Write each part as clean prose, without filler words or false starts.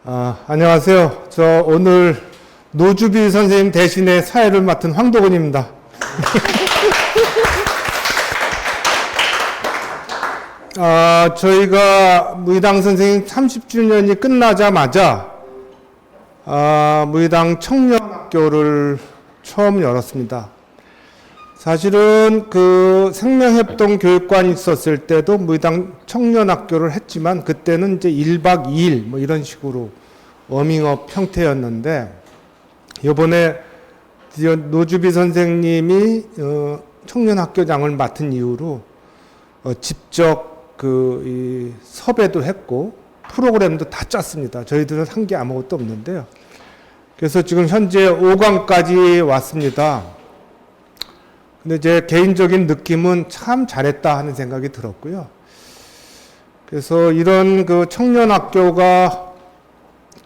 안녕하세요. 저 오늘 노주비 선생님 대신에 사회를 맡은 황도근입니다. 저희가 무의당 선생님 30주년이 끝나자마자 무의당 청년학교를 처음 열었습니다. 사실은 그 생명협동 교육관이 있었을 때도 무의당 청년학교를 했지만 그때는 이제 1박 2일 뭐 이런 식으로 워밍업 형태였는데 이번에 노주비 선생님이 청년학교장을 맡은 이후로 직접 이 섭외도 했고 프로그램도 다 짰습니다. 저희들은 한 게 아무것도 없는데요. 그래서 지금 현재 5강까지 왔습니다. 근데 제 개인적인 느낌은 참 잘했다 하는 생각이 들었고요. 그래서 이런 그 청년학교가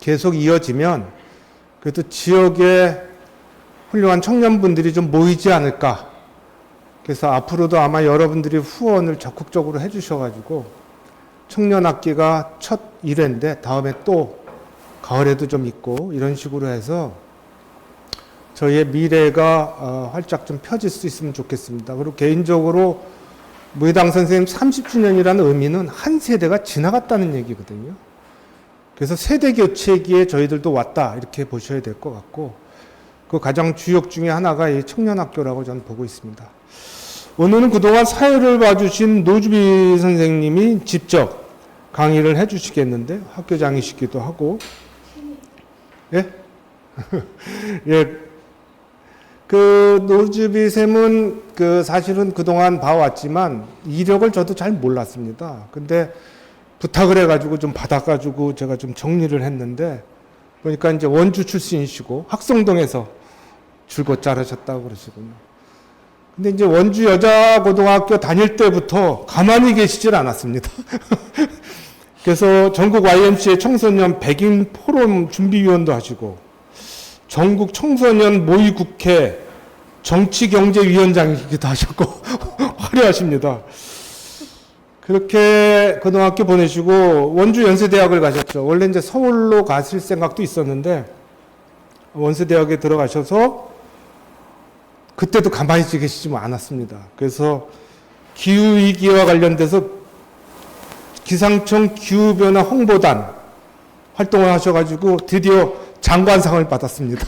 계속 이어지면 그래도 지역에 훌륭한 청년분들이 좀 모이지 않을까. 그래서 앞으로도 아마 여러분들이 후원을 적극적으로 해주셔가지고 청년학기가 첫 1회인데 다음에 또 가을에도 좀 있고 이런 식으로 해서 저희의 미래가 활짝 좀 펴질 수 있으면 좋겠습니다. 그리고 개인적으로 무의당 선생님 30주년이라는 의미는 한 세대가 지나갔다는 얘기거든요. 그래서 세대 교체기에 저희들도 왔다 이렇게 보셔야 될 것 같고 그 가장 주역 중에 하나가 이 청년학교라고 저는 보고 있습니다. 오늘은 그동안 사회를 봐주신 노주비 선생님이 직접 강의를 해주시겠는데 학교장이시기도 하고 예? 예. 그 노주비 쌤은 그 사실은 그동안 봐왔지만 이력을 저도 잘 몰랐습니다. 근데 부탁을 해가지고 좀 받아가지고 제가 좀 정리를 했는데 그러니까 이제 원주 출신이시고 학성동에서 줄곧 자라셨다고 그러시군요. 근데 이제 원주 여자고등학교 다닐 때부터 가만히 계시질 않았습니다. 그래서 전국 YMCA 청소년 백인 포럼 준비위원도 하시고 전국 청소년 모의국회 정치경제위원장이기도 하셨고 화려하십니다. 그렇게 고등학교 보내시고 원주 연세대학을 가셨죠. 원래 이제 서울로 가실 생각도 있었는데 원세대학에 들어가셔서 그때도 가만히 계시지 않았습니다. 그래서 기후위기와 관련돼서 기상청 기후변화 홍보단 활동을 하셔가지고 드디어 장관상을 받았습니다.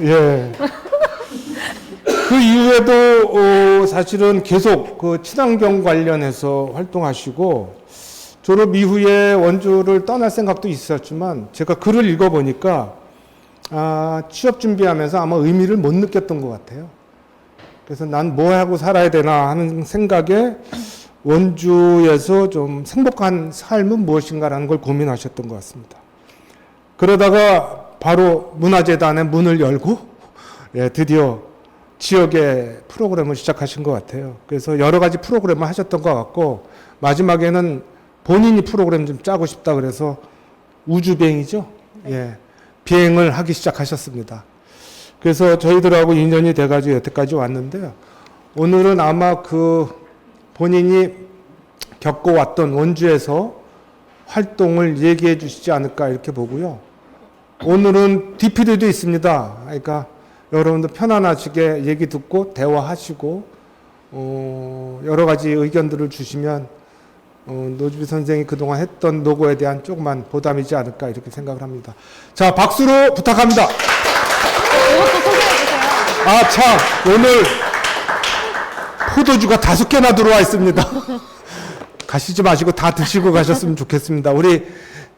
예. 그 이후에도 사실은 계속 그 친환경 관련해서 활동하시고 졸업 이후에 원주를 떠날 생각도 있었지만 제가 글을 읽어보니까 취업 준비하면서 아마 의미를 못 느꼈던 것 같아요. 그래서 난 뭐 하고 살아야 되나 하는 생각에 원주에서 좀 행복한 삶은 무엇인가라는 걸 고민하셨던 것 같습니다. 그러다가 바로 문화재단의 문을 열고 드디어 지역의 프로그램을 시작하신 것 같아요. 그래서 여러 가지 프로그램을 하셨던 것 같고 마지막에는 본인이 프로그램 좀 짜고 싶다 그래서 우주비행이죠. 예, 비행을 하기 시작하셨습니다. 그래서 저희들하고 인연이 돼가지고 여태까지 왔는데요. 오늘은 아마 그 본인이 겪어왔던 원주에서 활동을 얘기해 주시지 않을까 이렇게 보고요. 오늘은 DPD도 있습니다. 그러니까 여러분들 편안하시게 얘기 듣고 대화하시고 여러 가지 의견들을 주시면 노주비 선생이 그동안 했던 노고에 대한 조그만 보담이지 않을까 이렇게 생각을 합니다. 자, 박수로 부탁합니다. 이것도 소개해 주세요. 참, 오늘 포도주가 5개나 들어와 있습니다. 가시지 마시고 다 드시고 가셨으면 좋겠습니다. 우리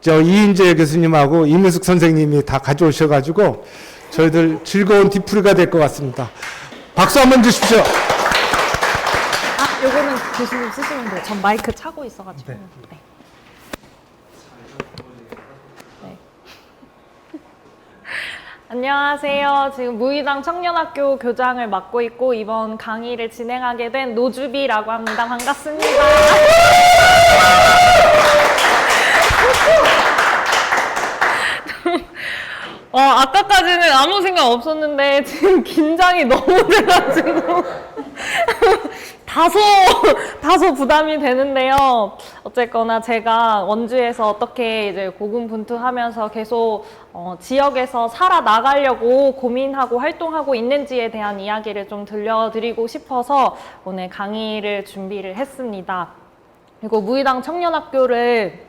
이인재 교수님하고 이민숙 선생님이 다 가져오셔가지고 저희들 즐거운 뒤풀이가 될 것 같습니다. 박수 한번 주십시오. 요거는 교수님 쓰시면 돼요. 전 마이크 차고 있어가지고. 네. 네. 안녕하세요. 지금 무의당 청년학교 교장을 맡고 있고 이번 강의를 진행하게 된 노주비라고 합니다. 반갑습니다. 아까까지는 아무 생각 없었는데 지금 긴장이 너무 돼가지고 다소 다소 부담이 되는데요. 어쨌거나 제가 원주에서 어떻게 이제 고군분투하면서 계속 지역에서 살아나가려고 고민하고 활동하고 있는지에 대한 이야기를 좀 들려드리고 싶어서 오늘 강의를 준비를 했습니다. 그리고 무의당 청년학교를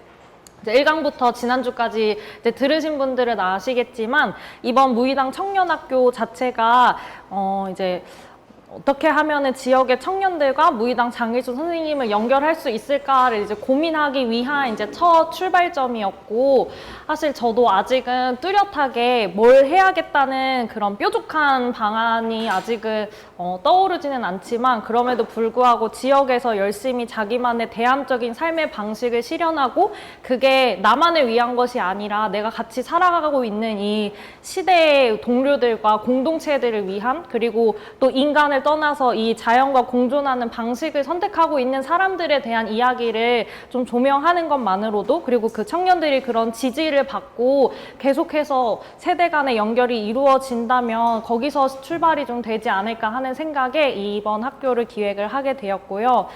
이제 1강부터 지난주까지 이제 들으신 분들은 아시겠지만 이번 무의당 청년학교 자체가 이제 어떻게 하면은 지역의 청년들과 무의당 장일수 선생님을 연결할 수 있을까를 이제 고민하기 위한 이제 첫 출발점이었고, 사실 저도 아직은 뚜렷하게 뭘 해야겠다는 그런 뾰족한 방안이 아직은 떠오르지는 않지만, 그럼에도 불구하고 지역에서 열심히 자기만의 대안적인 삶의 방식을 실현하고, 그게 나만을 위한 것이 아니라 내가 같이 살아가고 있는 이 시대의 동료들과 공동체들을 위한, 그리고 또 인간을 떠나서 이 자연과 공존하는 방식을 선택하고 있는 사람들에 대한 이야기를 좀 조명하는 것만으로도, 그리고 그 청년들이 그런 지지를 받고 계속해서 세대 간의 연결이 이루어진다면 거기서 출발이 좀 되지 않을까 하는 생각에 이번 학교를 기획을 하게 되었고요.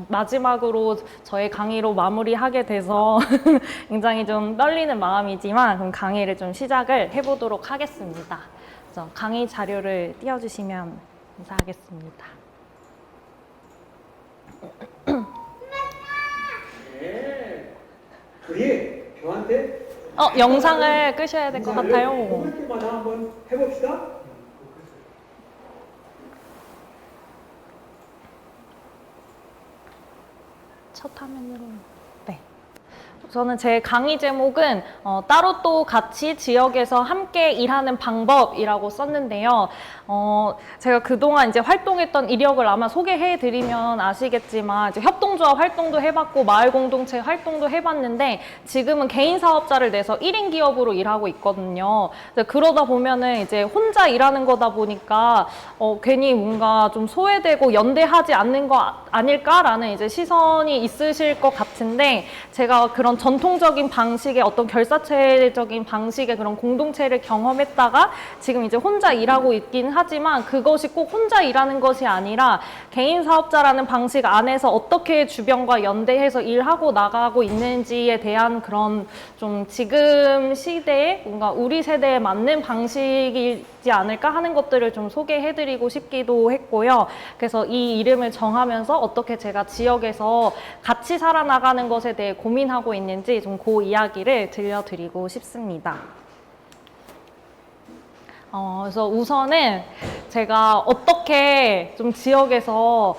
마지막으로 저의 강의로 마무리하게 돼서 굉장히 좀 떨리는 마음이지만 그럼 강의를 좀 시작을 해보도록 하겠습니다. 그래서 강의 자료를 띄워주시면 감사하겠습니다. 네. 우리 저한테 영상을 끄셔야 될 것 같아요. 할 때마다 한번 해봅시다. 첫 화면으로. 네. 저는 제 강의 제목은 따로 또 같이 지역에서 함께 일하는 방법이라고 썼는데요. 제가 그동안 이제 활동했던 이력을 아마 소개해드리면 아시겠지만 이제 협동조합 활동도 해봤고 마을 공동체 활동도 해봤는데 지금은 개인 사업자를 내서 1인 기업으로 일하고 있거든요. 그러다 보면은 이제 혼자 일하는 거다 보니까 괜히 뭔가 좀 소외되고 연대하지 않는 거 아닐까라는 이제 시선이 있으실 것 같은데, 제가 그런 전통적인 방식의 어떤 결사체적인 방식의 그런 공동체를 경험했다가 지금 이제 혼자 일하고 있긴 하지만 그것이 꼭 혼자 일하는 것이 아니라 개인 사업자라는 방식 안에서 어떻게 주변과 연대해서 일하고 나가고 있는지에 대한 그런 좀 지금 시대에 뭔가 우리 세대에 맞는 방식이지 않을까 하는 것들을 좀 소개해드리고 싶기도 했고요. 그래서 이 이름을 정하면서 어떻게 제가 지역에서 같이 살아나가는 것에 대해 고민하고 있는지 좀 그 이야기를 들려드리고 싶습니다. 그래서 우선은 제가 어떻게 좀 지역에서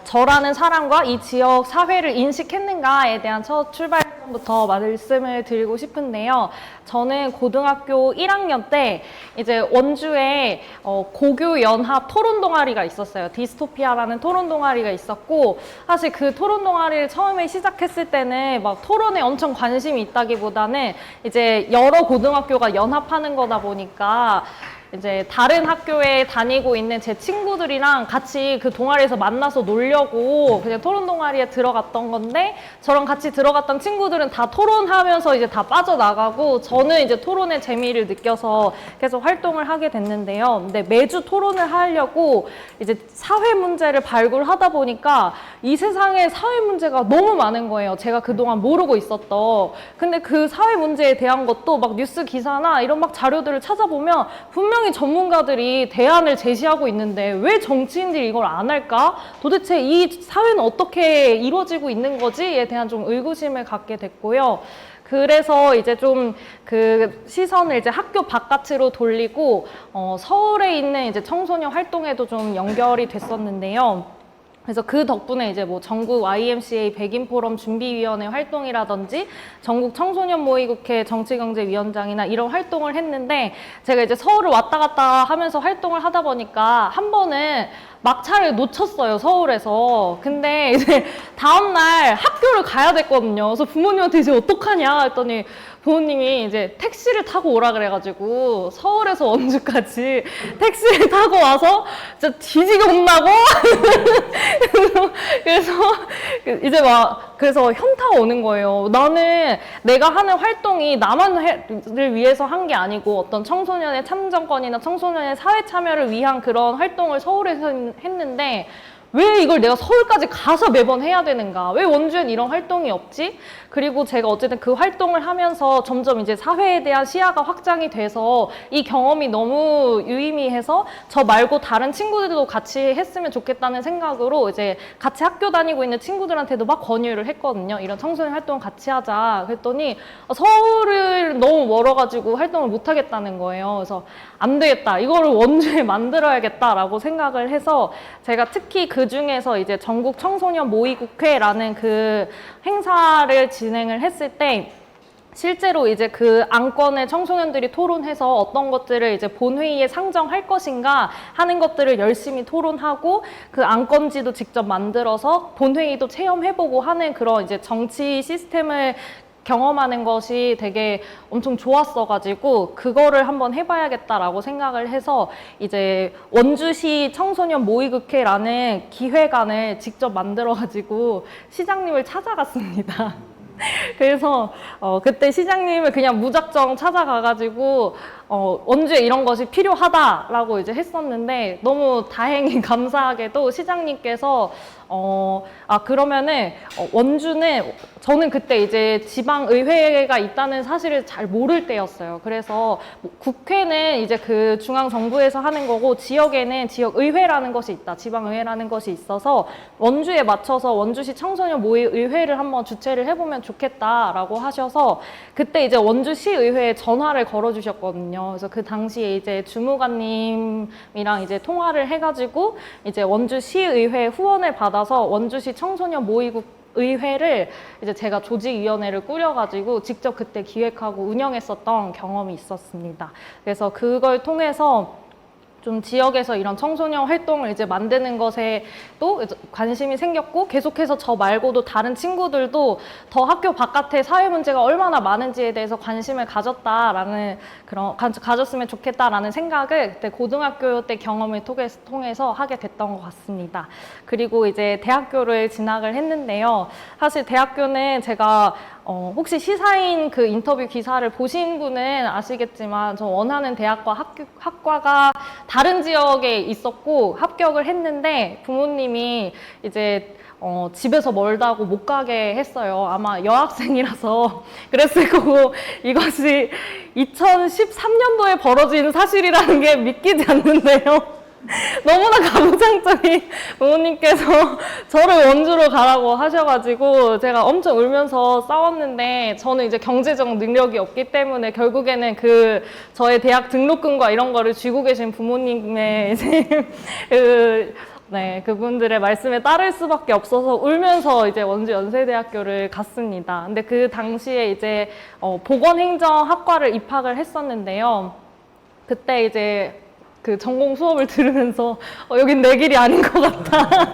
저라는 사람과 이 지역 사회를 인식했는가에 대한 첫 출발점부터 말씀을 드리고 싶은데요. 저는 고등학교 1학년 때 이제 원주에 고교 연합 토론 동아리가 있었어요. 디스토피아라는 토론 동아리가 있었고, 사실 그 토론 동아리를 처음에 시작했을 때는 막 토론에 엄청 관심이 있다기보다는 이제 여러 고등학교가 연합하는 거다 보니까 이제 다른 학교에 다니고 있는 제 친구들이랑 같이 그 동아리에서 만나서 놀려고 그냥 토론 동아리에 들어갔던 건데, 저랑 같이 들어갔던 친구들은 다 토론하면서 이제 다 빠져나가고 저는 이제 토론의 재미를 느껴서 계속 활동을 하게 됐는데요. 근데 매주 토론을 하려고 이제 사회 문제를 발굴하다 보니까 이 세상에 사회 문제가 너무 많은 거예요. 제가 그동안 모르고 있었던. 근데 그 사회 문제에 대한 것도 막 뉴스 기사나 이런 막 자료들을 찾아보면 분명히 전문가들이 대안을 제시하고 있는데 왜 정치인들이 이걸 안 할까? 도대체 이 사회는 어떻게 이루어지고 있는 거지에 대한 좀 의구심을 갖게 됐고요. 그래서 이제 좀 그 시선을 이제 학교 바깥으로 돌리고 서울에 있는 이제 청소년 활동에도 좀 연결이 됐었는데요. 그래서 그 덕분에 이제 뭐 전국 YMCA 백인 포럼 준비위원회 활동이라든지 전국 청소년 모의국회 정치경제위원장이나 이런 활동을 했는데, 제가 이제 서울을 왔다 갔다 하면서 활동을 하다 보니까 한 번은 막차를 놓쳤어요, 서울에서. 근데 이제 다음날 학교를 가야 됐거든요. 그래서 부모님한테 이제 어떡하냐 했더니 부모님이 이제 택시를 타고 오라 그래가지고 서울에서 원주까지 택시를 타고 와서 진짜 뒤지게 혼나고 그래서 이제 막 그래서 현타가 오는 거예요. 나는 내가 하는 활동이 나만을 위해서 한 게 아니고 어떤 청소년의 참정권이나 청소년의 사회 참여를 위한 그런 활동을 서울에서 했는데 왜 이걸 내가 서울까지 가서 매번 해야 되는가? 왜 원주엔 이런 활동이 없지? 그리고 제가 어쨌든 그 활동을 하면서 점점 이제 사회에 대한 시야가 확장이 돼서 이 경험이 너무 유의미해서 저 말고 다른 친구들도 같이 했으면 좋겠다는 생각으로 이제 같이 학교 다니고 있는 친구들한테도 막 권유를 했거든요. 이런 청소년 활동 같이 하자. 그랬더니 서울을 너무 멀어가지고 활동을 못 하겠다는 거예요. 그래서 안 되겠다. 이거를 원주에 만들어야겠다라고 생각을 해서 제가 특히 그 중에서 이제 전국 청소년 모의국회라는 그 행사를 진행을 했을 때 실제로 이제 그 안건을 청소년들이 토론해서 어떤 것들을 이제 본회의에 상정할 것인가 하는 것들을 열심히 토론하고 그 안건지도 직접 만들어서 본회의도 체험해보고 하는 그런 이제 정치 시스템을 경험하는 것이 되게 엄청 좋았어가지고 그거를 한번 해봐야겠다라고 생각을 해서 이제 원주시 청소년 모의국회라는 기획안을 직접 만들어가지고 시장님을 찾아갔습니다. 그래서 그때 시장님을 그냥 무작정 찾아가가지고 원주에 이런 것이 필요하다라고 이제 했었는데 너무 다행히 감사하게도 시장님께서 그러면은 원주는 저는 그때 이제 지방의회가 있다는 사실을 잘 모를 때였어요. 그래서 국회는 이제 그 중앙정부에서 하는 거고 지역에는 지역의회라는 것이 있다. 지방의회라는 것이 있어서 원주에 맞춰서 원주시 청소년 모의의회를 한번 주최를 해보면 좋겠다라고 하셔서 그때 이제 원주시의회에 전화를 걸어주셨거든요. 그래서 그 당시에 이제 주무관님이랑 이제 통화를 해가지고 이제 원주시의회 후원을 받아서 원주시 청소년 모의국 의회를 이제 제가 조직위원회를 꾸려가지고 직접 그때 기획하고 운영했었던 경험이 있었습니다. 그래서 그걸 통해서 좀 지역에서 이런 청소년 활동을 이제 만드는 것에 또 관심이 생겼고 계속해서 저 말고도 다른 친구들도 더 학교 바깥에 사회 문제가 얼마나 많은지에 대해서 관심을 가졌다라는 가졌으면 좋겠다라는 생각을 그때 고등학교 때 경험을 통해서 하게 됐던 것 같습니다. 그리고 이제 대학교를 진학을 했는데요. 사실 대학교는 제가 혹시 시사인 그 인터뷰 기사를 보신 분은 아시겠지만 저 원하는 대학과 학과가 다른 지역에 있었고 합격을 했는데 부모님이 이제 집에서 멀다고 못 가게 했어요. 아마 여학생이라서 그랬을 거고 이것이 2013년도에 벌어진 사실이라는 게 믿기지 않는데요. 너무나 가부장적인 부모님께서 저를 원주로 가라고 하셔가지고 제가 엄청 울면서 싸웠는데 저는 이제 경제적 능력이 없기 때문에 결국에는 그 저의 대학 등록금과 이런 거를 쥐고 계신 부모님의 이제 그분들의 말씀에 따를 수밖에 없어서 울면서 이제 원주 연세대학교를 갔습니다. 근데 그 당시에 이제 보건행정학과를 입학을 했었는데요. 그때 이제 그 전공 수업을 들으면서 여긴 내 길이 아닌 것 같다.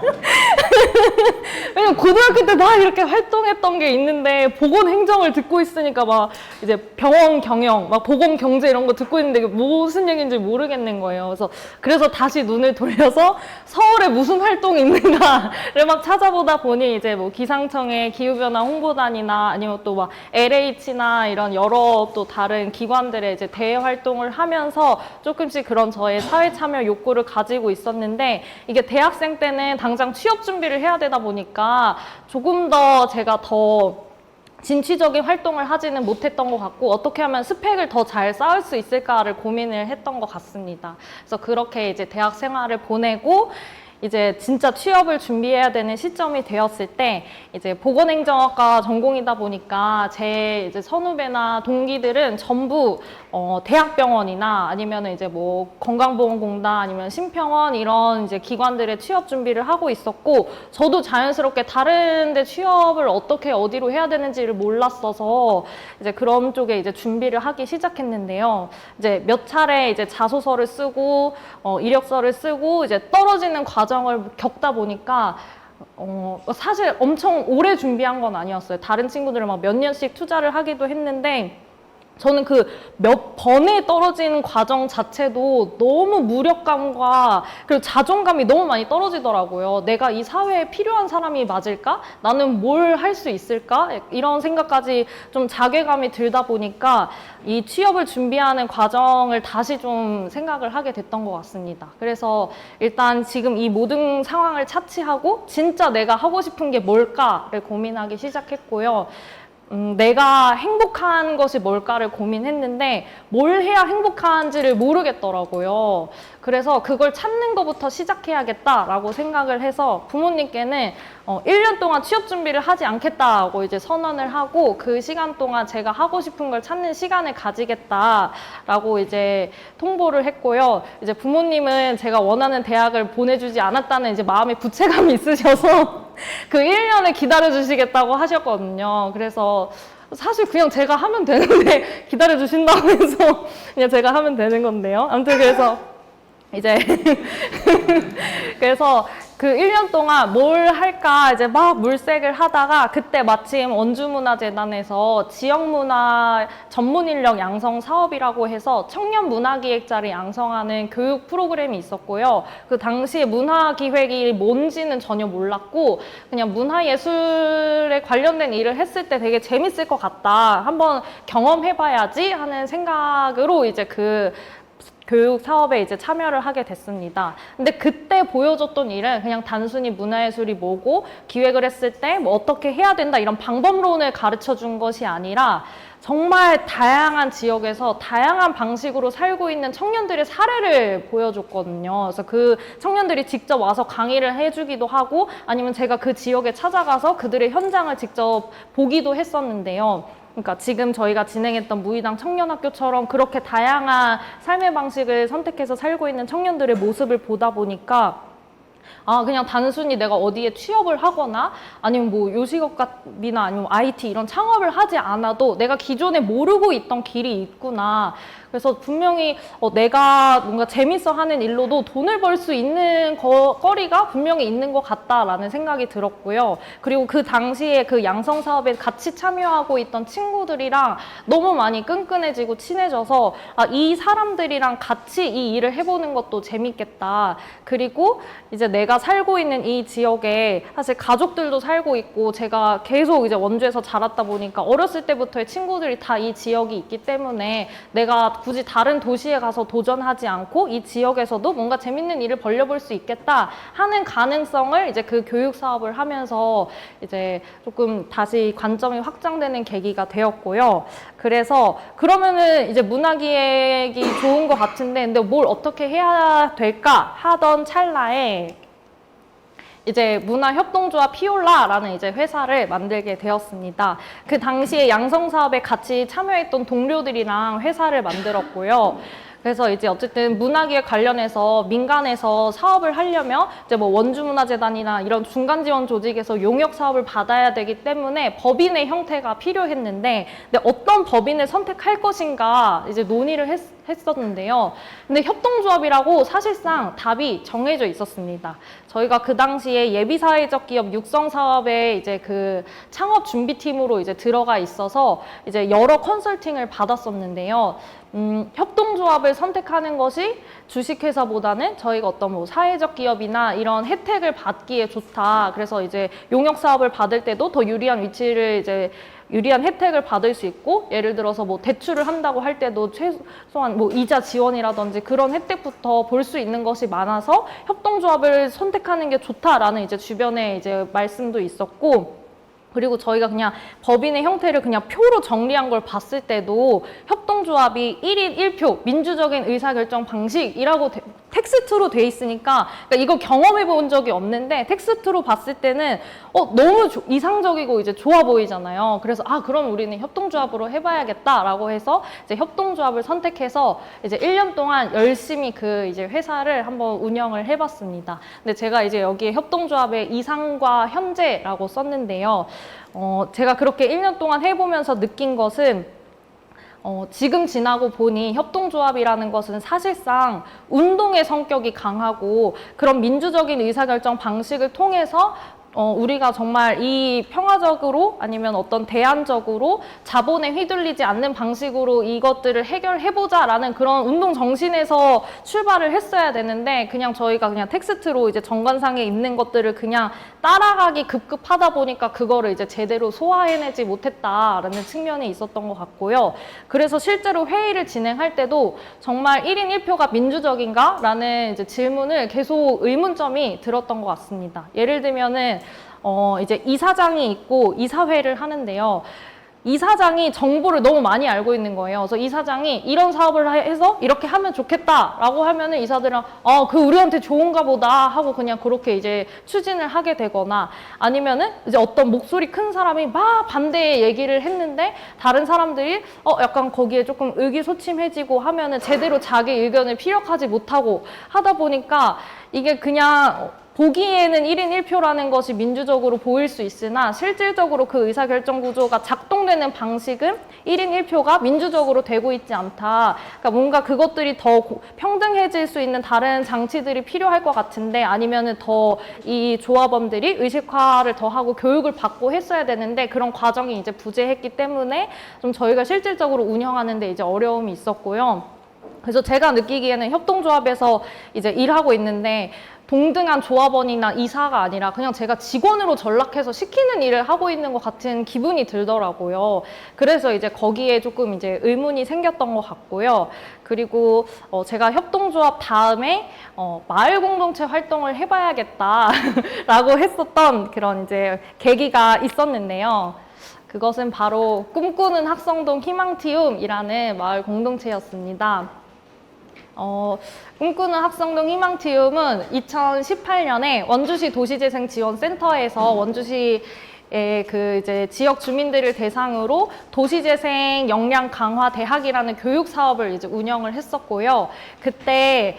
왜냐면 고등학교 때 다 이렇게 활동했던 게 있는데 보건행정을 듣고 있으니까 막 이제 병원 경영, 막 보건 경제 이런 거 듣고 있는데 이게 무슨 얘기인지 모르겠는 거예요. 그래서 다시 눈을 돌려서 서울에 무슨 활동이 있는가를 막 찾아보다 보니 이제 뭐 기상청의 기후변화 홍보단이나 아니면 또 막 LH나 이런 여러 또 다른 기관들의 이제 대외 활동을 하면서 조금씩 그런 저의 사회 참여 욕구를 가지고 있었는데 이게 대학생 때는 당장 취업 준비를 해야 되다 보니까 조금 더 제가 더 진취적인 활동을 하지는 못했던 것 같고 어떻게 하면 스펙을 더 잘 쌓을 수 있을까를 고민을 했던 것 같습니다. 그래서 그렇게 이제 대학 생활을 보내고 이제 진짜 취업을 준비해야 되는 시점이 되었을 때 이제 보건행정학과 전공이다 보니까 제 이제 선후배나 동기들은 전부 대학병원이나 아니면 이제 뭐 건강보험공단 아니면 심평원 이런 이제 기관들의 취업 준비를 하고 있었고 저도 자연스럽게 다른 데 취업을 어떻게 어디로 해야 되는지를 몰랐어서 이제 그런 쪽에 이제 준비를 하기 시작했는데요. 이제 몇 차례 이제 자소서를 쓰고 이력서를 쓰고 이제 떨어지는 과정을 겪다 보니까 사실 엄청 오래 준비한 건 아니었어요. 다른 친구들은 막 몇 년씩 투자를 하기도 했는데 저는 그 몇 번에 떨어지는 과정 자체도 너무 무력감과 그리고 자존감이 너무 많이 떨어지더라고요. 내가 이 사회에 필요한 사람이 맞을까? 나는 뭘 할 수 있을까? 이런 생각까지 좀 자괴감이 들다 보니까 이 취업을 준비하는 과정을 다시 좀 생각을 하게 됐던 것 같습니다. 그래서 일단 지금 이 모든 상황을 차치하고 진짜 내가 하고 싶은 게 뭘까를 고민하기 시작했고요. 내가 행복한 것이 뭘까를 고민했는데 뭘 해야 행복한지를 모르겠더라고요. 그래서 그걸 찾는 것부터 시작해야겠다라고 생각을 해서 부모님께는 1년 동안 취업 준비를 하지 않겠다고 이제 선언을 하고 그 시간 동안 제가 하고 싶은 걸 찾는 시간을 가지겠다라고 이제 통보를 했고요. 이제 부모님은 제가 원하는 대학을 보내주지 않았다는 이제 마음의 부채감이 있으셔서 그 1년을 기다려주시겠다고 하셨거든요. 그래서 사실 그냥 제가 하면 되는데 기다려주신다고 해서 그냥 제가 하면 되는 건데요. 아무튼 그래서 이제 그래서 그 1년 동안 뭘 할까 이제 막 물색을 하다가 그때 마침 원주문화재단에서 지역문화 전문 인력 양성 사업이라고 해서 청년 문화기획자를 양성하는 교육 프로그램이 있었고요. 그 당시에 문화기획이 뭔지는 전혀 몰랐고 그냥 문화예술에 관련된 일을 했을 때 되게 재밌을 것 같다. 한번 경험해봐야지 하는 생각으로 이제 그 교육 사업에 이제 참여를 하게 됐습니다. 근데 그때 보여줬던 일은 그냥 단순히 문화예술이 뭐고 기획을 했을 때 뭐 어떻게 해야 된다 이런 방법론을 가르쳐 준 것이 아니라 정말 다양한 지역에서 다양한 방식으로 살고 있는 청년들의 사례를 보여줬거든요. 그래서 그 청년들이 직접 와서 강의를 해주기도 하고 아니면 제가 그 지역에 찾아가서 그들의 현장을 직접 보기도 했었는데요. 그러니까 지금 저희가 진행했던 무의당 청년학교처럼 그렇게 다양한 삶의 방식을 선택해서 살고 있는 청년들의 모습을 보다 보니까 그냥 단순히 내가 어디에 취업을 하거나 아니면 뭐 요식업이나 아니면 IT 이런 창업을 하지 않아도 내가 기존에 모르고 있던 길이 있구나. 그래서 분명히 내가 뭔가 재밌어 하는 일로도 돈을 벌 수 있는 거리가 분명히 있는 것 같다라는 생각이 들었고요. 그리고 그 당시에 그 양성 사업에 같이 참여하고 있던 친구들이랑 너무 많이 끈끈해지고 친해져서 이 사람들이랑 같이 이 일을 해보는 것도 재밌겠다. 그리고 이제 내가 살고 있는 이 지역에 사실 가족들도 살고 있고 제가 계속 이제 원주에서 자랐다 보니까 어렸을 때부터의 친구들이 다 이 지역이 있기 때문에 내가 굳이 다른 도시에 가서 도전하지 않고 이 지역에서도 뭔가 재밌는 일을 벌려볼 수 있겠다 하는 가능성을 이제 그 교육 사업을 하면서 이제 조금 다시 관점이 확장되는 계기가 되었고요. 그래서 그러면은 이제 문화기획이 좋은 것 같은데 근데 뭘 어떻게 해야 될까 하던 찰나에 이제 문화협동조합 피올라라는 이제 회사를 만들게 되었습니다. 그 당시에 양성 사업에 같이 참여했던 동료들이랑 회사를 만들었고요. 그래서 이제 어쨌든 문화기획 관련해서 민간에서 사업을 하려면 이제 뭐 원주문화재단이나 이런 중간 지원 조직에서 용역 사업을 받아야 되기 때문에 법인의 형태가 필요했는데 근데 어떤 법인을 선택할 것인가 이제 논의를 했었는데요. 근데 협동조합이라고 사실상 답이 정해져 있었습니다. 저희가 그 당시에 예비사회적 기업 육성 사업에 이제 그 창업 준비팀으로 이제 들어가 있어서 이제 여러 컨설팅을 받았었는데요. 협동조합을 선택하는 것이 주식회사보다는 저희가 어떤 뭐 사회적 기업이나 이런 혜택을 받기에 좋다. 그래서 이제 용역 사업을 받을 때도 더 유리한 위치를 이제 유리한 혜택을 받을 수 있고 예를 들어서 뭐 대출을 한다고 할 때도 최소한 뭐 이자 지원이라든지 그런 혜택부터 볼 수 있는 것이 많아서 협동조합을 선택하는 게 좋다라는 이제 주변에 이제 말씀도 있었고 그리고 저희가 그냥 법인의 형태를 그냥 표로 정리한 걸 봤을 때도 협동조합이 1인 1표 민주적인 의사결정 방식이라고 텍스트로 돼 있으니까 그러니까 이거 경험해 본 적이 없는데 텍스트로 봤을 때는 너무 이상적이고 이제 좋아 보이잖아요. 그래서 그럼 우리는 협동조합으로 해봐야겠다라고 해서 이제 협동조합을 선택해서 이제 1년 동안 열심히 그 이제 회사를 한번 운영을 해봤습니다. 근데 제가 이제 여기에 협동조합의 이상과 현재라고 썼는데요. 제가 그렇게 1년 동안 해보면서 느낀 것은 지금 지나고 보니 협동조합이라는 것은 사실상 운동의 성격이 강하고 그런 민주적인 의사결정 방식을 통해서 우리가 정말 이 평화적으로 아니면 어떤 대안적으로 자본에 휘둘리지 않는 방식으로 이것들을 해결해보자라는 그런 운동 정신에서 출발을 했어야 되는데 그냥 저희가 그냥 텍스트로 이제 정관상에 있는 것들을 그냥 따라가기 급급하다 보니까 그거를 이제 제대로 소화해내지 못했다라는 측면이 있었던 것 같고요. 그래서 실제로 회의를 진행할 때도 정말 1인 1표가 민주적인가? 라는 이제 질문을 계속 의문점이 들었던 것 같습니다. 예를 들면은 이제 이사장이 있고 이사회를 하는데요. 이사장이 정보를 너무 많이 알고 있는 거예요. 그래서 이사장이 이런 사업을 해서 이렇게 하면 좋겠다라고 하면은 이사들은 그 우리한테 좋은가 보다 하고 그냥 그렇게 이제 추진을 하게 되거나 아니면은 이제 어떤 목소리 큰 사람이 막 반대의 얘기를 했는데 다른 사람들이 약간 거기에 조금 의기소침해지고 하면은 제대로 자기 의견을 피력하지 못하고 하다 보니까 이게 그냥 보기에는 1인 1표라는 것이 민주적으로 보일 수 있으나 실질적으로 그 의사결정 구조가 작동되는 방식은 1인 1표가 민주적으로 되고 있지 않다. 그러니까 뭔가 그것들이 더 평등해질 수 있는 다른 장치들이 필요할 것 같은데 아니면은 더 이 조합원들이 의식화를 더 하고 교육을 받고 했어야 되는데 그런 과정이 이제 부재했기 때문에 좀 저희가 실질적으로 운영하는데 이제 어려움이 있었고요. 그래서 제가 느끼기에는 협동조합에서 이제 일하고 있는데 동등한 조합원이나 이사가 아니라 그냥 제가 직원으로 전락해서 시키는 일을 하고 있는 것 같은 기분이 들더라고요. 그래서 이제 거기에 조금 이제 의문이 생겼던 것 같고요. 그리고 제가 협동조합 다음에 마을 공동체 활동을 해봐야겠다라고 했었던 그런 이제 계기가 있었는데요. 그것은 바로 꿈꾸는 학성동 희망티움이라는 마을 공동체였습니다. 꿈꾸는 학성동 희망티움은 2018년에 원주시 도시재생지원센터에서 원주시의 그 이제 지역 주민들을 대상으로 도시재생 역량 강화 대학이라는 교육 사업을 이제 운영을 했었고요. 그때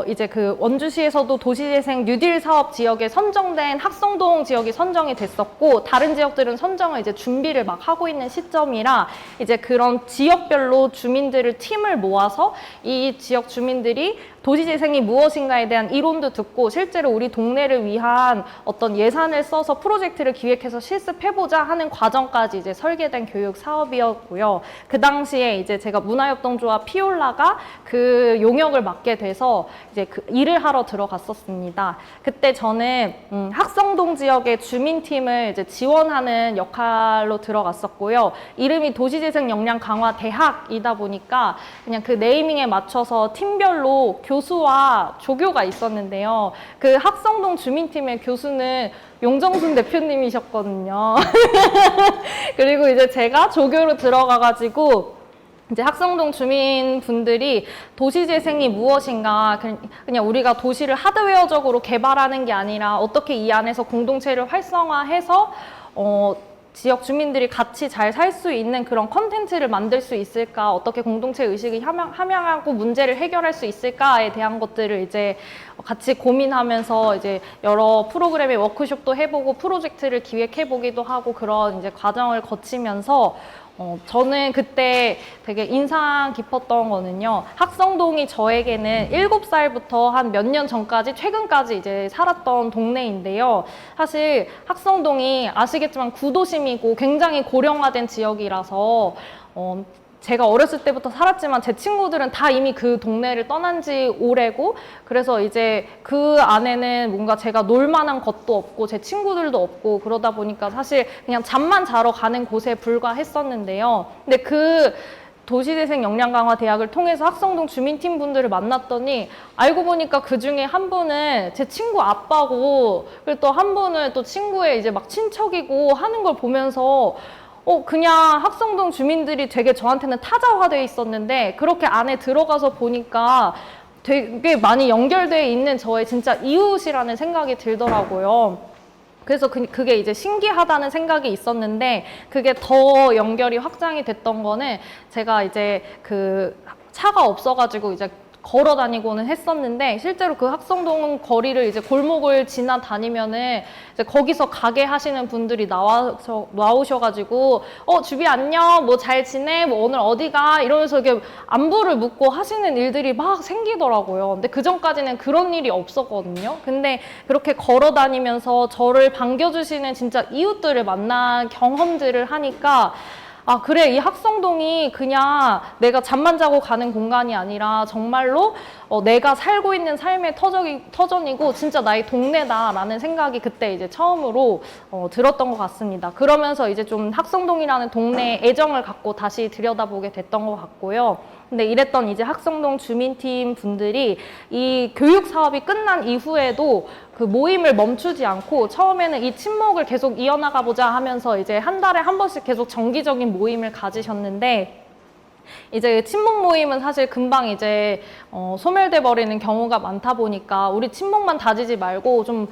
이제 그 원주시에서도 도시재생 뉴딜 사업 지역에 선정된 학성동 지역이 선정이 됐었고 다른 지역들은 선정을 이제 준비를 막 하고 있는 시점이라 이제 그런 지역별로 주민들을 팀을 모아서 이 지역 주민들이 도시재생이 무엇인가에 대한 이론도 듣고 실제로 우리 동네를 위한 어떤 예산을 써서 프로젝트를 기획해서 실습해보자 하는 과정까지 이제 설계된 교육 사업이었고요. 그 당시에 이제 제가 문화협동조합 피올라가 그 용역을 맡게 돼서 이제 그 일을 하러 들어갔었습니다. 그때 저는 학성동 지역의 주민팀을 이제 지원하는 역할로 들어갔었고요. 이름이 도시재생 역량 강화 대학이다 보니까 그냥 그 네이밍에 맞춰서 팀별로 교수와 조교가 있었는데요. 그 학성동 주민팀의 교수는 용정순 대표님이셨거든요. 그리고 이제 제가 조교로 들어가가지고 이제 학성동 주민분들이 도시재생이 무엇인가 그냥 우리가 도시를 하드웨어적으로 개발하는 게 아니라 어떻게 이 안에서 공동체를 활성화해서 지역 주민들이 같이 잘 살 수 있는 그런 컨텐츠를 만들 수 있을까, 어떻게 공동체 의식이 함양하고 문제를 해결할 수 있을까에 대한 것들을 이제 같이 고민하면서 이제 여러 프로그램의 워크숍도 해보고 프로젝트를 기획해보기도 하고 그런 이제 과정을 거치면서 저는 그때 되게 인상 깊었던 거는요. 학성동이 저에게는 7살부터 한 몇 년 전까지 최근까지 이제 살았던 동네인데요. 사실 학성동이 아시겠지만 구도심이고 굉장히 고령화된 지역이라서 제가 어렸을 때부터 살았지만 제 친구들은 다 이미 그 동네를 떠난 지 오래고 그래서 이제 그 안에는 뭔가 제가 놀 만한 것도 없고 제 친구들도 없고 그러다 보니까 사실 그냥 잠만 자러 가는 곳에 불과했었는데요. 근데 그 도시재생 역량강화 대학을 통해서 학성동 주민팀 분들을 만났더니 알고 보니까 그 중에 한 분은 제 친구 아빠고 그리고 또 한 분은 또 친구의 이제 막 친척이고 하는 걸 보면서 그냥 학성동 주민들이 되게 저한테는 타자화되어 있었는데 그렇게 안에 들어가서 보니까 되게 많이 연결되어 있는 저의 진짜 이웃이라는 생각이 들더라고요. 그래서 그게 이제 신기하다는 생각이 있었는데 그게 더 연결이 확장이 됐던 거는 제가 이제 그 차가 없어가지고 이제 걸어 다니고는 했었는데 실제로 그 학성동 거리를 이제 골목을 지나다니면은 이제 거기서 가게 하시는 분들이 나오셔가지고 주비 안녕, 뭐 잘 지내, 뭐 오늘 어디가 이러면서 이렇게 안부를 묻고 하시는 일들이 막 생기더라고요. 근데 그 전까지는 그런 일이 없었거든요. 근데 그렇게 걸어 다니면서 저를 반겨주시는 진짜 이웃들을 만난 경험들을 하니까 아, 그래, 이 학성동이 그냥 내가 잠만 자고 가는 공간이 아니라 정말로 내가 살고 있는 삶의 터전이고 진짜 나의 동네다라는 생각이 그때 이제 처음으로 들었던 것 같습니다. 그러면서 이제 좀 학성동이라는 동네에 애정을 갖고 다시 들여다보게 됐던 것 같고요. 근데 이랬던 이제 학성동 주민팀 분들이 이 교육 사업이 끝난 이후에도 그 모임을 멈추지 않고 처음에는 이 친목을 계속 이어나가 보자 하면서 이제 한 달에 한 번씩 계속 정기적인 모임을 가지셨는데 이제 친목 모임은 사실 금방 이제 소멸돼 버리는 경우가 많다 보니까 우리 친목만 다지지 말고 좀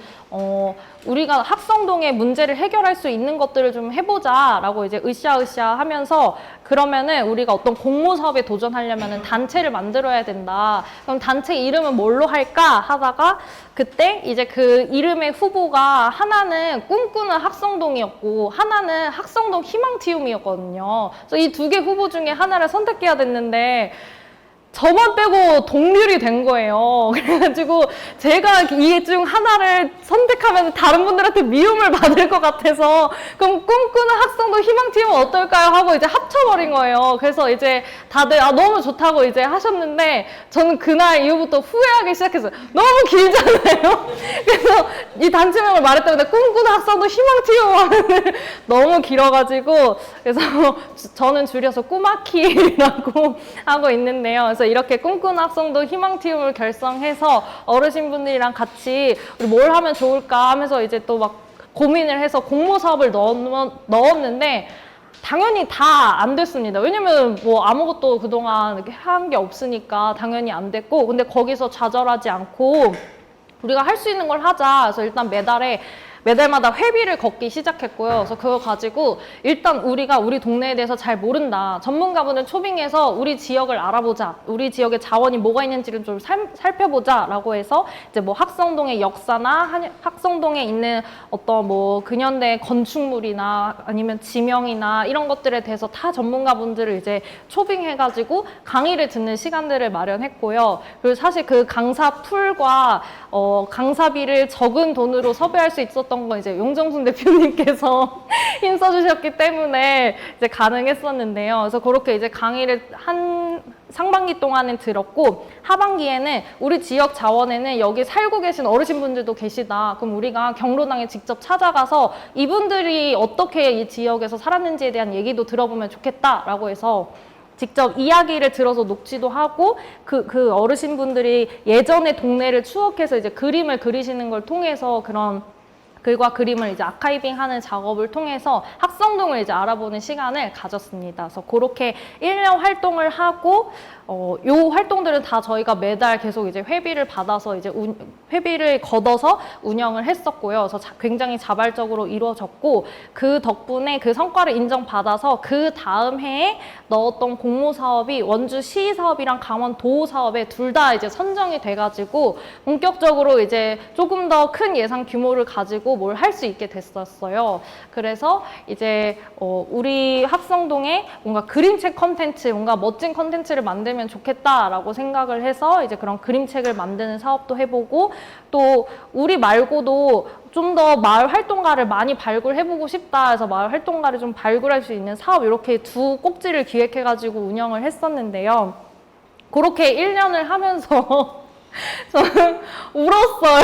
우리가 학성동의 문제를 해결할 수 있는 것들을 좀 해보자라고 이제 으쌰으쌰 하면서 그러면은 우리가 어떤 공모 사업에 도전하려면은 단체를 만들어야 된다. 그럼 단체 이름은 뭘로 할까 하다가 그때 이제 그 이름의 후보가 하나는 꿈꾸는 학성동이었고 하나는 학성동 희망티움이었거든요. 그래서 이 두 개 후보 중에 하나를 선택해야 됐는데 저만 빼고 동률이 된 거예요. 그래가지고 제가 이 중 하나를 선택하면 다른 분들한테 미움을 받을 것 같아서 그럼 꿈꾸는 학성동 희망팀은 어떨까요? 하고 이제 합쳐버린 거예요. 그래서 이제 다들 너무 좋다고 이제 하셨는데 저는 그날 이후부터 후회하기 시작했어요. 너무 길잖아요. 그래서 이 단체명을 말할 때마다 꿈꾸는 학성동 희망팀 하면 너무 길어가지고 그래서 저는 줄여서 꾸마키라고 하고 있는데요. 그래서 이렇게 꿈꾸는 학성동 희망팀을 결성해서 어르신분들이랑 같이 우리 뭘 하면 좋을까 하면서 이제 또 막 고민을 해서 공모 사업을 넣었는데 당연히 다 안 됐습니다. 왜냐면 뭐 아무것도 그동안 이렇게 한 게 없으니까 당연히 안 됐고 근데 거기서 좌절하지 않고 우리가 할 수 있는 걸 하자. 그래서 일단 매달마다 회비를 걷기 시작했고요. 그래서 그거 가지고 일단 우리가 우리 동네에 대해서 잘 모른다. 전문가분을 초빙해서 우리 지역을 알아보자. 우리 지역에 자원이 뭐가 있는지를 좀 살펴보자. 라고 해서 이제 뭐 학성동의 역사나 학성동에 있는 어떤 뭐 근현대 건축물이나 아니면 지명이나 이런 것들에 대해서 다 전문가분들을 이제 초빙해가지고 강의를 듣는 시간들을 마련했고요. 그리고 사실 그 강사 풀과 강사비를 적은 돈으로 섭외할 수 있었던 건 이제 용정순 대표님께서 힘써주셨기 때문에 이제 가능했었는데요. 그래서 그렇게 이제 강의를 한 상반기 동안은 들었고 하반기에는 우리 지역 자원에는 여기 살고 계신 어르신분들도 계시다. 그럼 우리가 경로당에 직접 찾아가서 이분들이 어떻게 이 지역에서 살았는지에 대한 얘기도 들어보면 좋겠다라고 해서 직접 이야기를 들어서 녹취도 하고 그 어르신분들이 예전의 동네를 추억해서 이제 그림을 그리시는 걸 통해서 그런 글과 그림을 이제 아카이빙하는 작업을 통해서 학성동을 이제 알아보는 시간을 가졌습니다. 그래서 그렇게 1년 활동을 하고 요 활동들은 다 저희가 매달 계속 이제 회비를 받아서 이제 회비를 걷어서 운영을 했었고요. 그래서 굉장히 자발적으로 이루어졌고 그 덕분에 그 성과를 인정받아서 그 다음 해에 넣었던 공모 사업이 원주시 사업이랑 강원도 사업에 둘 다 이제 선정이 돼가지고 본격적으로 이제 조금 더 큰 예산 규모를 가지고 뭘 할 수 있게 됐었어요. 그래서 이제 우리 학성동에 뭔가 그림책 컨텐츠, 뭔가 멋진 컨텐츠를 만들면 좋겠다라고 생각을 해서 이제 그런 그림책을 만드는 사업도 해보고 또 우리 말고도 좀 더 마을 활동가를 많이 발굴해보고 싶다 해서 마을 활동가를 좀 발굴할 수 있는 사업 이렇게 두 꼭지를 기획해가지고 운영을 했었는데요. 그렇게 1년을 하면서 저는 울었어요.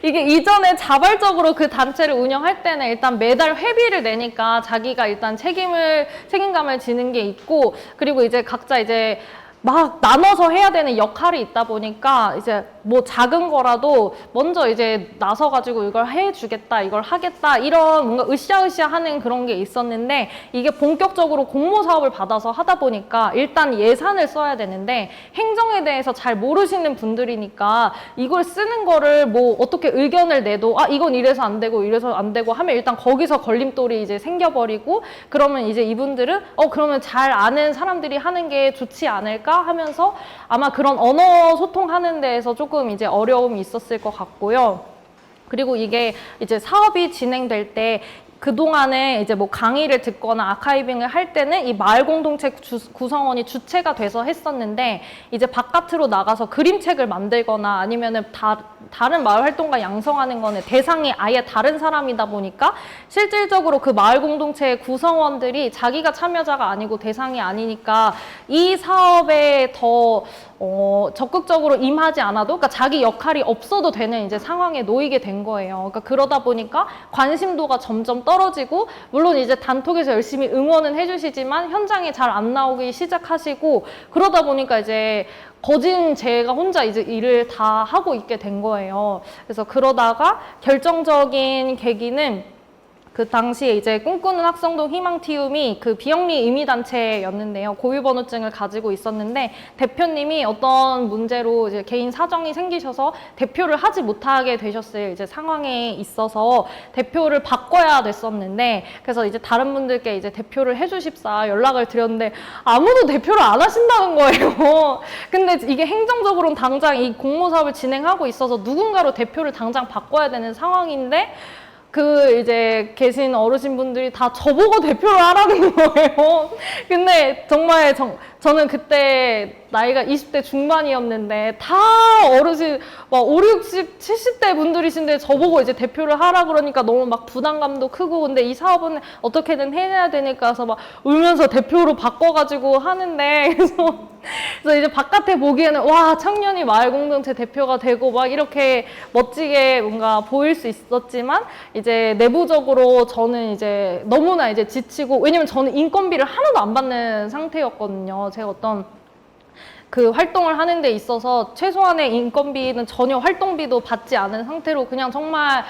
이게 이전에 자발적으로 그 단체를 운영할 때는 일단 매달 회비를 내니까 자기가 일단 책임감을 지는 게 있고 그리고 이제 각자 이제 막 나눠서 해야 되는 역할이 있다 보니까 이제 뭐 작은 거라도 먼저 이제 나서가지고 이걸 해주겠다, 이걸 하겠다, 이런 뭔가 으쌰으쌰 하는 그런 게 있었는데, 이게 본격적으로 공모 사업을 받아서 하다 보니까 일단 예산을 써야 되는데, 행정에 대해서 잘 모르시는 분들이니까 이걸 쓰는 거를 뭐 어떻게 의견을 내도 아, 이건 이래서 안 되고 이래서 안 되고 하면 일단 거기서 걸림돌이 이제 생겨버리고, 그러면 이제 이분들은 그러면 잘 아는 사람들이 하는 게 좋지 않을까 하면서 아마 그런 언어 소통하는 데에서 조금 이제 어려움이 있었을 것 같고요. 그리고 이게 이제 사업이 진행될 때 그동안에 이제 뭐 강의를 듣거나 아카이빙을 할 때는 이 마을 공동체 구성원이 주체가 돼서 했었는데, 이제 바깥으로 나가서 그림책을 만들거나 아니면은 다른 마을 활동가 양성하는 거는 대상이 아예 다른 사람이다 보니까 실질적으로 그 마을 공동체 구성원들이 자기가 참여자가 아니고 대상이 아니니까 이 사업에 더 적극적으로 임하지 않아도, 그러니까 자기 역할이 없어도 되는 이제 상황에 놓이게 된 거예요. 그러니까 그러다 보니까 관심도가 점점 떨어지고, 물론 이제 단톡에서 열심히 응원은 해주시지만 현장에 잘 안 나오기 시작하시고, 그러다 보니까 이제 거진 제가 혼자 이제 일을 다 하고 있게 된 거예요. 그래서 그러다가 결정적인 계기는 그 당시에 이제 꿈꾸는 학성동 희망티움이 그 비영리 의미단체였는데요. 고유번호증을 가지고 있었는데, 대표님이 어떤 문제로 이제 개인 사정이 생기셔서 대표를 하지 못하게 되셨을 이제 상황에 있어서 대표를 바꿔야 됐었는데, 그래서 이제 다른 분들께 이제 대표를 해주십사 연락을 드렸는데 아무도 대표를 안 하신다는 거예요. 근데 이게 행정적으로는 당장 이 공모 사업을 진행하고 있어서 누군가로 대표를 당장 바꿔야 되는 상황인데, 그 이제 계신 어르신분들이 다 저보고 대표를 하라는 거예요. 근데 정말 저는 그때 나이가 20대 중반이었는데 다 어르신 막 5, 60, 70대 분들이신데 저보고 이제 대표를 하라 그러니까 너무 막 부담감도 크고, 근데 이 사업은 어떻게든 해내야 되니까 해서 막 울면서 대표로 바꿔가지고 하는데, 그래서 이제 바깥에 보기에는 와, 청년이 마을 공동체 대표가 되고 막 이렇게 멋지게 뭔가 보일 수 있었지만, 이제 내부적으로 저는 이제 너무나 이제 지치고, 왜냐면 저는 인건비를 하나도 안 받는 상태였거든요. 제가 어떤 그 활동을 하는 데 있어서 최소한의 인건비는 전혀 활동비도 받지 않은 상태로 그냥 정말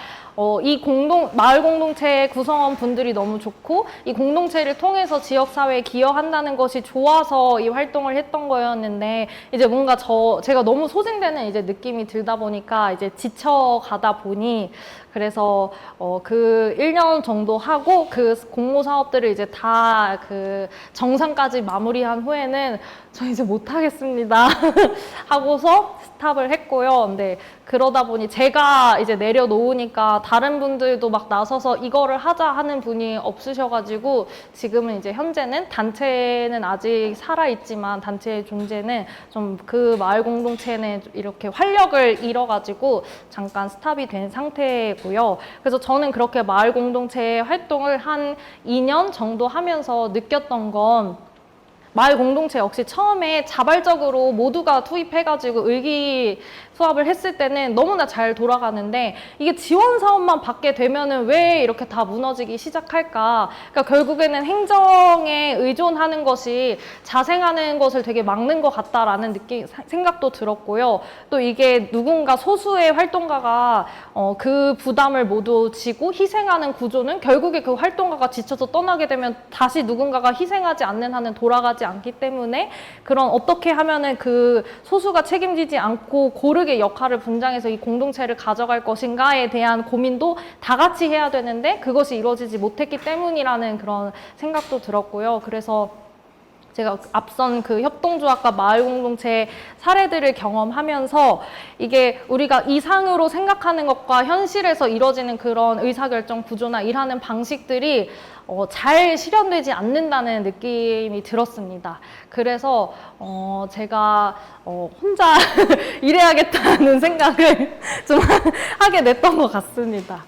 이 마을 공동체 구성원 분들이 너무 좋고, 이 공동체를 통해서 지역사회에 기여한다는 것이 좋아서 이 활동을 했던 거였는데, 이제 뭔가 제가 너무 소진되는 이제 느낌이 들다 보니까 이제 지쳐가다 보니, 그래서 그 1년 정도 하고 그 공모 사업들을 이제 다 그 정상까지 마무리한 후에는 저 이제 못하겠습니다 하고서 스탑을 했고요. 근데 그러다 보니 제가 이제 내려놓으니까 다른 분들도 막 나서서 이거를 하자 하는 분이 없으셔가지고, 지금은 이제 현재는 단체는 아직 살아있지만 단체의 존재는 좀 그 마을 공동체는 이렇게 활력을 잃어가지고 잠깐 스탑이 된 상태고요. 그래서 저는 그렇게 마을 공동체 활동을 한 2년 정도 하면서 느꼈던 건, 마을 공동체 역시 처음에 자발적으로 모두가 투입해가지고 의기투합을 했을 때는 너무나 잘 돌아가는데, 이게 지원 사업만 받게 되면은 왜 이렇게 다 무너지기 시작할까? 그러니까 결국에는 행정에 의존하는 것이 자생하는 것을 되게 막는 것 같다라는 생각도 들었고요. 또 이게 누군가 소수의 활동가가 그 부담을 모두 지고 희생하는 구조는 결국에 그 활동가가 지쳐서 떠나게 되면 다시 누군가가 희생하지 않는 한은 돌아가지 않기 때문에, 그런 어떻게 하면은 그 소수가 책임지지 않고 고르게 역할을 분장해서 이 공동체를 가져갈 것인가에 대한 고민도 다 같이 해야 되는데 그것이 이루어지지 못했기 때문이라는 그런 생각도 들었고요. 그래서 제가 앞선 그 협동조합과 마을공동체 사례들을 경험하면서, 이게 우리가 이상으로 생각하는 것과 현실에서 이루어지는 그런 의사결정 구조나 일하는 방식들이 잘 실현되지 않는다는 느낌이 들었습니다. 그래서 제가 혼자 일해야겠다는 생각을 좀 하게 됐던 것 같습니다.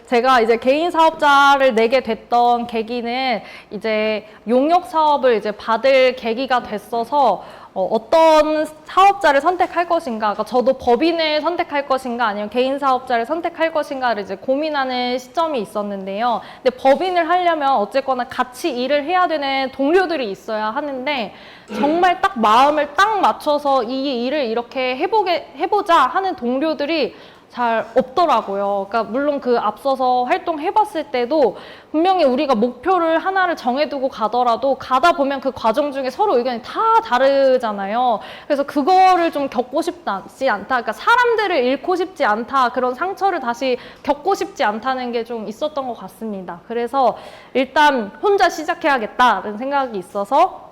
제가 이제 개인 사업자를 내게 됐던 계기는 이제 용역 사업을 이제 받을 계기가 됐어서, 어떤 사업자를 선택할 것인가, 그러니까 저도 법인을 선택할 것인가 아니면 개인 사업자를 선택할 것인가를 이제 고민하는 시점이 있었는데요. 근데 법인을 하려면 어쨌거나 같이 일을 해야 되는 동료들이 있어야 하는데 정말 딱 마음을 딱 맞춰서 이 일을 이렇게 해보자 하는 동료들이 잘 없더라고요. 그러니까 물론 그 앞서서 활동해봤을 때도 분명히 우리가 목표를 하나를 정해두고 가더라도 가다 보면 그 과정 중에 서로 의견이 다 다르잖아요. 그래서 그거를 좀 겪고 싶지 않다. 그러니까 사람들을 잃고 싶지 않다. 그런 상처를 다시 겪고 싶지 않다는 게 좀 있었던 것 같습니다. 그래서 일단 혼자 시작해야겠다는 생각이 있어서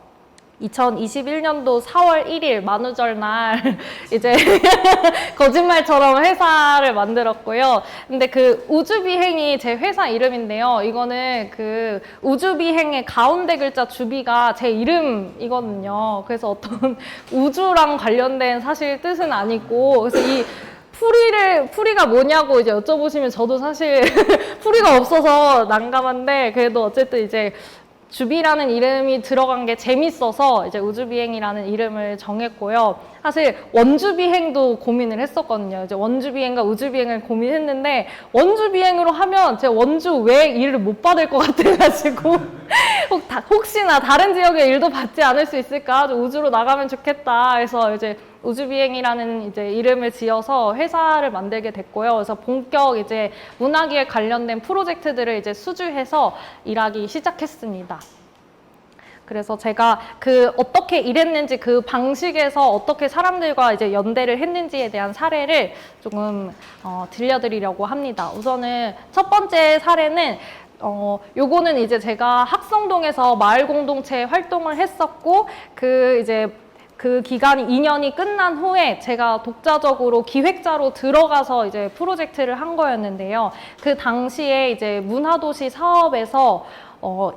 2021년도 4월 1일 만우절 날 이제 거짓말처럼 회사를 만들었고요. 근데 그 우주비행이 제 회사 이름인데요. 이거는 그 우주비행의 가운데 글자 주비가 제 이름이거든요. 그래서 어떤 우주랑 관련된 사실 뜻은 아니고, 그래서 이 풀이가 뭐냐고 이제 여쭤보시면 저도 사실 풀이가 없어서 난감한데, 그래도 어쨌든 이제 주비라는 이름이 들어간 게 재밌어서 이제 우주비행이라는 이름을 정했고요. 사실 원주비행도 고민을 했었거든요. 이제 원주비행과 우주비행을 고민했는데 원주비행으로 하면 제가 원주 외 일을 못 받을 것 같아가지고 혹시나 다른 지역의 일도 받지 않을 수 있을까? 우주로 나가면 좋겠다. 그래서 이제 우주비행이라는 이제 이름을 지어서 회사를 만들게 됐고요. 그래서 본격 이제 문화기에 관련된 프로젝트들을 이제 수주해서 일하기 시작했습니다. 그래서 제가 그 어떻게 일했는지 그 방식에서 어떻게 사람들과 이제 연대를 했는지에 대한 사례를 조금 들려드리려고 합니다. 우선은 첫 번째 사례는 요거는 이제 제가 학성동에서 마을 공동체 활동을 했었고 그 기간이 2년이 끝난 후에 제가 독자적으로 기획자로 들어가서 이제 프로젝트를 한 거였는데요. 그 당시에 이제 문화도시 사업에서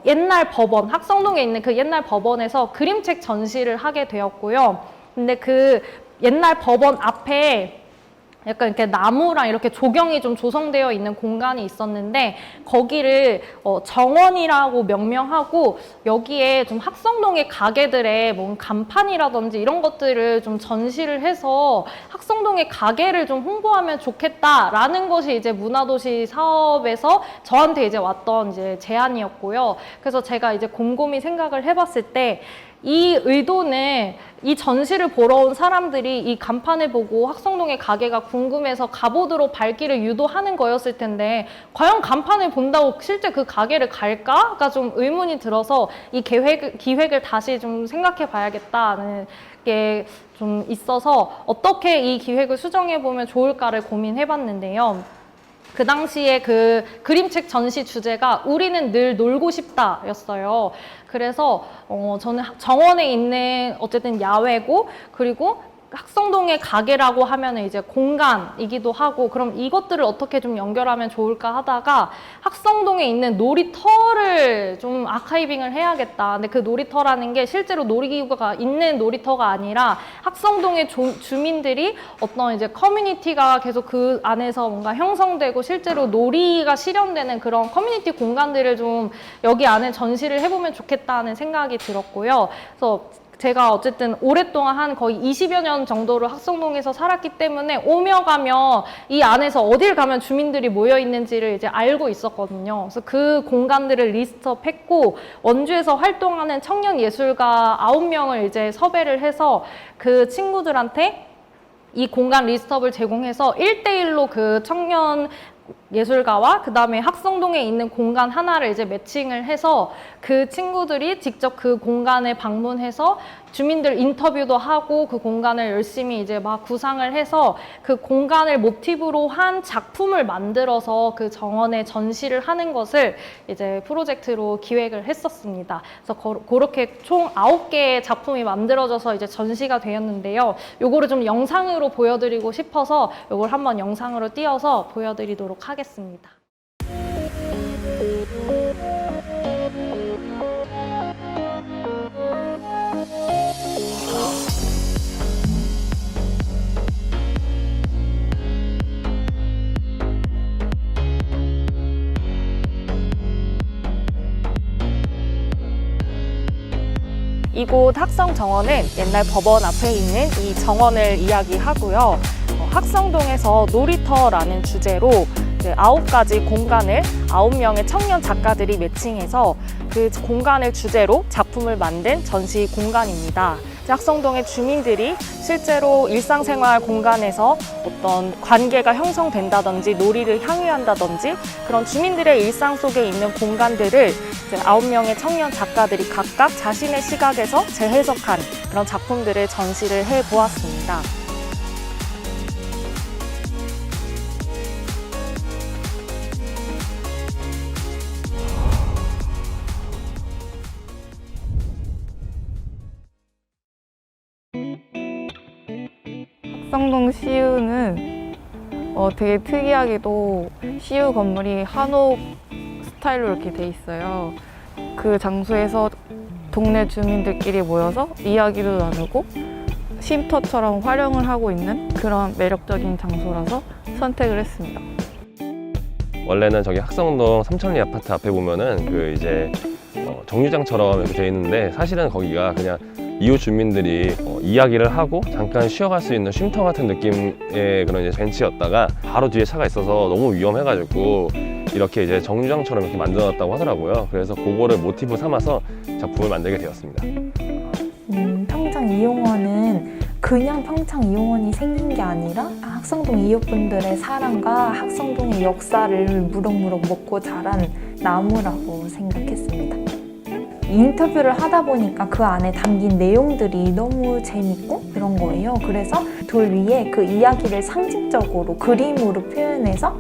옛날 법원, 학성동에 있는 그 옛날 법원에서 그림책 전시를 하게 되었고요. 근데 그 옛날 법원 앞에 약간 이렇게 나무랑 이렇게 조경이 좀 조성되어 있는 공간이 있었는데 거기를 정원이라고 명명하고 여기에 좀 학성동의 가게들의 뭔 간판이라든지 이런 것들을 좀 전시를 해서 학성동의 가게를 좀 홍보하면 좋겠다라는 것이 이제 문화도시 사업에서 저한테 이제 왔던 이제 제안이었고요. 그래서 제가 이제 곰곰이 생각을 해봤을 때 이 의도는 이 전시를 보러 온 사람들이 이 간판을 보고 학성동의 가게가 궁금해서 가보도록 발길을 유도하는 거였을 텐데 과연 간판을 본다고 실제 그 가게를 갈까?가 좀 의문이 들어서 이 기획을 다시 좀 생각해 봐야겠다는 게 좀 있어서 어떻게 이 기획을 수정해 보면 좋을까를 고민해 봤는데요. 그 당시에 그 그림책 전시 주제가 우리는 늘 놀고 싶다 였어요. 그래서 저는 정원에 있는 어쨌든 야외고 그리고 학성동의 가게라고 하면 이제 공간이기도 하고 그럼 이것들을 어떻게 좀 연결하면 좋을까 하다가 학성동에 있는 놀이터를 좀 아카이빙을 해야겠다. 근데 그 놀이터라는 게 실제로 놀이기구가 있는 놀이터가 아니라 학성동의 주민들이 어떤 이제 커뮤니티가 계속 그 안에서 뭔가 형성되고 실제로 놀이가 실현되는 그런 커뮤니티 공간들을 좀 여기 안에 전시를 해보면 좋겠다는 생각이 들었고요. 그래서 제가 어쨌든 오랫동안 한 거의 20여 년 정도를 학성동에서 살았기 때문에 오며 가며 이 안에서 어딜 가면 주민들이 모여 있는지를 이제 알고 있었거든요. 그래서 그 공간들을 리스트업했고 원주에서 활동하는 청년 예술가 9명을 이제 섭외를 해서 그 친구들한테 이 공간 리스트업을 제공해서 1대1로 그 청년 예술가와 그 다음에 학성동에 있는 공간 하나를 이제 매칭을 해서 그 친구들이 직접 그 공간에 방문해서 주민들 인터뷰도 하고 그 공간을 열심히 이제 막 구상을 해서 그 공간을 모티브로 한 작품을 만들어서 그 정원에 전시를 하는 것을 이제 프로젝트로 기획을 했었습니다. 그래서 그렇게 총 9개의 작품이 만들어져서 이제 전시가 되었는데요. 요거를 좀 영상으로 보여드리고 싶어서 요걸 한번 영상으로 띄워서 보여드리도록 하겠습니다. 이곳 학성정원은 옛날 법원 앞에 있는 이 정원을 이야기하고요. 학성동에서 놀이터라는 주제로 9가지 공간을 9명의 청년 작가들이 매칭해서 그 공간을 주제로 작품을 만든 전시 공간입니다. 학성동의 주민들이 실제로 일상생활 공간에서 어떤 관계가 형성된다든지 놀이를 향유한다든지 그런 주민들의 일상 속에 있는 공간들을 9명의 청년 작가들이 각각 자신의 시각에서 재해석한 그런 작품들을 전시를 해보았습니다. 학성동 CU는 되게 특이하게도 CU 건물이 한옥 스타일로 이렇게 돼 있어요. 그 장소에서 동네 주민들끼리 모여서 이야기도 나누고 쉼터처럼 활용을 하고 있는 그런 매력적인 장소라서 선택을 했습니다. 원래는 저기 학성동 삼천리 아파트 앞에 보면은 그 이제 정류장처럼 이렇게 돼 있는데 사실은 거기가 그냥 이웃 주민들이 이야기를 하고 잠깐 쉬어갈 수 있는 쉼터 같은 느낌의 그런 이제 벤치였다가 바로 뒤에 차가 있어서 너무 위험해가지고 이렇게 이제 정류장처럼 이렇게 만들어놨다고 하더라고요. 그래서 그거를 모티브 삼아서 작품을 만들게 되었습니다. 평창이용원은 그냥 평창이용원이 생긴 게 아니라 학성동 이웃분들의 사랑과 학성동의 역사를 무럭무럭 먹고 자란 나무라고 생각했습니다. 인터뷰를 하다 보니까 그 안에 담긴 내용들이 너무 재밌고 그런 거예요. 그래서 돌 위에 그 이야기를 상징적으로 그림으로 표현해서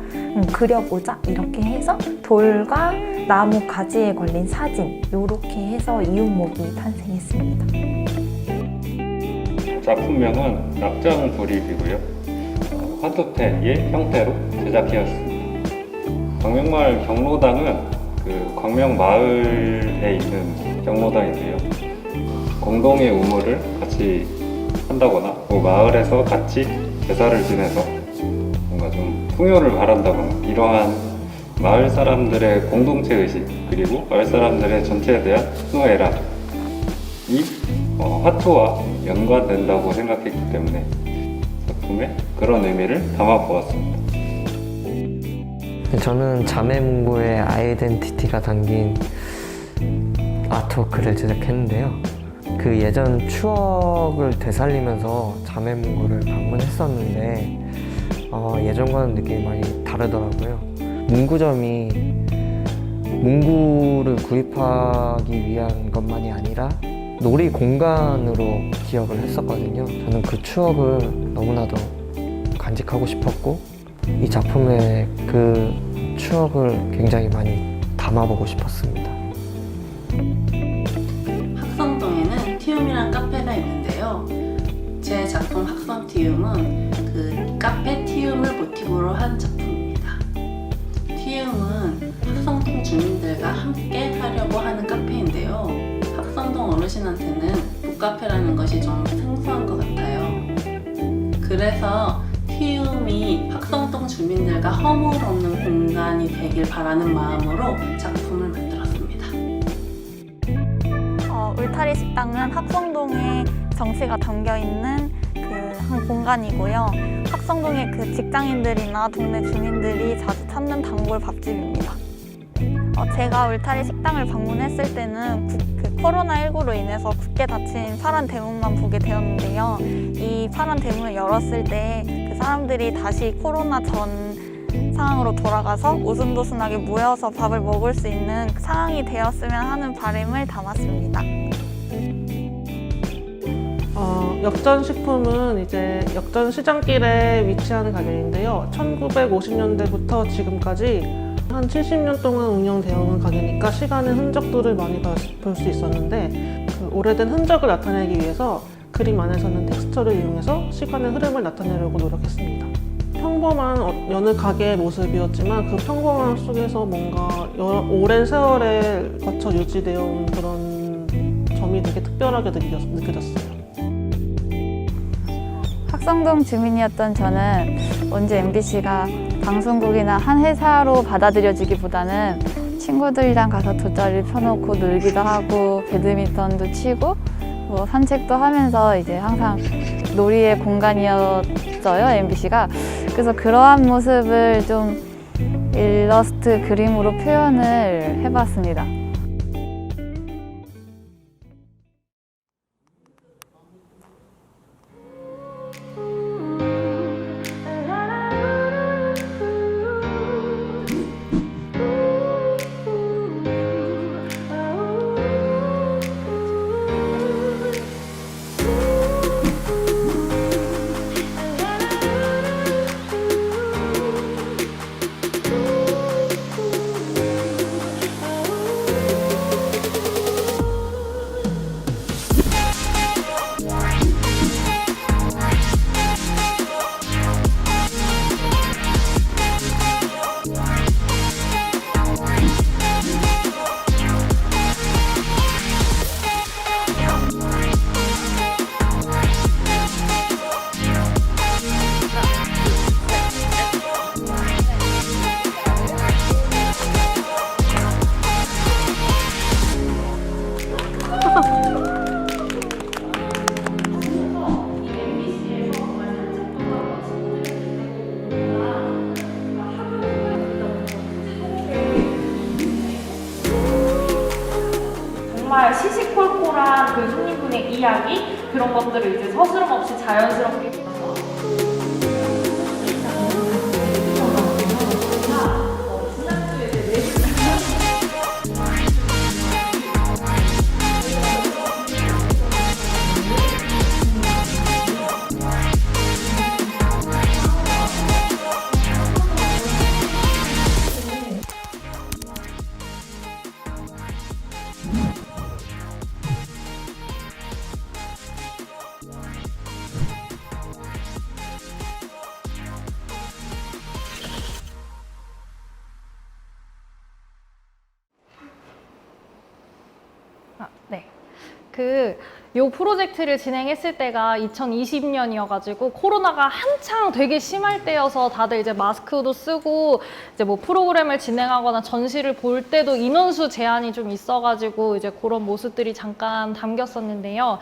그려보자 이렇게 해서 돌과 나무 가지에 걸린 사진 이렇게 해서 이웃목이 탄생했습니다. 작품명은 낙장 불입이고요. 화투패의 형태로 제작되었습니다. 광명마을 경로당은 그 광명마을에 있는 경로당인데요. 공동의 우물을 같이 한다거나 그 마을에서 같이 제사를 지내서 뭔가 좀 풍요를 바란다거나 이러한 마을 사람들의 공동체 의식 그리고 마을 사람들의 전체에 대한 희노애락이 화투와 연관된다고 생각했기 때문에 작품에 그런 의미를 담아보았습니다. 저는 자매문구의 아이덴티티가 담긴 아트워크를 제작했는데요. 그 예전 추억을 되살리면서 자매문구를 방문했었는데 예전과는 느낌이 많이 다르더라고요. 문구점이 문구를 구입하기 위한 것만이 아니라 놀이 공간으로 기억을 했었거든요. 저는 그 추억을 너무나도 간직하고 싶었고 이 작품에 그 추억을 굉장히 많이 담아보고 싶었습니다. 학성동에는 티움이란 카페가 있는데요. 제 작품 학성 티움은 그 카페 티움을 모티브로 한 작품입니다. 티움은 학성동 주민들과 함께 하려고 하는 카페인데요. 학성동 어르신한테는 북카페라는 것이 좀 생소한 것 같아요. 그래서 티움이 학성동 주민들과 허물 없는 공간이 되길 바라는 마음으로 작품을 만들었습니다. 울타리 식당은 학성동에 정치가 담겨있는 그 한 공간이고요. 학성동의 그 직장인들이나 동네 주민들이 자주 찾는 단골 밥집입니다. 제가 울타리 식당을 방문했을 때는 코로나19로 인해서 굳게 닫힌 파란 대문만 보게 되었는데요. 이 파란 대문을 열었을 때 그 사람들이 다시 코로나 전 상황으로 돌아가서 오순도순하게 모여서 밥을 먹을 수 있는 상황이 되었으면 하는 바람을 담았습니다. 역전식품은 이제 역전 시장길에 위치하는 가게인데요. 1950년대부터 지금까지 한 70년 동안 운영되어 온 가게니까 시간의 흔적들을 많이 볼 수 있었는데 그 오래된 흔적을 나타내기 위해서 그림 안에서는 텍스처를 이용해서 시간의 흐름을 나타내려고 노력했습니다. 평범한 여느 가게의 모습이었지만 그 평범함 속에서 뭔가 오랜 세월에 거쳐 유지되어 온 그런 점이 되게 특별하게 느껴졌어요. 학성동 주민이었던 저는 언제 MBC가 방송국이나 한 회사로 받아들여지기보다는 친구들이랑 가서 돗자리를 펴놓고 놀기도 하고 배드민턴도 치고 뭐 산책도 하면서 이제 항상 놀이의 공간이었어요, MBC가. 그래서 그러한 모습을 좀 일러스트 그림으로 표현을 해봤습니다. 정말 시시콜콜한 그 손님분의 이야기 그런 것들을 이제 서스럼 없이 자연스럽게 요 프로젝트를 진행했을 때가 2020년이어가지고 코로나가 한창 되게 심할 때여서 다들 이제 마스크도 쓰고 이제 뭐 프로그램을 진행하거나 전시를 볼 때도 인원수 제한이 좀 있어가지고 이제 그런 모습들이 잠깐 담겼었는데요.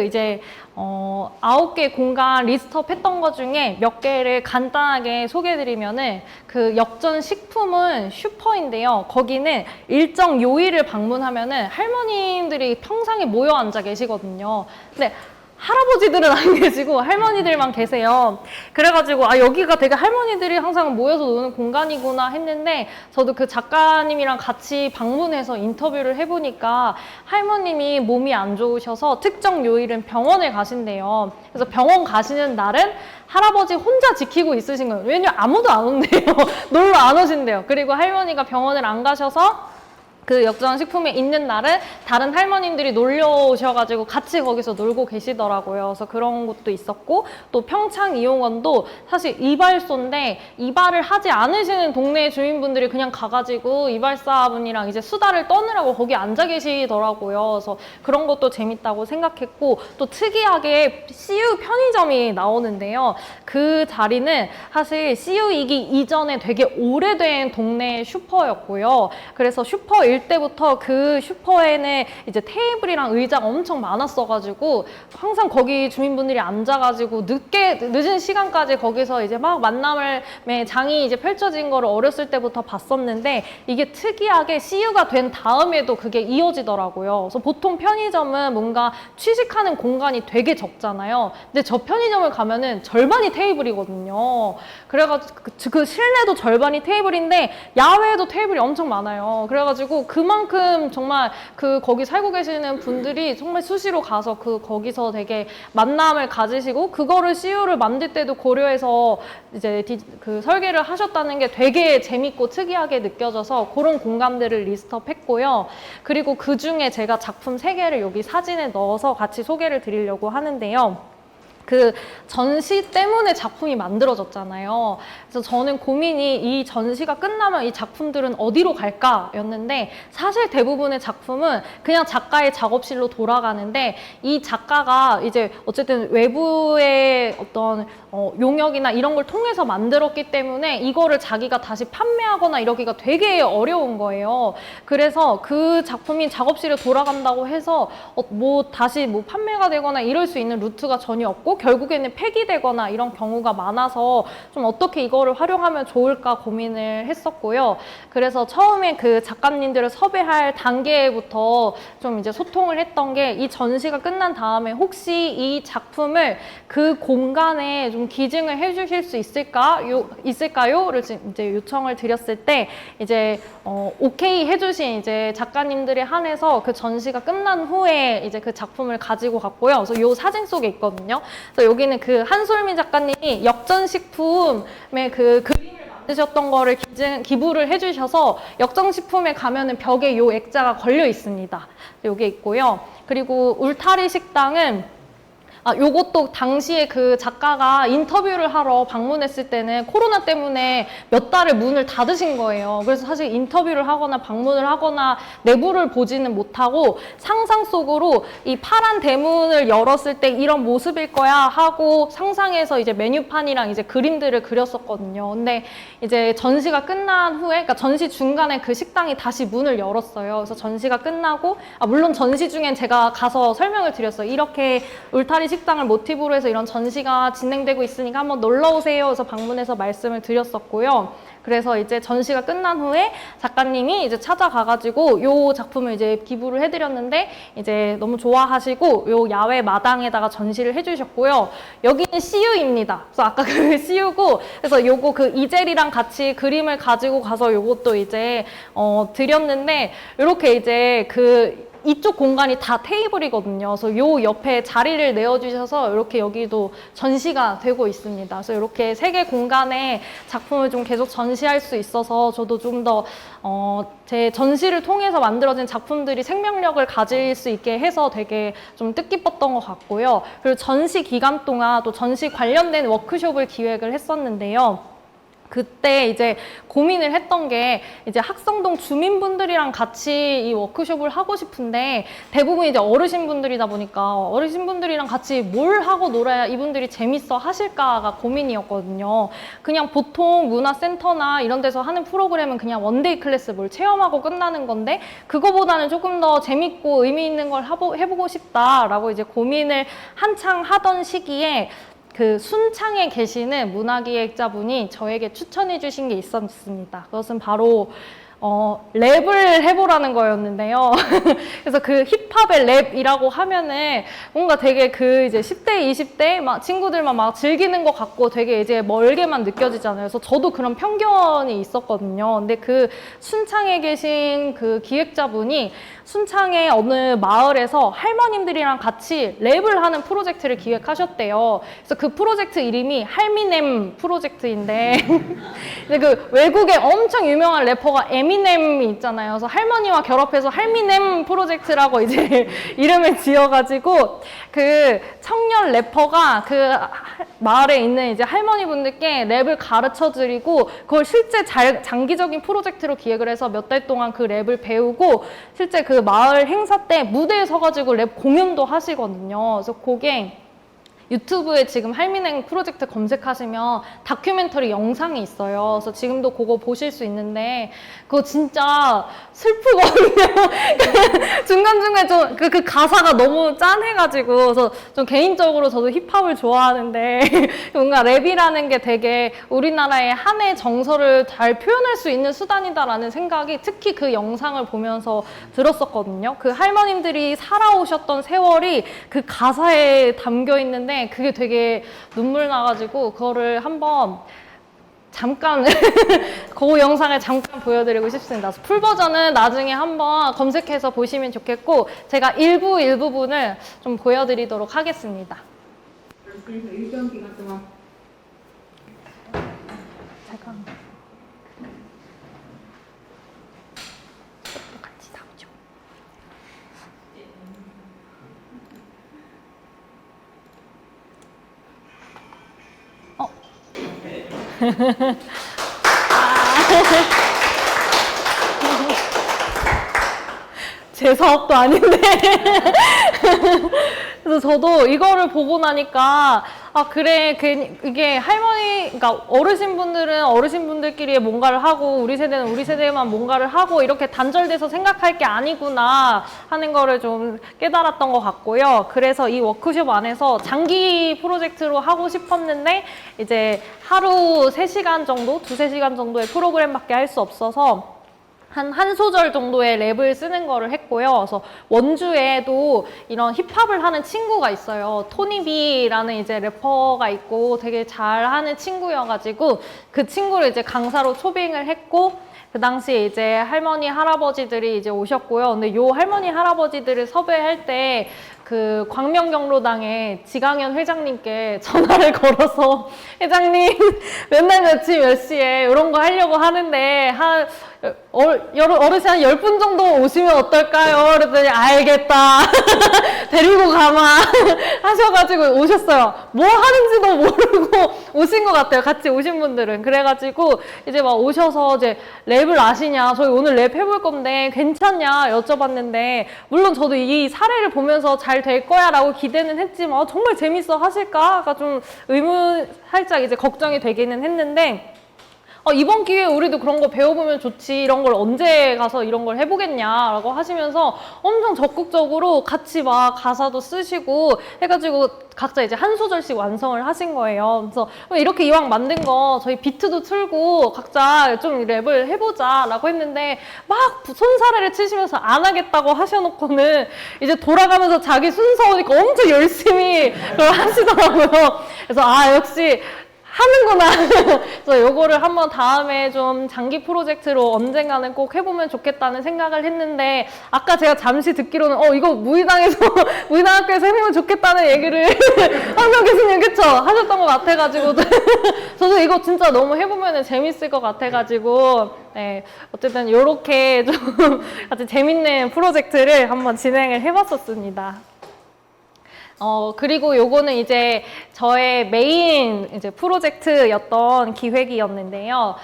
이제 9개 공간 리스트업 했던 것 중에 몇 개를 간단하게 소개해드리면은 그 역전 식품은 슈퍼인데요. 거기는 일정 요일을 방문하면은 할머님들이 평상에 모여 앉아 계시거든요. 근데 할아버지들은 안 계시고 할머니들만 계세요. 그래가지고 여기가 되게 할머니들이 항상 모여서 노는 공간이구나 했는데 저도 그 작가님이랑 같이 방문해서 인터뷰를 해보니까 할머님이 몸이 안 좋으셔서 특정 요일은 병원에 가신대요. 그래서 병원 가시는 날은 할아버지 혼자 지키고 있으신 거예요. 왜냐면 아무도 안 온대요. 놀러 안 오신대요. 그리고 할머니가 병원을 안 가셔서 그 역전식품에 있는 날은 다른 할머님들이 놀러 오셔가지고 같이 거기서 놀고 계시더라고요. 그래서 그런 것도 있었고, 또 평창이용원도 사실 이발소인데 이발을 하지 않으시는 동네 주민분들이 그냥 가가지고 이발사분이랑 이제 수다를 떠느라고 거기 앉아 계시더라고요. 그래서 그런 것도 재밌다고 생각했고, 또 특이하게 CU 편의점이 나오는데요. 그 자리는 사실 CU이기 이전에 되게 오래된 동네 슈퍼였고요. 그래서 슈퍼일 때부터 그 슈퍼에는 이제 테이블이랑 의자가 엄청 많았어가지고 항상 거기 주민분들이 앉아가지고 늦은 시간까지 거기서 이제 막 만남의 장이 이제 펼쳐진 거를 어렸을 때부터 봤었는데, 이게 특이하게 CU가 된 다음에도 그게 이어지더라고요. 그래서 보통 편의점은 뭔가 취식하는 공간이 되게 적잖아요. 근데 저 편의점을 가면은 절반이 테이블이거든요. 그래가지고 그 실내도 절반이 테이블인데 야외에도 테이블이 엄청 많아요. 그래가지고 그만큼 정말 거기 살고 계시는 분들이 정말 수시로 가서 거기서 되게 만남을 가지시고, 그거를 CU를 만들 때도 고려해서 이제 설계를 하셨다는 게 되게 재밌고 특이하게 느껴져서 그런 공간들을 리스트업 했고요. 그리고 그 중에 제가 작품 3개를 여기 사진에 넣어서 같이 소개를 드리려고 하는데요. 그 전시 때문에 작품이 만들어졌잖아요. 그래서 저는 고민이 이 전시가 끝나면 이 작품들은 어디로 갈까였는데 사실 대부분의 작품은 그냥 작가의 작업실로 돌아가는데 이 작가가 이제 어쨌든 외부의 어떤 용역이나 이런 걸 통해서 만들었기 때문에 이거를 자기가 다시 판매하거나 이러기가 되게 어려운 거예요. 그래서 그 작품이 작업실에 돌아간다고 해서 뭐 다시 뭐 판매가 되거나 이럴 수 있는 루트가 전혀 없고 결국에는 폐기되거나 이런 경우가 많아서 좀 어떻게 이거를 활용하면 좋을까 고민을 했었고요. 그래서 처음에 그 작가님들을 섭외할 단계부터 좀 이제 소통을 했던 게 이 전시가 끝난 다음에 혹시 이 작품을 그 공간에 좀 기증을 해주실 수 있을까요?를 이제 요청을 드렸을 때 이제 오케이 해주신 이제 작가님들에 한해서 그 전시가 끝난 후에 이제 그 작품을 가지고 갔고요. 그래서 요 사진 속에 있거든요. 그래서 여기는 그 한솔미 작가님이 역전식품의 그 그림을 만드셨던 거를 기부를 해주셔서 역전식품에 가면은 벽에 요 액자가 걸려 있습니다. 요게 있고요. 그리고 울타리 식당은 요것도 당시에 그 작가가 인터뷰를 하러 방문했을 때는 코로나 때문에 몇 달을 문을 닫으신 거예요. 그래서 사실 인터뷰를 하거나 방문을 하거나 내부를 보지는 못하고 상상 속으로 이 파란 대문을 열었을 때 이런 모습일 거야 하고 상상해서 이제 메뉴판이랑 이제 그림들을 그렸었거든요. 근데 이제 전시가 끝난 후에, 그러니까 전시 중간에 그 식당이 다시 문을 열었어요. 그래서 전시가 끝나고, 물론 전시 중엔 제가 가서 설명을 드렸어요. 이렇게 울타리 식당을 모티브로 해서 이런 전시가 진행되고 있으니까 한번 놀러 오세요. 그래서 방문해서 말씀을 드렸었고요. 그래서 이제 전시가 끝난 후에 작가님이 이제 찾아가가지고 요 작품을 이제 기부를 해드렸는데 이제 너무 좋아하시고 요 야외 마당에다가 전시를 해주셨고요. 여기는 CU입니다. 그래서 아까 그 CU고 그래서 요거 그 이젤이랑 같이 그림을 가지고 가서 요것도 이제 드렸는데 이렇게 이제 이쪽 공간이 다 테이블이거든요. 그래서 요 옆에 자리를 내어주셔서 이렇게 여기도 전시가 되고 있습니다. 그래서 이렇게 세 개 공간에 작품을 좀 계속 전시할 수 있어서 저도 좀 더 제 전시를 통해서 만들어진 작품들이 생명력을 가질 수 있게 해서 되게 좀 뜻깊었던 것 같고요. 그리고 전시 기간 동안 또 전시 관련된 워크숍을 기획을 했었는데요. 그때 이제 고민을 했던 게 이제 학성동 주민분들이랑 같이 이 워크숍을 하고 싶은데 대부분 이제 어르신분들이다 보니까 어르신분들이랑 같이 뭘 하고 놀아야 이분들이 재밌어 하실까가 고민이었거든요. 그냥 보통 문화센터나 이런 데서 하는 프로그램은 그냥 원데이 클래스 뭘 체험하고 끝나는 건데 그거보다는 조금 더 재밌고 의미 있는 걸 해보고 싶다라고 이제 고민을 한창 하던 시기에 그 순창에 계시는 문화기획자분이 저에게 추천해 주신 게 있었습니다. 그것은 바로 랩을 해보라는 거였는데요. 그래서 그 힙합의 랩이라고 하면은 뭔가 되게 그 이제 10대, 20대 막 친구들만 막 즐기는 것 같고 되게 이제 멀게만 느껴지잖아요. 그래서 저도 그런 편견이 있었거든요. 근데 그 순창에 계신 그 기획자분이 순창의 어느 마을에서 할머님들이랑 같이 랩을 하는 프로젝트를 기획하셨대요. 그래서 그 프로젝트 이름이 할미넴 프로젝트인데 근데 그 외국에 엄청 유명한 래퍼가 에미넴이 있잖아요. 그래서 할머니와 결합해서 할미넴 프로젝트라고 이제 이름을 지어가지고 그 청년 래퍼가 그 마을에 있는 이제 할머니분들께 랩을 가르쳐드리고 그걸 실제 장기적인 프로젝트로 기획을 해서 몇 달 동안 그 랩을 배우고 실제 그 마을 행사 때 무대에 서가지고 랩 공연도 하시거든요. 그래서 그게 유튜브에 지금 할미넴 프로젝트 검색하시면 다큐멘터리 영상이 있어요. 그래서 지금도 그거 보실 수 있는데 그거 진짜 슬프거든요. 중간중간 좀 그 가사가 너무 짠해가지고 그래서 좀 개인적으로 저도 힙합을 좋아하는데 뭔가 랩이라는 게 되게 우리나라의 한 해 정서를 잘 표현할 수 있는 수단이다라는 생각이 특히 그 영상을 보면서 들었었거든요. 그 할머님들이 살아오셨던 세월이 그 가사에 담겨 있는데 그게 되게 눈물 나가지고 그거를 한번 잠깐 그 영상을 잠깐 보여드리고 싶습니다. 풀 버전은 나중에 한번 검색해서 보시면 좋겠고 제가 일부분을 좀 보여드리도록 하겠습니다. 일정 기간 동안 같이 나오죠. 제 사업도 아닌데. 그래서 저도 이거를 보고 나니까 아 그래 이게 할머니 그러니까 어르신분들은 어르신분들끼리 뭔가를 하고 우리 세대는 우리 세대만 뭔가를 하고 이렇게 단절돼서 생각할 게 아니구나 하는 거를 좀 깨달았던 것 같고요. 그래서 이 워크숍 안에서 장기 프로젝트로 하고 싶었는데 이제 하루 3시간 정도, 2-3시간 정도의 프로그램밖에 할 수 없어서 한 소절 정도의 랩을 쓰는 거를 했고요. 그래서 원주에도 이런 힙합을 하는 친구가 있어요. 토니비라는 이제 래퍼가 있고 되게 잘하는 친구여가지고 그 친구를 이제 강사로 초빙을 했고 그 당시에 이제 할머니, 할아버지들이 이제 오셨고요. 근데 요 할머니, 할아버지들을 섭외할 때 그 광명경로당의 지강현 회장님께 전화를 걸어서 회장님 맨날 며칠 몇 시에 이런 거 하려고 하는데 어르신 한 10분 정도 오시면 어떨까요? 그랬더니 알겠다. 데리고 가마 하셔가지고 오셨어요. 뭐 하는지도 모르고 오신 것 같아요. 같이 오신 분들은. 그래가지고 이제 막 오셔서 이제 랩을 아시냐? 저희 오늘 랩 해볼 건데 괜찮냐? 여쭤봤는데 물론 저도 이 사례를 보면서 잘 될 거야 라고 기대는 했지만 정말 재밌어 하실까가 좀 살짝 이제 걱정이 되기는 했는데 이번 기회에 우리도 그런 거 배워보면 좋지 이런 걸 언제 가서 이런 걸 해보겠냐라고 하시면서 엄청 적극적으로 같이 막 가사도 쓰시고 해가지고 각자 이제 한 소절씩 완성을 하신 거예요. 그래서 이렇게 이왕 만든 거 저희 비트도 틀고 각자 좀 랩을 해보자 라고 했는데 막 손사래를 치시면서 안 하겠다고 하셔놓고는 이제 돌아가면서 자기 순서 오니까 엄청 열심히 그걸 하시더라고요. 그래서 역시 하는구나. 그래서 요거를 한번 다음에 좀 장기 프로젝트로 언젠가는 꼭 해보면 좋겠다는 생각을 했는데 아까 제가 잠시 듣기로는 이거 무의당학교에서 해보면 좋겠다는 얘기를 황명 교수님 그쵸? 하셨던 것 같아가지고 저도 이거 진짜 너무 해보면 재밌을 것 같아가지고 네, 어쨌든 요렇게 좀 아주 재밌는 프로젝트를 한번 진행을 해봤었습니다. 그리고 요거는 이제 저의 메인 이제 프로젝트였던 기획이었는데요.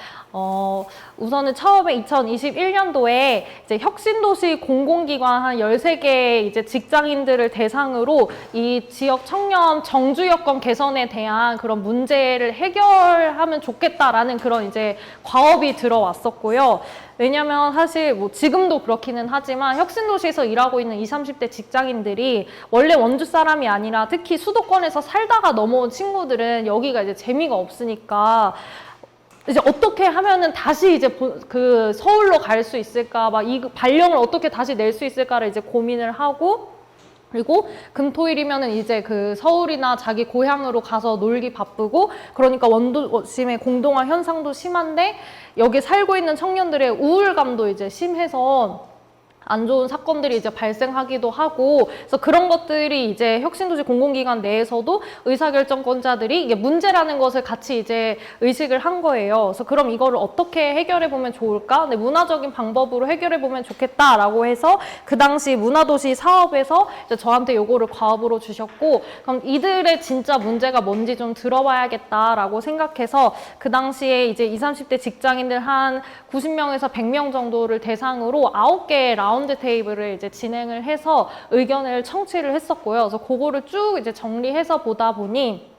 우선은 처음에 2021년도에 이제 혁신도시 공공기관 한 13개 이제 직장인들을 대상으로 이 지역 청년 정주 여건 개선에 대한 그런 문제를 해결하면 좋겠다라는 그런 이제 과업이 들어왔었고요. 왜냐면 사실 뭐 지금도 그렇기는 하지만 혁신도시에서 일하고 있는 20, 30대 직장인들이 원래 원주 사람이 아니라 특히 수도권에서 살다가 넘어온 친구들은 여기가 이제 재미가 없으니까 이제 어떻게 하면은 다시 이제 그 서울로 갈 수 있을까, 막 이 발령을 어떻게 다시 낼 수 있을까를 이제 고민을 하고, 그리고 금토일이면은 이제 그 서울이나 자기 고향으로 가서 놀기 바쁘고, 그러니까 원도심의 공동화 현상도 심한데 여기 살고 있는 청년들의 우울감도 이제 심해서 안 좋은 사건들이 이제 발생하기도 하고, 그래서 그런 것들이 이제 혁신도시 공공기관 내에서도 의사결정권자들이 이게 문제라는 것을 같이 이제 의식을 한 거예요. 그래서 그럼 이거를 어떻게 해결해 보면 좋을까? 근데 문화적인 방법으로 해결해 보면 좋겠다라고 해서 그 당시 문화도시 사업에서 이제 저한테 요거를 과업으로 주셨고, 그럼 이들의 진짜 문제가 뭔지 좀 들어봐야겠다라고 생각해서 그 당시에 이제 20, 30대 직장인들 한 90명에서 100명 정도를 대상으로 9개의 라운드 테이블을 이제 진행을 해서 의견을 청취를 했었고요. 그래서 그거를 쭉 이제 정리해서 보다 보니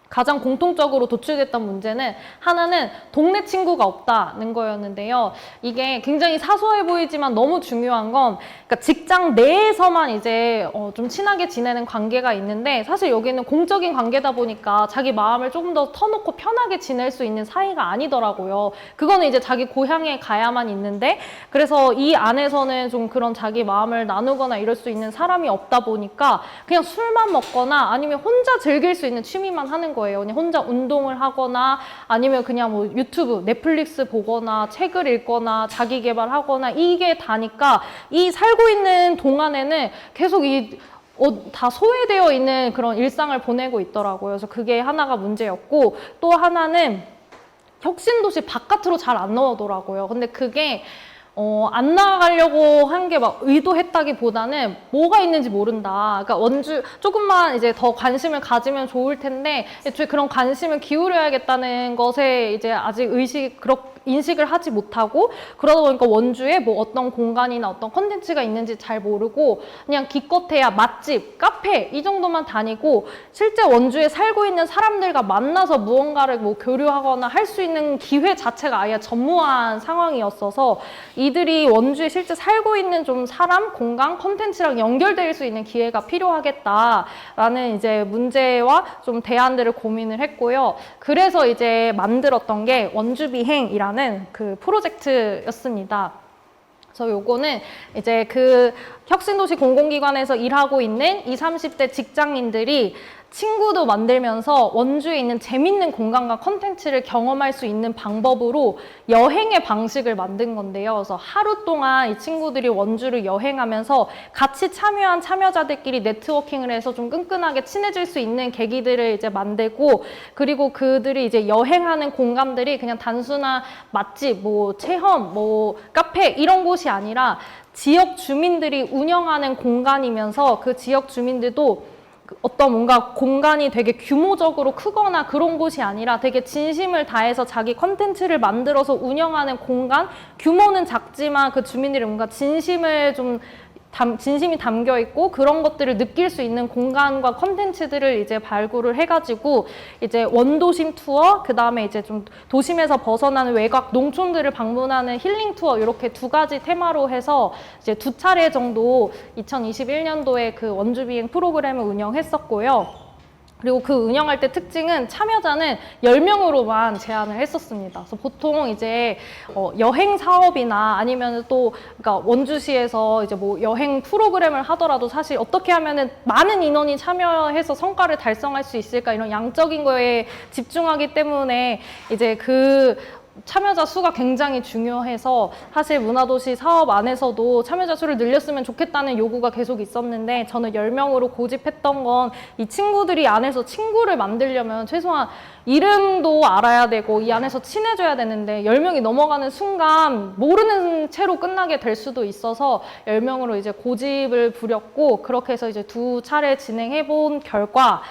가장 공통적으로 도출됐던 문제는 하나는 동네 친구가 없다는 거였는데요. 이게 굉장히 사소해 보이지만 너무 중요한 건 그러니까 직장 내에서만 이제 좀 친하게 지내는 관계가 있는데 사실 여기는 공적인 관계다 보니까 자기 마음을 조금 더 터놓고 편하게 지낼 수 있는 사이가 아니더라고요. 그거는 이제 자기 고향에 가야만 있는데 그래서 이 안에서는 좀 그런 자기 마음을 나누거나 이럴 수 있는 사람이 없다 보니까 그냥 술만 먹거나 아니면 혼자 즐길 수 있는 취미만 하는 거예요. 그냥 혼자 운동을 하거나 아니면 그냥 뭐 유튜브, 넷플릭스 보거나 책을 읽거나 자기 개발하거나 이게 다니까 이 살고 있는 동안에는 계속 다 소외되어 있는 그런 일상을 보내고 있더라고요. 그래서 그게 하나가 문제였고 또 하나는 혁신도시 바깥으로 잘 안 나오더라고요. 근데 그게 안 나가려고 한 게 막 의도했다기보다는 뭐가 있는지 모른다. 그러니까 원주 조금만 이제 더 관심을 가지면 좋을 텐데 애초에 그런 관심을 기울여야겠다는 것에 이제 아직 인식을 하지 못하고 그러다 보니까 원주에 뭐 어떤 공간이나 어떤 컨텐츠가 있는지 잘 모르고 그냥 기껏해야 맛집, 카페 이 정도만 다니고 실제 원주에 살고 있는 사람들과 만나서 무언가를 뭐 교류하거나 할 수 있는 기회 자체가 아예 전무한 상황이었어서 이들이 원주에 실제 살고 있는 좀 사람, 공간, 컨텐츠랑 연결될 수 있는 기회가 필요하겠다라는 이제 문제와 좀 대안들을 고민을 했고요. 그래서 이제 만들었던 게 원주비행이라는 그 프로젝트였습니다. 그래서 요거는 이제 그 혁신도시 공공기관에서 일하고 있는 20, 30대 직장인들이 친구도 만들면서 원주에 있는 재밌는 공간과 컨텐츠를 경험할 수 있는 방법으로 여행의 방식을 만든 건데요. 그래서 하루 동안 이 친구들이 원주를 여행하면서 같이 참여한 참여자들끼리 네트워킹을 해서 좀 끈끈하게 친해질 수 있는 계기들을 이제 만들고 그리고 그들이 이제 여행하는 공간들이 그냥 단순한 맛집, 뭐 체험, 뭐 카페 이런 곳이 아니라 지역 주민들이 운영하는 공간이면서 그 지역 주민들도 어떤 뭔가 공간이 되게 규모적으로 크거나 그런 곳이 아니라 되게 진심을 다해서 자기 컨텐츠를 만들어서 운영하는 공간, 규모는 작지만 그 주민들이 뭔가 진심이 담겨 있고 그런 것들을 느낄 수 있는 공간과 컨텐츠들을 이제 발굴을 해가지고 이제 원도심 투어, 그 다음에 이제 좀 도심에서 벗어나는 외곽 농촌들을 방문하는 힐링 투어 이렇게 두 가지 테마로 해서 이제 2차례 정도 2021년도에 그 원주 비행 프로그램을 운영했었고요. 그리고 그 운영할 때 특징은 참여자는 10명으로만 제한을 했었습니다. 그래서 보통 이제 여행 사업이나 아니면 또 그러니까 원주시에서 이제 뭐 여행 프로그램을 하더라도 사실 어떻게 하면은 많은 인원이 참여해서 성과를 달성할 수 있을까 이런 양적인 거에 집중하기 때문에 이제 그 참여자 수가 굉장히 중요해서 사실 문화도시 사업 안에서도 참여자 수를 늘렸으면 좋겠다는 요구가 계속 있었는데 저는 10명으로 고집했던 건 이 친구들이 안에서 친구를 만들려면 최소한 이름도 알아야 되고 이 안에서 친해져야 되는데 10명이 넘어가는 순간 모르는 채로 끝나게 될 수도 있어서 10명으로 이제 고집을 부렸고 그렇게 해서 이제 2차례 진행해 본 결과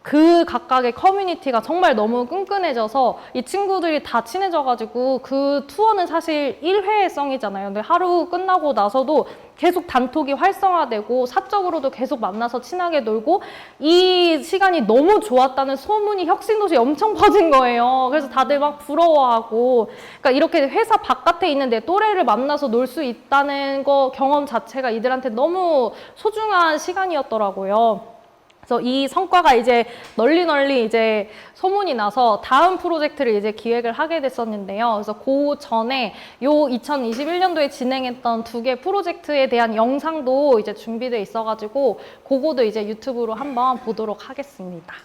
그 각각의 커뮤니티가 정말 너무 끈끈해져서 이 친구들이 다 친해져가지고 그 투어는 사실 1회성이잖아요. 근데 하루 끝나고 나서도 계속 단톡이 활성화되고 사적으로도 계속 만나서 친하게 놀고 이 시간이 너무 좋았다는 소문이 혁신도시에 엄청 퍼진 거예요. 그래서 다들 막 부러워하고 그러니까 이렇게 회사 바깥에 있는 내 또래를 만나서 놀 수 있다는 거 경험 자체가 이들한테 너무 소중한 시간이었더라고요. 그래서 이 성과가 이제 널리 이제 소문이 나서 다음 프로젝트를 이제 기획을 하게 됐었는데요. 그래서 그 전에 요 2021년도에 진행했던 2개 프로젝트에 대한 영상도 이제 준비돼 있어가지고 그거도 이제 유튜브로 한번 보도록 하겠습니다.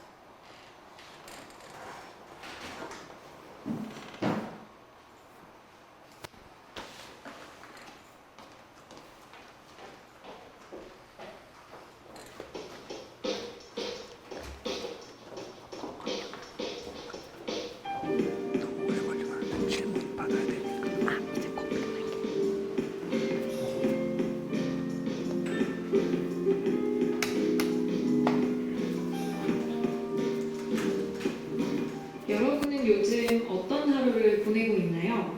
여러분은 요즘 어떤 하루를 보내고 있나요?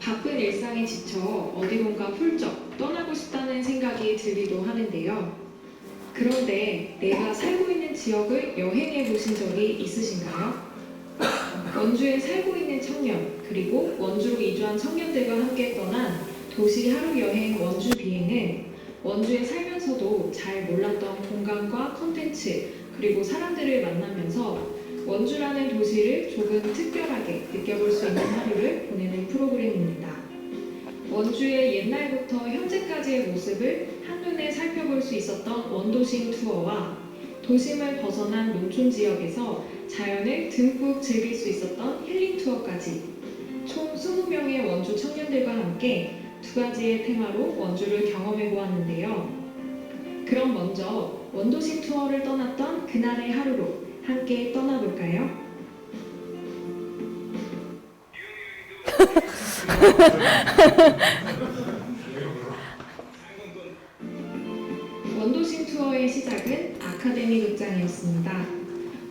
바쁜 일상에 지쳐 어디론가 훌쩍 떠나고 싶다는 생각이 들기도 하는데요. 그런데 내가 살고 있는 지역을 여행해 보신 적이 있으신가요? 원주에 살고 있는 청년, 그리고 원주로 이주한 청년들과 함께 떠난 도시 하루 여행 원주 비행은 원주에 살면서도 잘 몰랐던 공간과 컨텐츠, 그리고 사람들을 만나면서 원주라는 도시를 조금 특별하게 느껴볼 수 있는 하루를 보내는 프로그램입니다. 원주의 옛날부터 현재까지의 모습을 한눈에 살펴볼 수 있었던 원도심 투어와 도심을 벗어난 농촌 지역에서 자연을 듬뿍 즐길 수 있었던 힐링 투어까지 총 20명의 원주 청년들과 함께 2가지의 테마로 원주를 경험해 보았는데요. 그럼 먼저 원도심 투어를 떠났던 그날의 하루로 함께 떠나볼까요? 원도심 투어의 시작은 아카데미 극장이었습니다.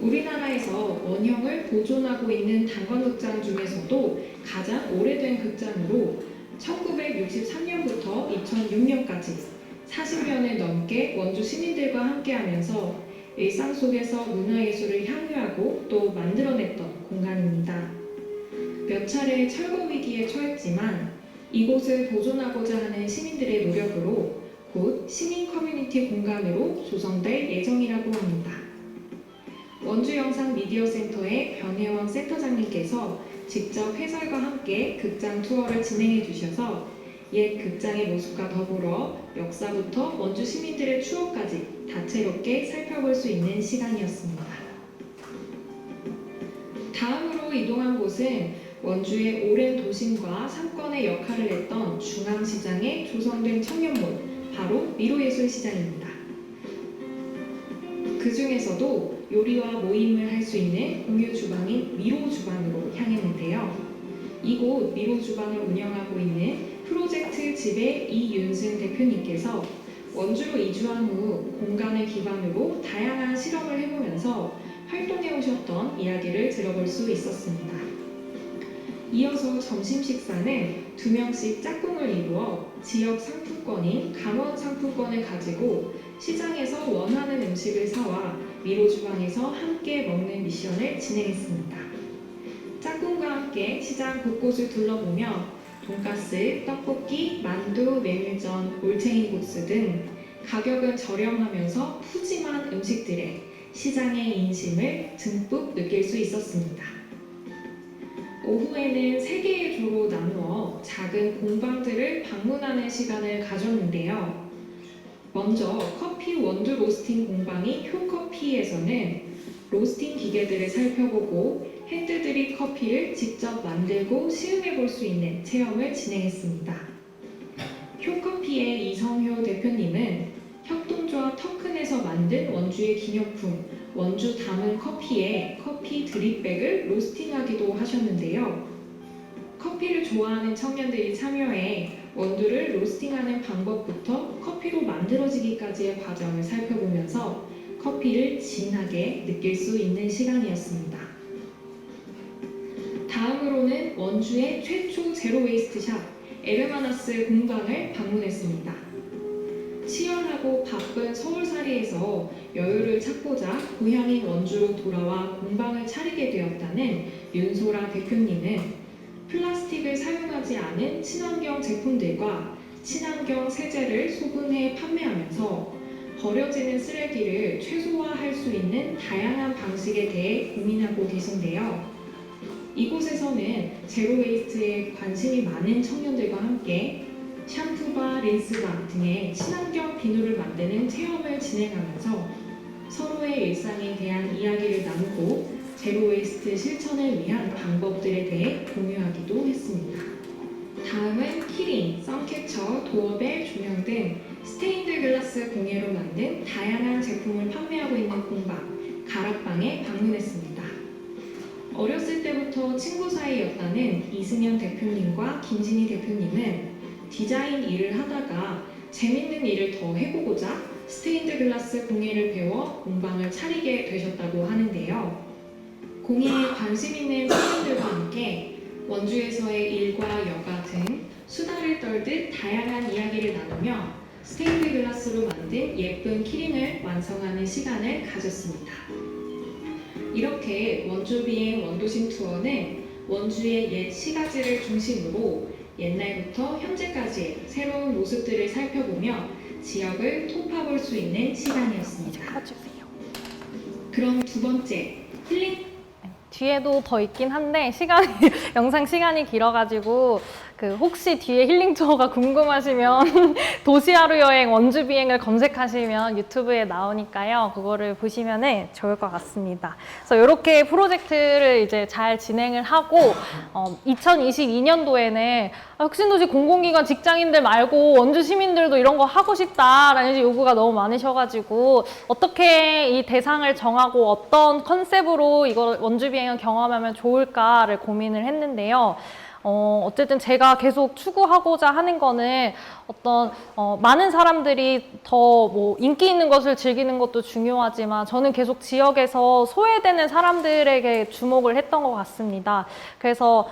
우리나라에서 원형을 보존하고 있는 단관극장 중에서도 가장 오래된 극장으로 1963년부터 2006년까지 40년을 넘게 원주 시민들과 함께하면서 일상 속에서 문화예술을 향유하고 또 만들어냈던 공간입니다. 몇 차례 철거 위기에 처했지만 이곳을 보존하고자 하는 시민들의 노력으로 곧 시민 커뮤니티 공간으로 조성될 예정이라고 합니다. 원주 영상 미디어 센터의 변혜원 센터장님께서 직접 해설과 함께 극장 투어를 진행해 주셔서 옛 극장의 모습과 더불어 역사부터 원주 시민들의 추억까지 다채롭게 살펴볼 수 있는 시간이었습니다. 다음으로 이동한 곳은 원주의 오랜 도심과 상권의 역할을 했던 중앙시장에 조성된 청년몰, 바로 미로예술시장입니다. 그 중에서도 요리와 모임을 할 수 있는 공유 주방인 미로주방으로 향했는데요. 이곳 미로주방을 운영하고 있는 프로젝트 집의 이윤승 대표님께서 원주로 이주한 후 공간을 기반으로 다양한 실험을 해보면서 활동해 오셨던 이야기를 들어볼 수 있었습니다. 이어서 점심 식사는 2명씩 짝꿍을 이루어 지역 상품권인 강원 상품권을 가지고 시장에서 원하는 음식을 사와 미로주방에서 함께 먹는 미션을 진행했습니다. 짝꿍과 함께 시장 곳곳을 둘러보며 돈가스, 떡볶이, 만두, 메밀전, 올챙이 국수 등 가격은 저렴하면서 푸짐한 음식들에 시장의 인심을 듬뿍 느낄 수 있었습니다. 오후에는 3개의 조로 나누어 작은 공방들을 방문하는 시간을 가졌는데요. 먼저 커피 원두 로스팅 공방인 효커피에서는 로스팅 기계들을 살펴보고 핸드드립 커피를 직접 만들고 시음해 볼 수 있는 체험을 진행했습니다. 효커피의 이성효 대표님은 협동조합 터큰에서 만든 원주의 기념품 원주 담은 커피에 커피 드립백을 로스팅하기도 하셨는데요. 커피를 좋아하는 청년들이 참여해 원두를 로스팅하는 방법부터 커피로 만들어지기까지의 과정을 살펴보면서 커피를 진하게 느낄 수 있는 시간이었습니다. 다음으로는 원주의 최초 제로 웨이스트 샵 에르마나스 공방을 방문했습니다. 치열하고 바쁜 서울살이에서 여유를 찾고자 고향인 원주로 돌아와 공방을 차리게 되었다는 윤소라 대표님은 플라스틱을 사용하지 않은 친환경 제품들과 친환경 세제를 소분해 판매하면서 버려지는 쓰레기를 최소화할 수 있는 다양한 방식에 대해 고민하고 계신데요. 이곳에서는 제로웨이스트에 관심이 많은 청년들과 함께 샴푸바, 린스바 등의 친환경 비누를 만드는 체험을 진행하면서 서로의 일상에 대한 이야기를 나누고 제로웨이스트 실천을 위한 방법들에 대해 공유하기도 했습니다. 다음은 키링, 선캐쳐, 도어벨, 조명 등 스테인드 글라스 공예로 만든 다양한 제품을 판매하고 있는 공방, 가락방에 방문했습니다. 어렸을 때부터 친구 사이였다는 이승현 대표님과 김진희 대표님은 디자인 일을 하다가 재밌는 일을 더 해보고자 스테인드 글라스 공예를 배워 공방을 차리게 되셨다고 하는데요. 공예에 관심 있는 청년들과 함께 원주에서의 일과 여가 등 수다를 떨듯 다양한 이야기를 나누며 스테인드 글라스로 만든 예쁜 키링을 완성하는 시간을 가졌습니다. 이렇게 원주 비행 원도심 투어는 원주의 옛 시가지를 중심으로 옛날부터 현재까지의 새로운 모습들을 살펴보며 지역을 톱파볼 수 있는 시간이었습니다. 그럼 두 번째, 힐링. 뒤에도 더 있긴 한데 영상 시간이 길어가지고 혹시 뒤에 힐링 투어가 궁금하시면 도시 하루 여행 원주 비행을 검색하시면 유튜브에 나오니까요. 그거를 보시면 좋을 것 같습니다. 그래서 이렇게 프로젝트를 이제 잘 진행을 하고 2022년도에는 혁신도시 공공기관 직장인들 말고 원주 시민들도 이런 거 하고 싶다라는 요구가 너무 많으셔가지고 어떻게 이 대상을 정하고 어떤 컨셉으로 이거 원주 비행을 경험하면 좋을까를 고민을 했는데요. 어쨌든 제가 계속 추구하고자 하는 거는 어떤 많은 사람들이 더 뭐 인기 있는 것을 즐기는 것도 중요하지만 저는 계속 지역에서 소외되는 사람들에게 주목을 했던 것 같습니다. 그래서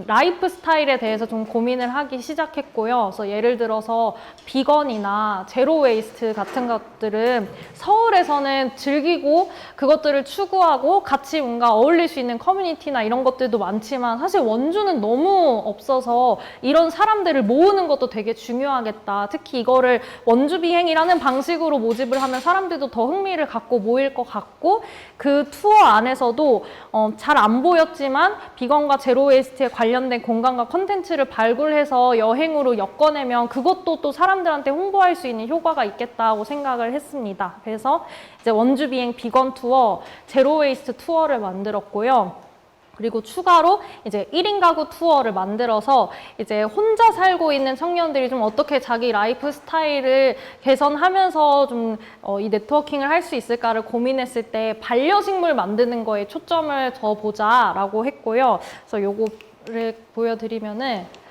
라이프 스타일에 대해서 좀 고민을 하기 시작했고요. 그래서 예를 들어서 비건이나 제로 웨이스트 같은 것들은 서울에서는 즐기고 그것들을 추구하고 같이 뭔가 어울릴 수 있는 커뮤니티나 이런 것들도 많지만 사실 원주는 너무 없어서 이런 사람들을 모으는 것도 되게 중요하겠다. 특히 이거를 원주 비행이라는 방식으로 모집을 하면 사람들도 더 흥미를 갖고 모일 것 같고 그 투어 안에서도 잘 안 보였지만 비건과 제로 웨이스트에 관련된 공간과 콘텐츠를 발굴해서 여행으로 엮어내면 그것도 또 사람들한테 홍보할 수 있는 효과가 있겠다고 생각을 했습니다. 그래서 이제 원주 비행 비건 투어, 제로 웨이스트 투어를 만들었고요. 그리고 추가로 이제 1인 가구 투어를 만들어서 이제 혼자 살고 있는 청년들이 좀 어떻게 자기 라이프 스타일을 개선하면서 좀 이 네트워킹을 할 수 있을까를 고민했을 때 반려식물 만드는 거에 초점을 더 보자라고 했고요. 그래서 요거를 보여드리면은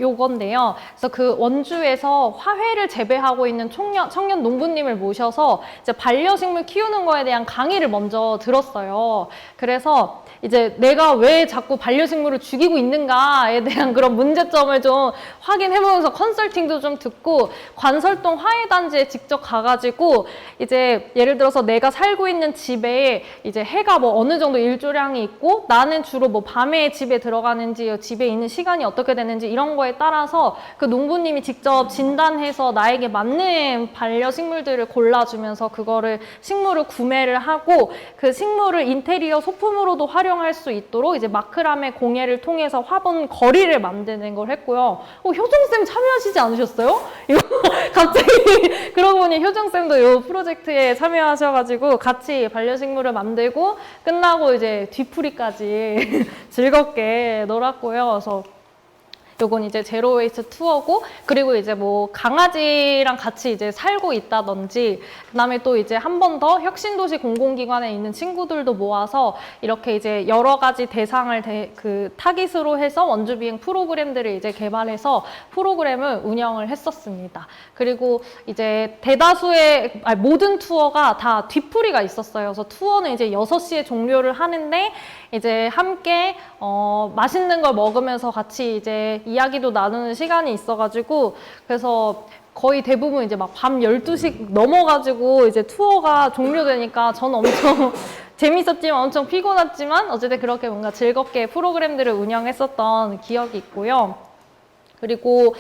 요건데요. 그래서 그 원주에서 화훼를 재배하고 있는 청년 농부님을 모셔서 이제 반려식물 키우는 거에 대한 강의를 먼저 들었어요. 그래서 이제 내가 왜 자꾸 반려식물을 죽이고 있는가에 대한 그런 문제점을 좀 확인해보면서 컨설팅도 좀 듣고 관설동 화훼단지에 직접 가가지고 이제 예를 들어서 내가 살고 있는 집에 이제 해가 뭐 어느 정도 일조량이 있고 나는 주로 뭐 밤에 집에 들어가는지 집에 있는 시간이 어떻게 되는지 이런 거에 따라서 그 농부님이 직접 진단해서 나에게 맞는 반려식물들을 골라주면서 그거를 식물을 구매를 하고 그 식물을 인테리어 소품으로도 활용할 수 있도록 이제 마크라메 공예를 통해서 화분 거리를 만드는 걸 했고요. 효정쌤 참여하시지 않으셨어요? 이거 갑자기 그러고 보니 효정쌤도 이 프로젝트에 참여하셔가지고 같이 반려식물을 만들고 끝나고 이제 뒤풀이까지 즐겁게 놀았고요. 그래서 요건 이제 제로 웨이스트 투어고 그리고 이제 뭐 강아지랑 같이 이제 살고 있다든지 그다음에 또 이제 한 번 더 혁신도시 공공기관에 있는 친구들도 모아서 이렇게 이제 여러 가지 대상을 타깃으로 해서 원주 비행 프로그램들을 이제 개발해서 프로그램을 운영을 했었습니다. 그리고 이제 대다수의 모든 투어가 다 뒤풀이가 있었어요. 그래서 투어는 이제 6시에 종료를 하는데 이제 함께 맛있는 걸 먹으면서 같이 이제 이야기도 나누는 시간이 있어가지고 그래서 거의 대부분 이제 막 밤 12시 넘어가지고 이제 투어가 종료되니까 저는 엄청 재밌었지만 엄청 피곤했지만 어쨌든 그렇게 뭔가 즐겁게 프로그램들을 운영했었던 기억이 있고요. 그리고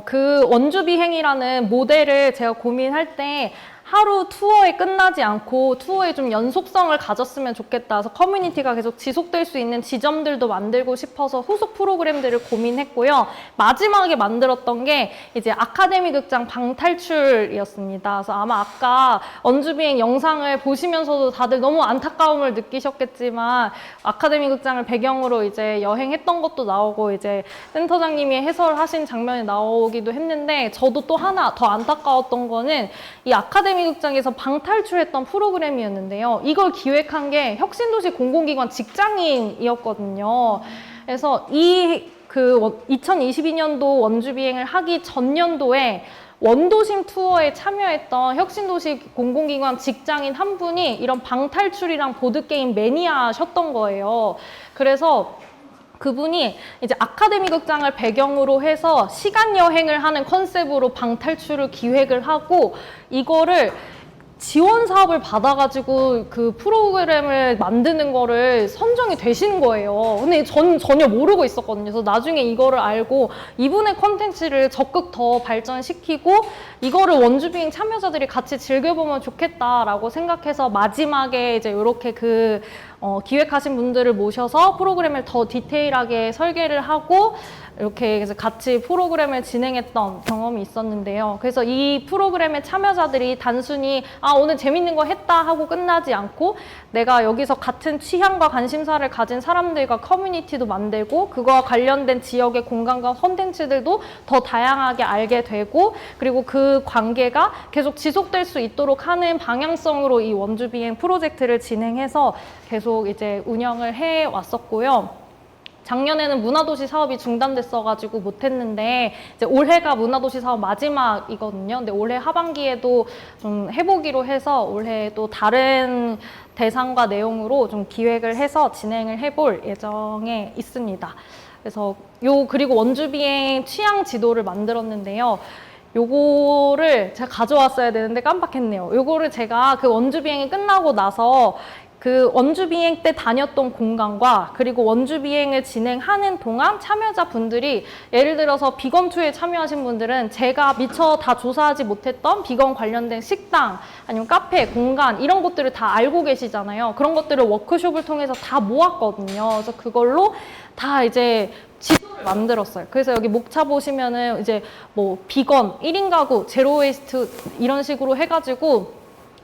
그 원주 비행이라는 모델을 제가 고민할 때 하루 투어에 끝나지 않고 투어에 좀 연속성을 가졌으면 좋겠다. 그래서 커뮤니티가 계속 지속될 수 있는 지점들도 만들고 싶어서 후속 프로그램들을 고민했고요. 마지막에 만들었던 게 이제 아카데미 극장 방탈출이었습니다. 그래서 아마 아까 원주비행 영상을 보시면서도 다들 너무 안타까움을 느끼셨겠지만 아카데미 극장을 배경으로 이제 여행했던 것도 나오고 이제 센터장님이 해설하신 장면이 나오기도 했는데 저도 또 하나 더 안타까웠던 거는 이 아카데미 극장에서 방탈출했던 프로그램이었는데요. 이걸 기획한 게 혁신도시 공공기관 직장인이었거든요. 그래서 2022년도 원주 비행을 하기 전년도에 원도심 투어에 참여했던 혁신도시 공공기관 직장인 한 분이 이런 방탈출이랑 보드게임 매니아셨던 거예요. 그래서 그분이 이제 아카데미 극장을 배경으로 해서 시간 여행을 하는 컨셉으로 방탈출을 기획을 하고 이거를 지원 사업을 받아가지고 그 프로그램을 만드는 거를 선정이 되신 거예요. 근데 전 전혀 모르고 있었거든요. 그래서 나중에 이거를 알고 이분의 컨텐츠를 적극 더 발전시키고 이거를 원주비행 참여자들이 같이 즐겨보면 좋겠다라고 생각해서 마지막에 이제 이렇게 기획하신 분들을 모셔서 프로그램을 더 디테일하게 설계를 하고 이렇게 해서 같이 프로그램을 진행했던 경험이 있었는데요. 그래서 이 프로그램의 참여자들이 단순히 오늘 재밌는 거 했다 하고 끝나지 않고 내가 여기서 같은 취향과 관심사를 가진 사람들과 커뮤니티도 만들고 그거와 관련된 지역의 공간과 콘텐츠들도 더 다양하게 알게 되고 그리고 그 관계가 계속 지속될 수 있도록 하는 방향성으로 이 원주 비행 프로젝트를 진행해서 계속 이제 운영을 해 왔었고요. 작년에는 문화도시 사업이 중단됐어가지고 못했는데 이제 올해가 문화도시 사업 마지막이거든요. 근데 올해 하반기에도 좀 해보기로 해서 올해 또 다른 대상과 내용으로 좀 기획을 해서 진행을 해볼 예정에 있습니다. 그래서 그리고 원주 비행 취향 지도를 만들었는데요. 요거를 제가 가져왔어야 되는데 깜빡했네요. 요거를 제가 그 원주 비행이 끝나고 나서 그 원주 비행 때 다녔던 공간과 그리고 원주 비행을 진행하는 동안 참여자분들이 예를 들어서 비건2에 참여하신 분들은 제가 미처 다 조사하지 못했던 비건 관련된 식당 아니면 카페, 공간 이런 것들을 다 알고 계시잖아요. 그런 것들을 워크숍을 통해서 다 모았거든요. 그래서 그걸로 다 이제 지도를 만들었어요. 그래서 여기 목차 보시면은 이제 뭐 비건, 1인 가구, 제로 웨이스트 이런 식으로 해가지고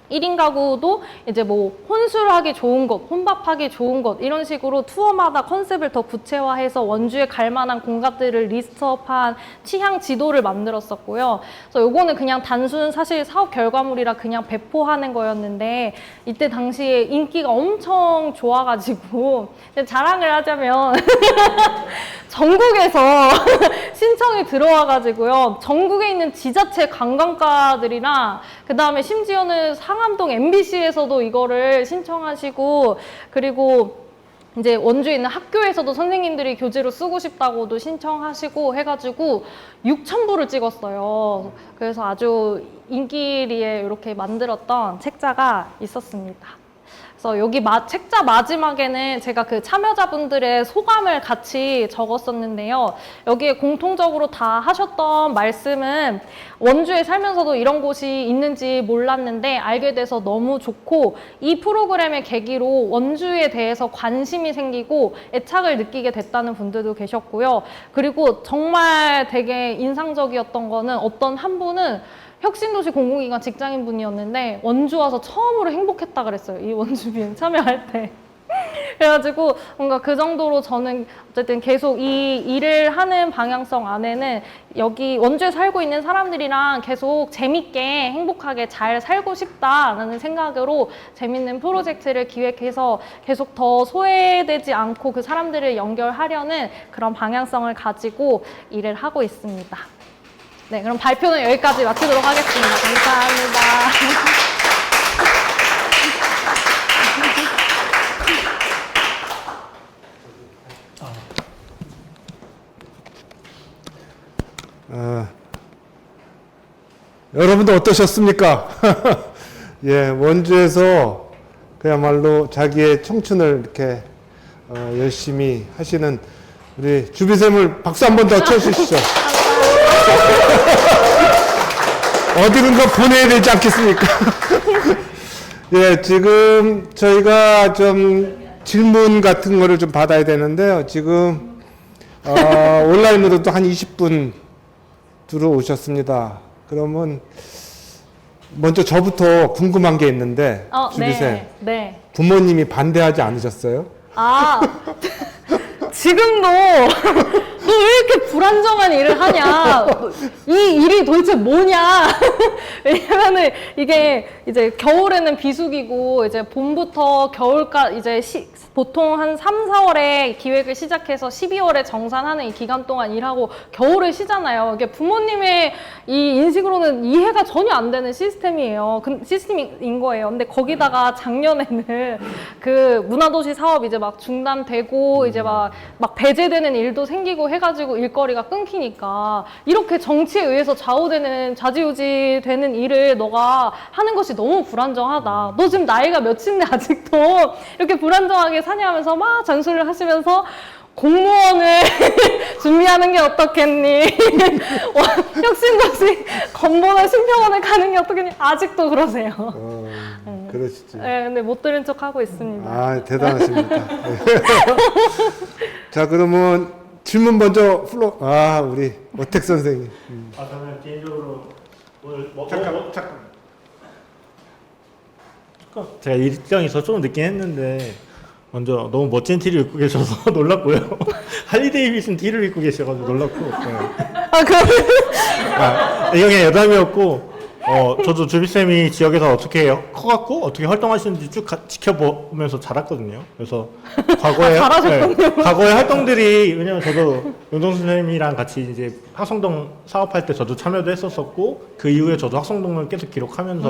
1인 가구도 이제 뭐 혼술하기 좋은 곳, 혼밥하기 좋은 곳 이런 식으로 투어마다 컨셉을 더 구체화해서 원주에 갈 만한 공간들을 리스트업한 취향 지도를 만들었었고요. 그래서 요거는 그냥 단순 사실 사업 결과물이라 그냥 배포하는 거였는데 이때 당시에 인기가 엄청 좋아가지고 자랑을 하자면 전국에서 신청이 들어와가지고요. 전국에 있는 지자체 관광가들이랑 그 다음에 심지어는 상암동 MBC에서도 이거를 신청하시고 그리고 이제 원주에 있는 학교에서도 선생님들이 교재로 쓰고 싶다고도 신청하시고 해가지고 6,000부를 찍었어요. 그래서 아주 인기리에 이렇게 만들었던 책자가 있었습니다. 그래서 여기 책자 마지막에는 제가 그 참여자분들의 소감을 같이 적었었는데요. 여기에 공통적으로 다 하셨던 말씀은 원주에 살면서도 이런 곳이 있는지 몰랐는데 알게 돼서 너무 좋고 이 프로그램의 계기로 원주에 대해서 관심이 생기고 애착을 느끼게 됐다는 분들도 계셨고요. 그리고 정말 되게 인상적이었던 거는 어떤 한 분은 혁신도시 공공기관 직장인분이었는데 원주 와서 처음으로 행복했다 그랬어요. 이 원주 비행 참여할 때. 그래가지고 뭔가 그 정도로 저는 어쨌든 계속 이 일을 하는 방향성 안에는 여기 원주에 살고 있는 사람들이랑 계속 재밌게 행복하게 잘 살고 싶다라는 생각으로 재밌는 프로젝트를 기획해서 계속 더 소외되지 않고 그 사람들을 연결하려는 그런 방향성을 가지고 일을 하고 있습니다. 네, 그럼 발표는 여기까지 마치도록 하겠습니다. 감사합니다. 여러분도 어떠셨습니까? 예, 원주에서 그야말로 자기의 청춘을 이렇게 열심히 하시는 우리 주비쌤을 박수 한 번 더 쳐주시죠. 어디든가 보내야 되지 않겠습니까? 예, 지금 저희가 좀 질문 같은 거를 좀 받아야 되는데요. 지금 온라인으로도 한 20분 들어오셨습니다. 그러면 먼저 저부터 궁금한 게 있는데 주비쌤, 네. 부모님이 반대하지 않으셨어요? 지금도 너 왜 이렇게 불안정한 일을 하냐? 이 일이 도대체 뭐냐? 왜냐면은 이게 이제 겨울에는 비수기고 이제 봄부터 겨울까지 이제 보통 한 3, 4월에 기획을 시작해서 12월에 정산하는 이 기간 동안 일하고 겨울에 쉬잖아요. 이게 부모님의 이 인식으로는 이해가 전혀 안 되는 시스템인 거예요. 근데 거기다가 작년에는 그 문화도시 사업 이제 막 중단되고 이제 막 배제되는 일도 생기고 해가지고 일거리가 끊기니까 이렇게 정치에 의해서 좌지우지 되는 일을 너가 하는 것이 너무 불안정하다. 너 지금 나이가 몇인데 아직도 이렇게 불안정하게 사냐면서 막 잔소리를 하시면서 공무원을 준비하는 게 어떻겠니? 혁신도시 건보나 심평원을 가는 게 어떻겠니? 아직도 그러세요. 그러시죠. 네, 근데 못 들은 척 하고 있습니다. 아, 대단하십니다. 자, 그러면 질문 먼저 우리 어택 선생님. 저는 개인적으로 오늘 잠깐. 제가 일정에서 조금 늦긴 했는데 먼저 너무 멋진 티를 입고 계셔서 놀랐고요. 할리 데이비슨 티를 입고 계셔가지고 놀랐고. 네. 그럼 이거 그냥 여담이었고 저도 주비쌤이 지역에서 어떻게 커갖고 어떻게 활동하시는지 쭉 지켜보면서 자랐거든요. 그래서 과거에 과거의 활동들이, 왜냐면 저도 윤동수 선생님이랑 같이 이제 학성동 사업할 때 저도 참여도 했었었고, 그 이후에 저도 학성동을 계속 기록하면서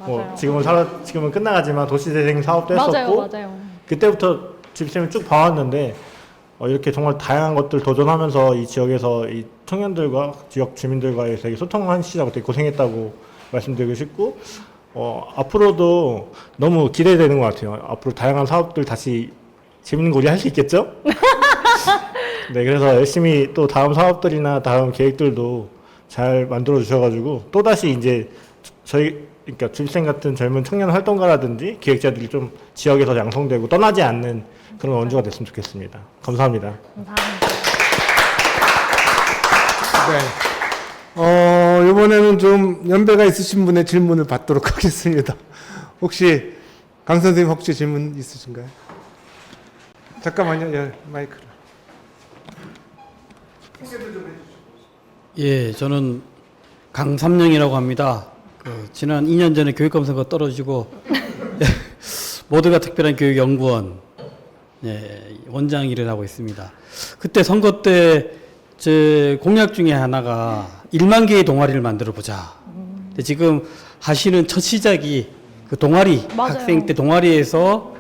뭐 지금은 끝나가지만 도시재생 사업도 했었고, 맞아요. 그때부터 주비쌤을 쭉 봐왔는데 이렇게 정말 다양한 것들 도전하면서 이 지역에서 이 청년들과 지역 주민들과의 되게 소통하시자고 되게 고생했다고 말씀드리고 싶고, 앞으로도 너무 기대되는 것 같아요. 앞으로 다양한 사업들 다시 재밌는 거 우리 할 수 있겠죠? 네, 그래서 열심히 또 다음 사업들이나 다음 계획들도 잘 만들어 주셔가지고 또다시 이제 그러니까 주비쌤 같은 젊은 청년 활동가라든지 기획자들이 좀 지역에서 양성되고 떠나지 않는 그런 원주가 됐으면 좋겠습니다. 감사합니다. 감사합니다. 네. 이번에는 좀 연배가 있으신 분의 질문을 받도록 하겠습니다. 혹시 강 선생님 혹시 질문 있으신가요? 잠깐만요. 예, 마이크를. 예, 저는 강삼영이라고 합니다. 지난 2년 전에 교육감 선거 떨어지고 모두가 특별한 교육연구원 원장 일을 하고 있습니다. 그때 선거 때 제 공약 중에 하나가 1만 개의 동아리를 만들어 보자. 근데 지금 하시는 첫 시작이 그 동아리, 학생 때 동아리에서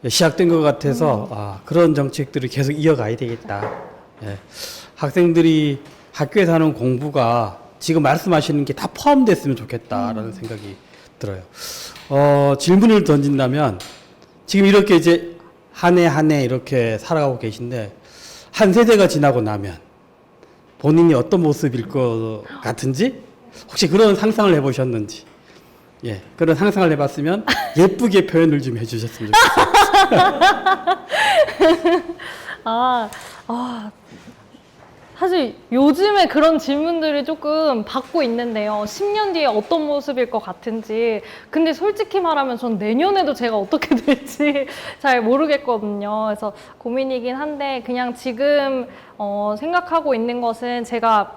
시작된 것 같아서 그런 정책들을 계속 이어가야 되겠다. 학생들이 학교에서 하는 공부가 지금 말씀하시는 게 다 포함됐으면 좋겠다라는 생각이 들어요. 질문을 던진다면 지금 이렇게 이제 한 해 한 해 이렇게 살아가고 계신데 한 세대가 지나고 나면 본인이 어떤 모습일 것 같은지 혹시 그런 상상을 해보셨는지, 그런 상상을 해봤으면 예쁘게 표현을 좀 해주셨으면 좋겠어요. 사실 요즘에 그런 질문들을 조금 받고 있는데요. 10년 뒤에 어떤 모습일 것 같은지. 근데 솔직히 말하면 전 내년에도 제가 어떻게 될지 잘 모르겠거든요. 그래서 고민이긴 한데 그냥 지금 생각하고 있는 것은 제가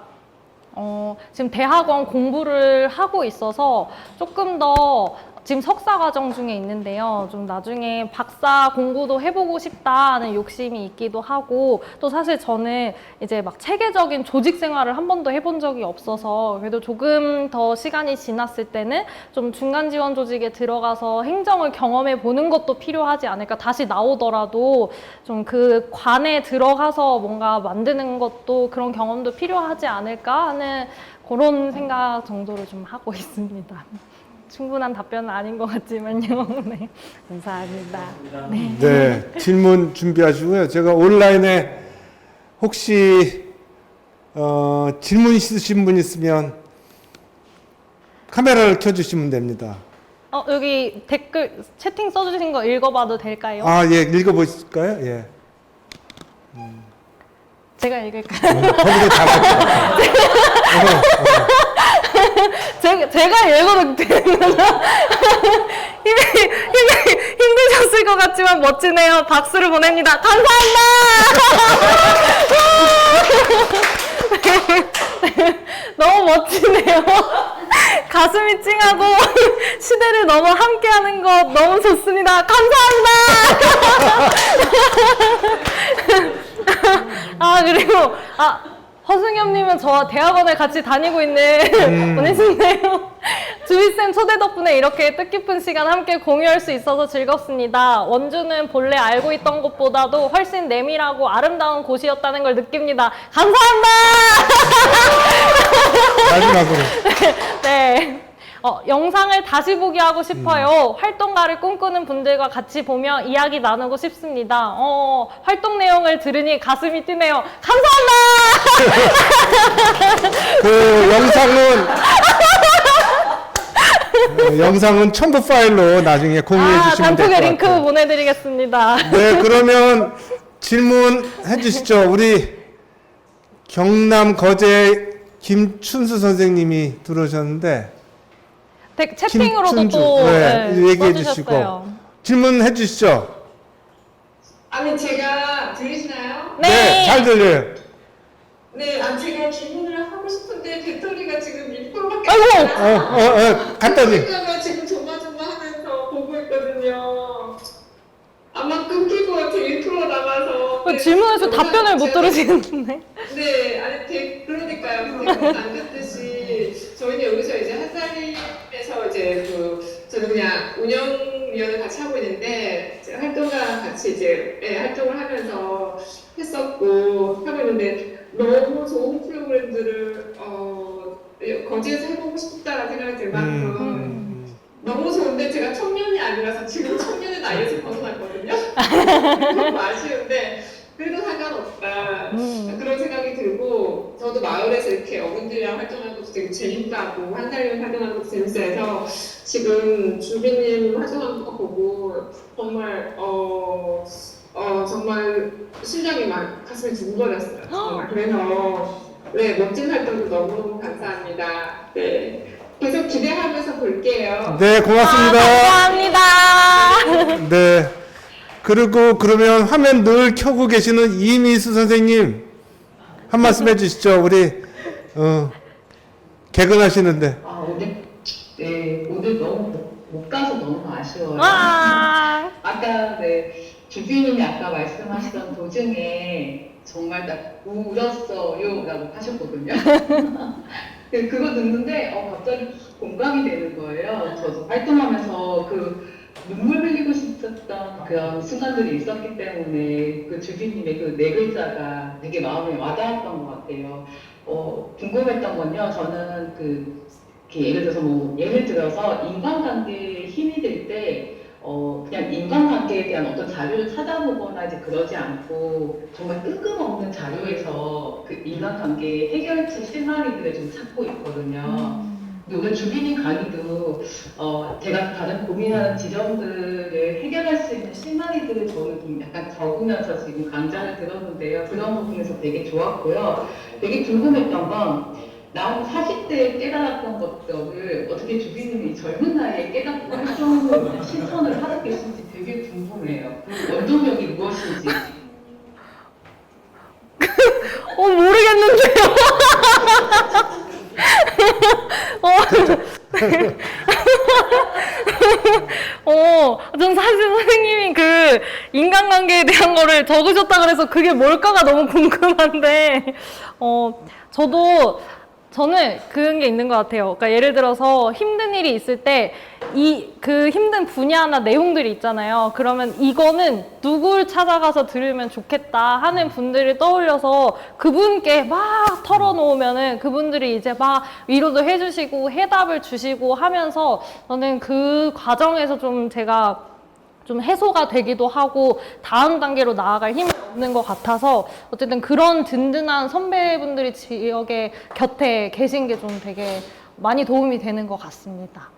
지금 대학원 공부를 하고 있어서 조금 더 지금 석사 과정 중에 있는데요. 좀 나중에 박사 공부도 해보고 싶다는 욕심이 있기도 하고, 또 사실 저는 이제 막 체계적인 조직 생활을 한 번도 해본 적이 없어서 그래도 조금 더 시간이 지났을 때는 좀 중간 지원 조직에 들어가서 행정을 경험해 보는 것도 필요하지 않을까. 다시 나오더라도 좀 그 관에 들어가서 뭔가 만드는 것도 그런 경험도 필요하지 않을까 하는 그런 생각 정도를 좀 하고 있습니다. 충분한 답변은 아닌 것 같지만요. 네, 감사합니다. 네, 질문 준비하시고요. 제가 온라인에 혹시 질문 있으신 분 있으면 카메라를 켜주시면 됩니다. 여기 댓글 채팅 써주신 거 읽어봐도 될까요? 예, 읽어보실까요? 예. 제가 읽을까요? 거기서 다 제가 읽어도 되는구나. 힘드셨을 것 같지만 멋지네요. 박수를 보냅니다. 감사합니다. 너무 멋지네요. 가슴이 찡하고 시대를 너무 함께하는 것 너무 좋습니다. 감사합니다. 그리고 허승엽님은 저와 대학원을 같이 다니고 있는 분이신데요. 주희쌤 초대 덕분에 이렇게 뜻깊은 시간 함께 공유할 수 있어서 즐겁습니다. 원주는 본래 알고 있던 것보다도 훨씬 내밀하고 아름다운 곳이었다는 걸 느낍니다. 감사합니다. 마지막으로. 네. 영상을 다시 보기 하고 싶어요. 활동가를 꿈꾸는 분들과 같이 보며 이야기 나누고 싶습니다. 활동 내용을 들으니 가슴이 뛰네요. 감사합니다. 그 영상은 첨부 파일로 나중에 공유해 주시면 될 것 같아요. 단톡에 링크 보내드리겠습니다. 네, 그러면 질문해 주시죠. 우리 경남 거제 김춘수 선생님이 들어오셨는데 채팅으로도 또 얘기해 써주셨어요. 주시고 질문해 주시죠. 제가 들리시나요? 네, 잘 들려요. 네, 제가 질문을 하고 싶은데 배터리가 지금 1%밖에 아이고! 간단히. 가 지금 조마조마하면서 보고 있거든요. 아마 끊길 것 같아요. 1% 남아서. 질문에서 답변을 못 들으시는데. 네, 그러니까요. 안 듣듯이 저희는 여기서 이제 한사림에서 이제 저는 그냥 운영위원을 같이 하고 있는데 활동가랑 같이 이제 활동을 하면서 했었고 하고 있는데 너무 좋은 프로그램들을 거제에서 해보고 싶다라는 생각이 들 만큼 너무 좋은데 제가 청년이 아니라서 지금 청년의 나이에서 벗어났거든요. 너무 아쉬운데 그래도 상관없다 그런 생각이 들고 저도 마을에서 이렇게 어른들이랑 활동하는 것도 되게 재밌다고 한살림 활동하는 것도 재밌어 해서 지금 주비님 활동하는 거 보고 정말 정말 심장이 막 가슴이 두근거렸어요. 정말. 그래서 네, 멋진 활동도 너무너무 감사합니다. 네. 계속 기대하면서 볼게요. 네, 고맙습니다. 감사합니다. 네. 그리고 그러면 화면 늘 켜고 계시는 이미수 선생님 한 말씀 해주시죠. 우리 개근하시는데. 오늘 너무 못 가서 너무 아쉬워요. 와. 아까 주비님이 아까 말씀하시던 도중에 정말 나 울었어요라고 하셨거든요. 그거 듣는데 갑자기 공감이 되는 거예요. 저도 활동하면서 눈물 흘리고 싶었던 그런 순간들이 있었기 때문에 주비님의 네 글자가 되게 마음에 와닿았던 것 같아요. 궁금했던 건요. 저는 예를 들어서 인간관계에 힘이 들 때 그냥 인간관계에 대한 어떤 자료를 찾아보거나 이제 그러지 않고 정말 뜬금없는 자료에서 인간관계의 해결책 실마리들을 좀 찾고 있거든요. 근데 오늘 주비님 강의도 제가 다른 고민하는 지점들을 해결할 수 있는 실마리들을 저는 좀 약간 적으면서 지금 강좌를 들었는데요. 그런 부분에서 되게 좋았고요. 되게 궁금했던 건 난 40대에 깨달았던 것들을 어떻게 주비님이 젊은 나이에 깨닫고 활동을 실천을 하게 되신지 되게 궁금해요. 원동력이 무엇인지. 모르겠는데요. 전 사실 선생님이 인간관계에 대한 거를 적으셨다 그래서 그게 뭘까가 너무 궁금한데, 저는 그런 게 있는 것 같아요. 그러니까 예를 들어서 힘든 일이 있을 때 그 힘든 분야나 내용들이 있잖아요. 그러면 이거는 누굴 찾아가서 들으면 좋겠다 하는 분들을 떠올려서 그분께 막 털어놓으면은 그분들이 이제 막 위로도 해주시고 해답을 주시고 하면서 저는 그 과정에서 제가 해소가 되기도 하고 다음 단계로 나아갈 힘을 얻는 것 같아서 어쨌든 그런 든든한 선배분들이 지역에 곁에 계신 게 좀 되게 많이 도움이 되는 것 같습니다.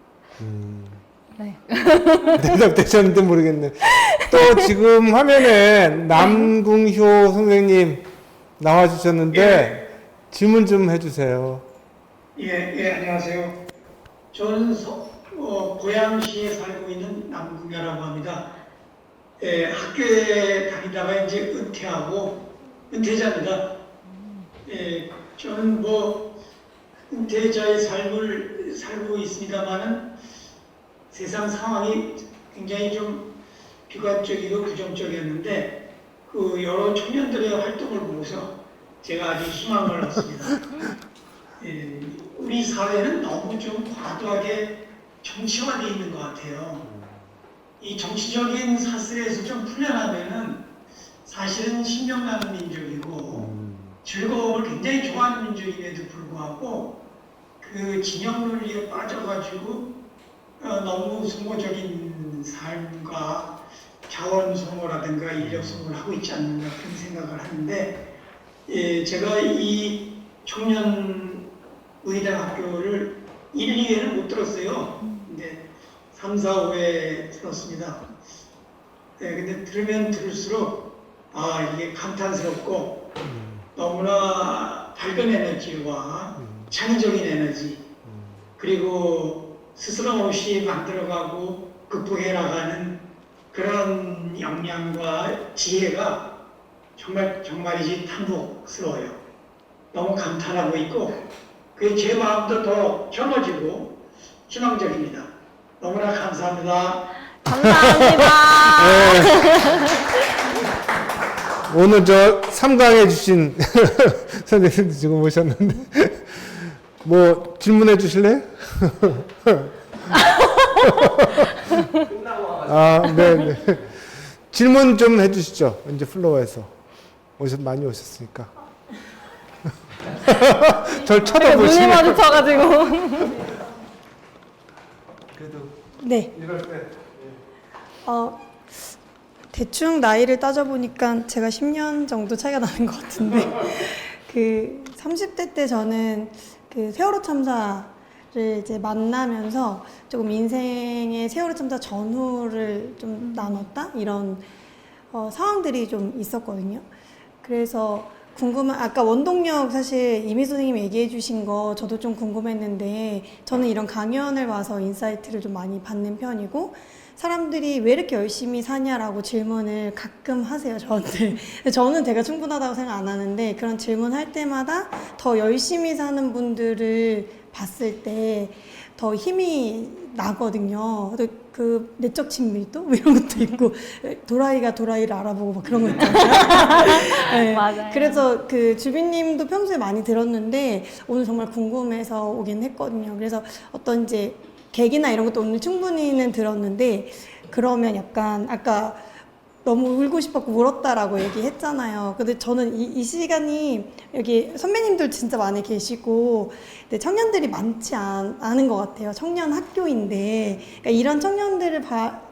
네. 대답되셨는지 모르겠네. 또 지금 화면에 남궁효 선생님 나와주셨는데 질문 좀 해주세요. 안녕하세요. 저는 고양시에 살고 있는 남궁효라고 합니다. 학교에 다니다가 이제 은퇴자입니다. 저는 은퇴자의 삶을 살고 있습니다만은 세상 상황이 굉장히 좀 비관적이고 부정적이었는데 여러 청년들의 활동을 보고서 제가 아주 희망을 얻습니다. 우리 사회는 너무 좀 과도하게 정치화되어 있는 것 같아요. 이 정치적인 사슬에서 좀 풀려나면은 사실은 신명나는 민족이고 즐거움을 굉장히 좋아하는 민족임에도 불구하고 진영 논리에 빠져가지고 너무 소모적인 삶과 자원 소모라든가 인력 소모를 하고 있지 않는가 그런 생각을 하는데 제가 이 청년 의대학 학교를 1, 2회는 못 들었어요. 근데 3, 4, 5회 들었습니다. 근데 들으면 들을수록 이게 감탄스럽고 너무나 밝은 에너지와 창의적인 에너지 그리고 스스럼 없이 만들어가고 극복해 나가는 그런 역량과 지혜가 정말이지 탐복스러워요. 너무 감탄하고 있고 그게 제 마음도 더 젊어지고 희망적입니다. 너무나 감사합니다. 감사합니다. 오늘 저 3강해 주신 선생님도 지금 오셨는데 뭐 질문해 주실래요? 아, 네. 질문 좀 해주시죠. 이제 플로어에서 많이 오셨으니까. 절 눈이 쳐다보시니까. 마주쳐가지고. 네. 이럴 때. 대충 나이를 따져보니까 제가 10년 정도 차이가 나는 것 같은데 그 30대 때 저는 그 세월호 참사를 이제 만나면서 조금 인생의 세월호 참사 전후를 좀 나눴다 이런 상황들이 좀 있었거든요. 그래서 아까 원동력 사실 이미 선생님이 얘기해 주신 거 저도 좀 궁금했는데 저는 이런 강연을 와서 인사이트를 좀 많이 받는 편이고 사람들이 왜 이렇게 열심히 사냐라고 질문을 가끔 하세요, 저한테. 저는 제가 충분하다고 생각 안 하는데 그런 질문 할 때마다 더 열심히 사는 분들을 봤을 때 더 힘이 나거든요. 그 내적 친밀도 이런 것도 있고 도라이가 도라이를 알아보고 막 그런 거 있잖아요. 네. 맞아요. 그래서 그 주빈님도 평소에 많이 들었는데 오늘 정말 궁금해서 오긴 했거든요. 그래서 어떤 이제 계기나 이런 것도 오늘 충분히는 들었는데 그러면 약간 아까 너무 울고 싶었고 울었다라고 얘기했잖아요. 근데 저는 이 시간이 여기 선배님들 진짜 많이 계시고 근데 청년들이 많지 않은 것 같아요. 청년 학교인데 그러니까 이런 청년들을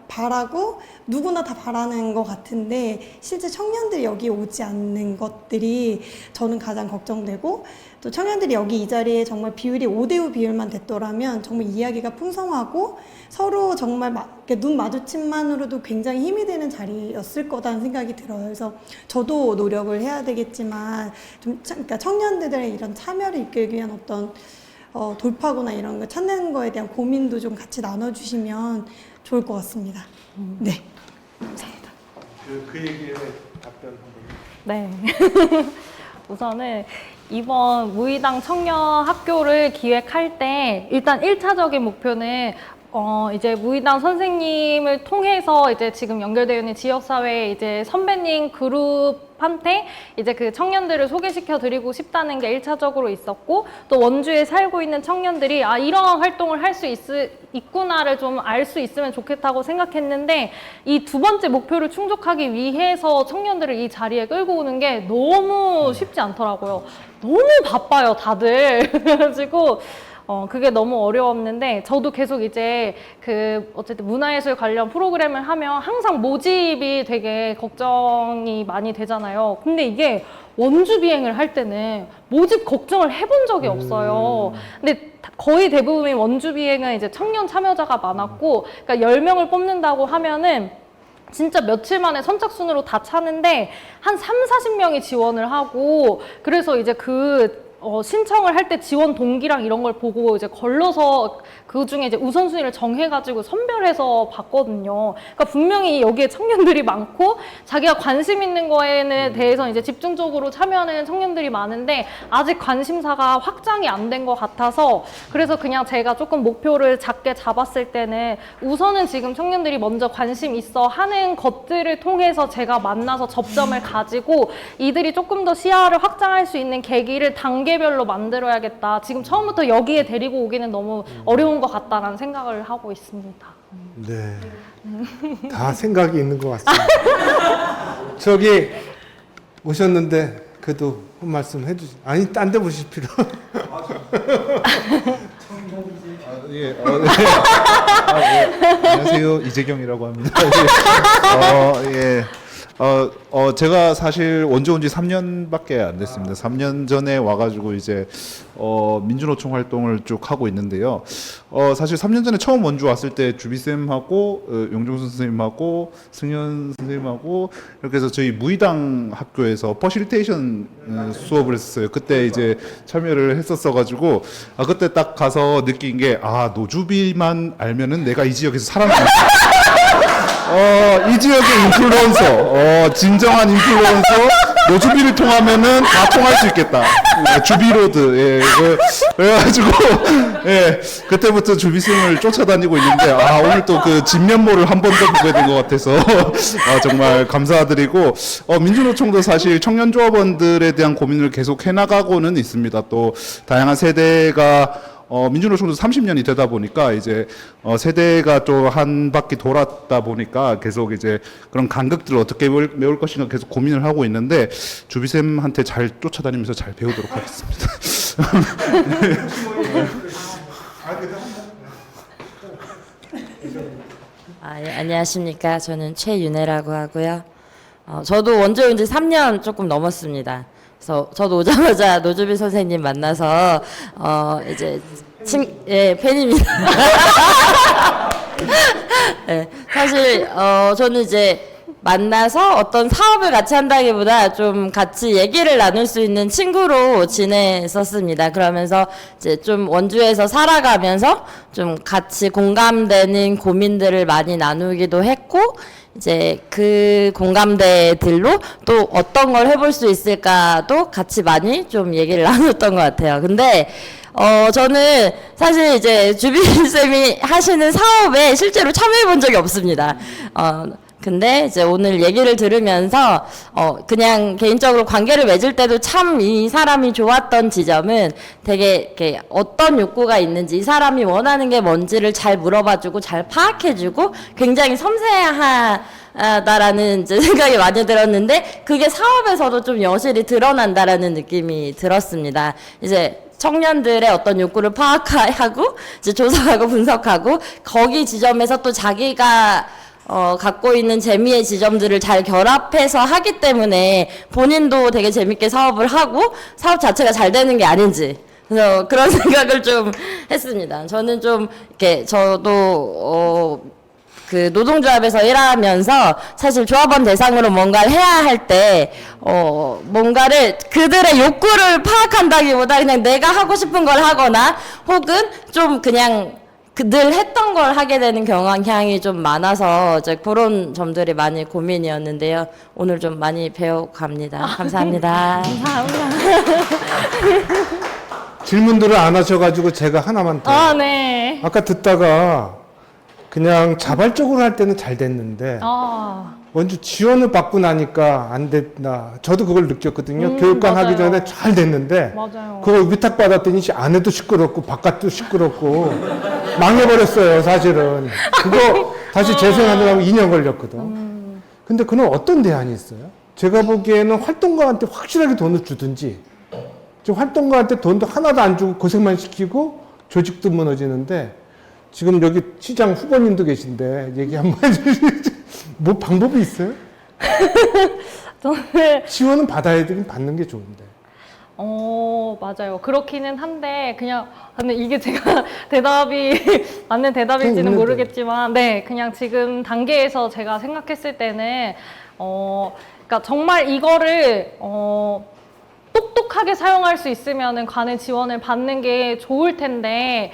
바라고 누구나 다 바라는 것 같은데 실제 청년들이 여기 오지 않는 것들이 저는 가장 걱정되고 또 청년들이 여기 이 자리에 정말 비율이 5대5 비율만 됐더라면 정말 이야기가 풍성하고 서로 정말 눈 마주침만으로도 굉장히 힘이 되는 자리였을 거다는 생각이 들어요. 그래서 저도 노력을 해야 되겠지만 좀 그러니까 청년들의 이런 참여를 이끌기 위한 어떤 돌파구나 이런 거 찾는 거에 대한 고민도 좀 같이 나눠주시면 좋을 것 같습니다. 네, 감사합니다. 그 얘기에 답변 한번. 네. 우선은 이번 무의당 청년 학교를 기획할 때 일단 1차적인 목표는 이제 무의당 선생님을 통해서 이제 지금 연결되어 있는 지역사회 이제 선배님 그룹한테 이제 그 청년들을 소개시켜 드리고 싶다는 게 1차적으로 있었고 또 원주에 살고 있는 청년들이 이런 활동을 할 수 있구나를 좀 알 수 있으면 좋겠다고 생각했는데 이 두 번째 목표를 충족하기 위해서 청년들을 이 자리에 끌고 오는 게 너무 쉽지 않더라고요. 너무 바빠요, 다들. 그래가지고 그게 너무 어려웠는데 저도 계속 이제 어쨌든 문화예술 관련 프로그램을 하면 항상 모집이 되게 걱정이 많이 되잖아요. 근데 이게 원주 비행을 할 때는 모집 걱정을 해본 적이 없어요. 근데 거의 대부분의 원주 비행은 이제 청년 참여자가 많았고, 그러니까 10명을 뽑는다고 하면은 진짜 며칠 만에 선착순으로 다 차는데 한 30-40명이 지원을 하고 그래서 이제 신청을 할 때 지원 동기랑 이런 걸 보고 이제 걸러서 그 중에 이제 우선순위를 정해가지고 선별해서 봤거든요. 그러니까 분명히 여기에 청년들이 많고 자기가 관심 있는 거에는 대해서 이제 집중적으로 참여하는 청년들이 많은데 아직 관심사가 확장이 안 된 것 같아서 그래서 그냥 제가 조금 목표를 작게 잡았을 때는 우선은 지금 청년들이 먼저 관심 있어 하는 것들을 통해서 제가 만나서 접점을 가지고 이들이 조금 더 시야를 확장할 수 있는 계기를 단계별로 만들어야겠다. 지금 처음부터 여기에 데리고 오기는 너무 어려운 것 같다라는 생각을 하고 있습니다. 네. 다 생각이 있는 것 같습니다. 저기 오셨는데 그래도 한 말씀 해주시. 아니 딴 데 보실 필요. 예. 안녕하세요, 이재경이라고 합니다. 예. 제가 사실 원주 온 지 3년밖에 안 됐습니다. 3년 전에 와가지고 이제 민주노총 활동을 쭉 하고 있는데요. 사실 3년 전에 처음 원주 왔을 때 주비쌤하고 용종순 선생님하고 승현 선생님하고 이렇게 해서 저희 무의당 학교에서 퍼실테이션 수업을 했었어요. 그때 이제 참여를 했었어가지고 그때 딱 가서 느낀 게 노주비만 알면은 내가 이 지역에서 살아남을 이 지역의 인플루언서, 진정한 인플루언서, 노주비를 통하면은 다 통할 수 있겠다. 예, 주비로드. 예, 그래가지고 예, 그때부터 주비승을 쫓아다니고 있는데 오늘 또 그 진면모를 한 번 더 보게 된 것 같아서 정말 감사드리고 민주노총도 사실 청년조합원들에 대한 고민을 계속 해나가고는 있습니다. 또 다양한 세대가 민주노총도 30년이 되다 보니까 이제 세대가 또 한 바퀴 돌았다 보니까 계속 이제 그런 간극들을 어떻게 메울 것인가 계속 고민을 하고 있는데 주비쌤한테 잘 쫓아다니면서 잘 배우도록 하겠습니다. 예, 안녕하십니까. 저는 최윤혜라고 하고요. 저도 원조인 지 3년 조금 넘었습니다. 그래서 저도 오자마자 노주비 선생님 만나서 이제 팬입니다. 네, 사실 저는 이제 만나서 어떤 사업을 같이 한다기보다 좀 같이 얘기를 나눌 수 있는 친구로 지냈었습니다. 그러면서 이제 좀 원주에서 살아가면서 좀 같이 공감되는 고민들을 많이 나누기도 했고, 이제 그 공감대들로 또 어떤 걸 해볼 수 있을까도 같이 많이 좀 얘기를 나눴던 것 같아요. 근데 저는 사실 이제 주빈쌤이 하시는 사업에 실제로 참여해 본 적이 없습니다. 근데 이제 오늘 얘기를 들으면서 그냥 개인적으로 관계를 맺을 때도 참 이 사람이 좋았던 지점은 되게 이렇게 어떤 욕구가 있는지, 이 사람이 원하는 게 뭔지를 잘 물어봐주고 잘 파악해주고 굉장히 섬세하다라는 이제 생각이 많이 들었는데, 그게 사업에서도 좀 여실히 드러난다라는 느낌이 들었습니다. 이제 청년들의 어떤 욕구를 파악하고 이제 조사하고 분석하고 거기 지점에서 또 자기가 갖고 있는 재미의 지점들을 잘 결합해서 하기 때문에 본인도 되게 재밌게 사업을 하고 사업 자체가 잘 되는 게 아닌지, 그래서 그런 생각을 좀 했습니다. 저는 좀 이렇게 저도 그 노동조합에서 일하면서 사실 조합원 대상으로 뭔가를 해야 할 때 뭔가를 그들의 욕구를 파악한다기보다 그냥 내가 하고 싶은 걸 하거나 혹은 좀 그냥 늘 했던 걸 하게 되는 경향이 좀 많아서 이제 그런 점들이 많이 고민이었는데요. 오늘 좀 많이 배워갑니다. 감사합니다. 감사합니다. 질문들을 안 하셔가지고 제가 하나만 더. 네. 아까 듣다가 그냥 자발적으로 할 때는 잘 됐는데 먼저 지원을 받고 나니까 안 됐나. 저도 그걸 느꼈거든요. 교육관 맞아요. 하기 전에 잘 됐는데 맞아요. 그걸 위탁받았더니 안에도 시끄럽고 바깥도 시끄럽고 망해버렸어요. 사실은. 그거 다시 재생하느라고 2년 걸렸거든. 근데 그는 어떤 대안이 있어요? 제가 보기에는 활동가한테 확실하게 돈을 주든지, 지금 활동가한테 돈도 하나도 안 주고 고생만 시키고 조직도 무너지는데, 지금 여기 시장 후보님도 계신데 얘기 한번 해주시죠. 뭐 방법이 있어요? 저는 지원은 받아야 되긴 받는 게 좋은데. 맞아요. 그렇기는 한데 근데 이게 제가 대답이 맞는 대답일지는 모르겠지만, 네, 그냥 지금 단계에서 제가 생각했을 때는 그러니까 정말 이거를 똑똑하게 사용할 수 있으면은 관의 지원을 받는 게 좋을 텐데,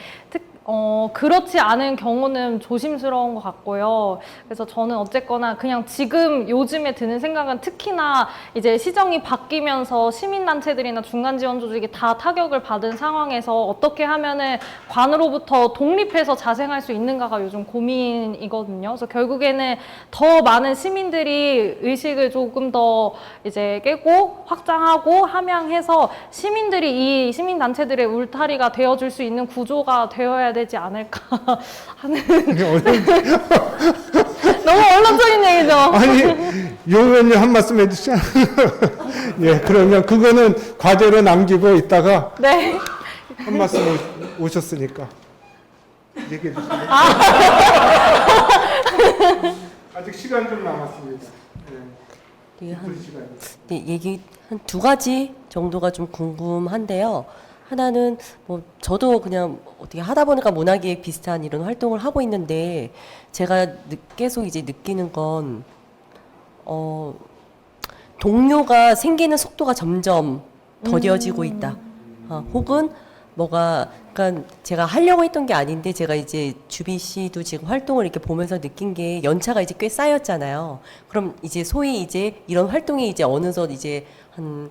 그렇지 않은 경우는 조심스러운 것 같고요. 그래서 저는 어쨌거나 그냥 지금 요즘에 드는 생각은, 특히나 이제 시정이 바뀌면서 시민단체들이나 중간지원 조직이 다 타격을 받은 상황에서 어떻게 하면은 관으로부터 독립해서 자생할 수 있는가가 요즘 고민이거든요. 그래서 결국에는 더 많은 시민들이 의식을 조금 더 이제 깨고 확장하고 함양해서 시민들이 이 시민단체들의 울타리가 되어줄 수 있는 구조가 되어야 되지 않을까 하는 너무 언론적인 얘기죠. 아니, 요 의원님 한 말씀 해주시죠. 예, 그러면 그거는 과제로 남기고 있다가 네. 한 말씀 오셨으니까 얘기해 주시죠. 아직 시간 좀 남았습니다. 네, 얘기 한 두 가지 정도가 좀 궁금한데요. 하나는 뭐 저도 그냥 어떻게 하다 보니까 문화기획 비슷한 이런 활동을 하고 있는데, 제가 계속 이제 느끼는 건 동료가 생기는 속도가 점점 더뎌지고 있다. 혹은 뭐가, 그러니까 제가 하려고 했던 게 아닌데 제가 이제 주빈 씨도 지금 활동을 이렇게 보면서 느낀 게 연차가 이제 꽤 쌓였잖아요. 그럼 이제 소위 이제 이런 활동이 이제 어느덧 이제 한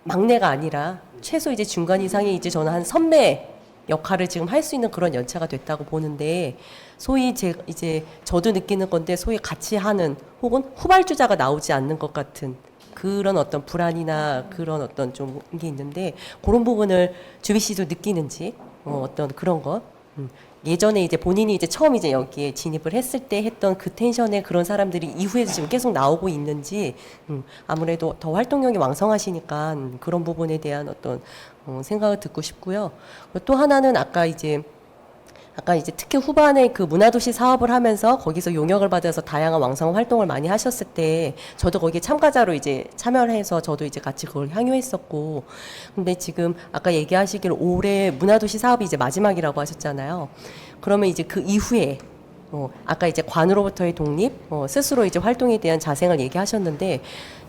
막내가 아니라 최소 이제 중간 이상의 이제 저는 한 선배 역할을 지금 할 수 있는 그런 연차가 됐다고 보는데, 소위 이제 저도 느끼는 건데, 소위 같이 하는 혹은 후발주자가 나오지 않는 것 같은 그런 어떤 불안이나 그런 어떤 좀 게 있는데, 그런 부분을 주비 씨도 느끼는지, 어떤 그런 것. 예전에 이제 본인이 이제 처음 이제 여기에 진입을 했을 때 했던 그 텐션의 그런 사람들이 이후에도 지금 계속 나오고 있는지, 아무래도 더 활동력이 왕성하시니까 그런 부분에 대한 어떤 생각을 듣고 싶고요. 또 하나는 아까 이제 특히 후반에 그 문화도시 사업을 하면서 거기서 용역을 받아서 다양한 왕성 활동을 많이 하셨을 때 저도 거기에 참가자로 이제 참여를 해서 저도 이제 같이 그걸 향유했었고, 근데 지금 아까 얘기하시기를 올해 문화도시 사업이 이제 마지막이라고 하셨잖아요. 그러면 이제 그 이후에 아까 이제 관으로부터의 독립, 스스로 이제 활동에 대한 자생을 얘기하셨는데,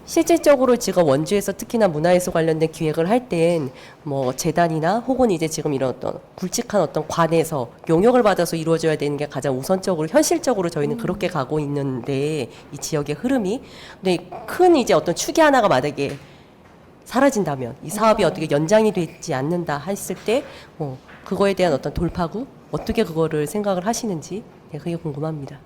실질적으로 지금 원주에서 특히나 문화예술 관련된 기획을 할 땐 뭐 재단이나 혹은 이제 지금 이런 어떤 굵직한 어떤 관에서 용역을 받아서 이루어져야 되는 게 가장 우선적으로 현실적으로 저희는 그렇게 가고 있는데, 이 지역의 흐름이. 근데 큰 이제 어떤 축이 하나가 만약에 사라진다면, 이 사업이 어떻게 연장이 되지 않는다 했을 때 그거에 대한 어떤 돌파구, 어떻게 그거를 생각을 하시는지, 그게 궁금합니다.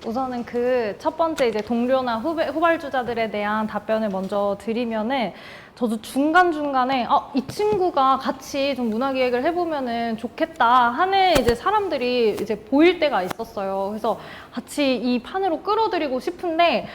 우선은 그 첫 번째 이제 동료나 후발주자들에 대한 답변을 먼저 드리면은, 저도 중간중간에 이 친구가 같이 좀 문화기획을 해보면은 좋겠다 하는 이제 사람들이 이제 보일 때가 있었어요. 그래서 같이 이 판으로 끌어들이고 싶은데,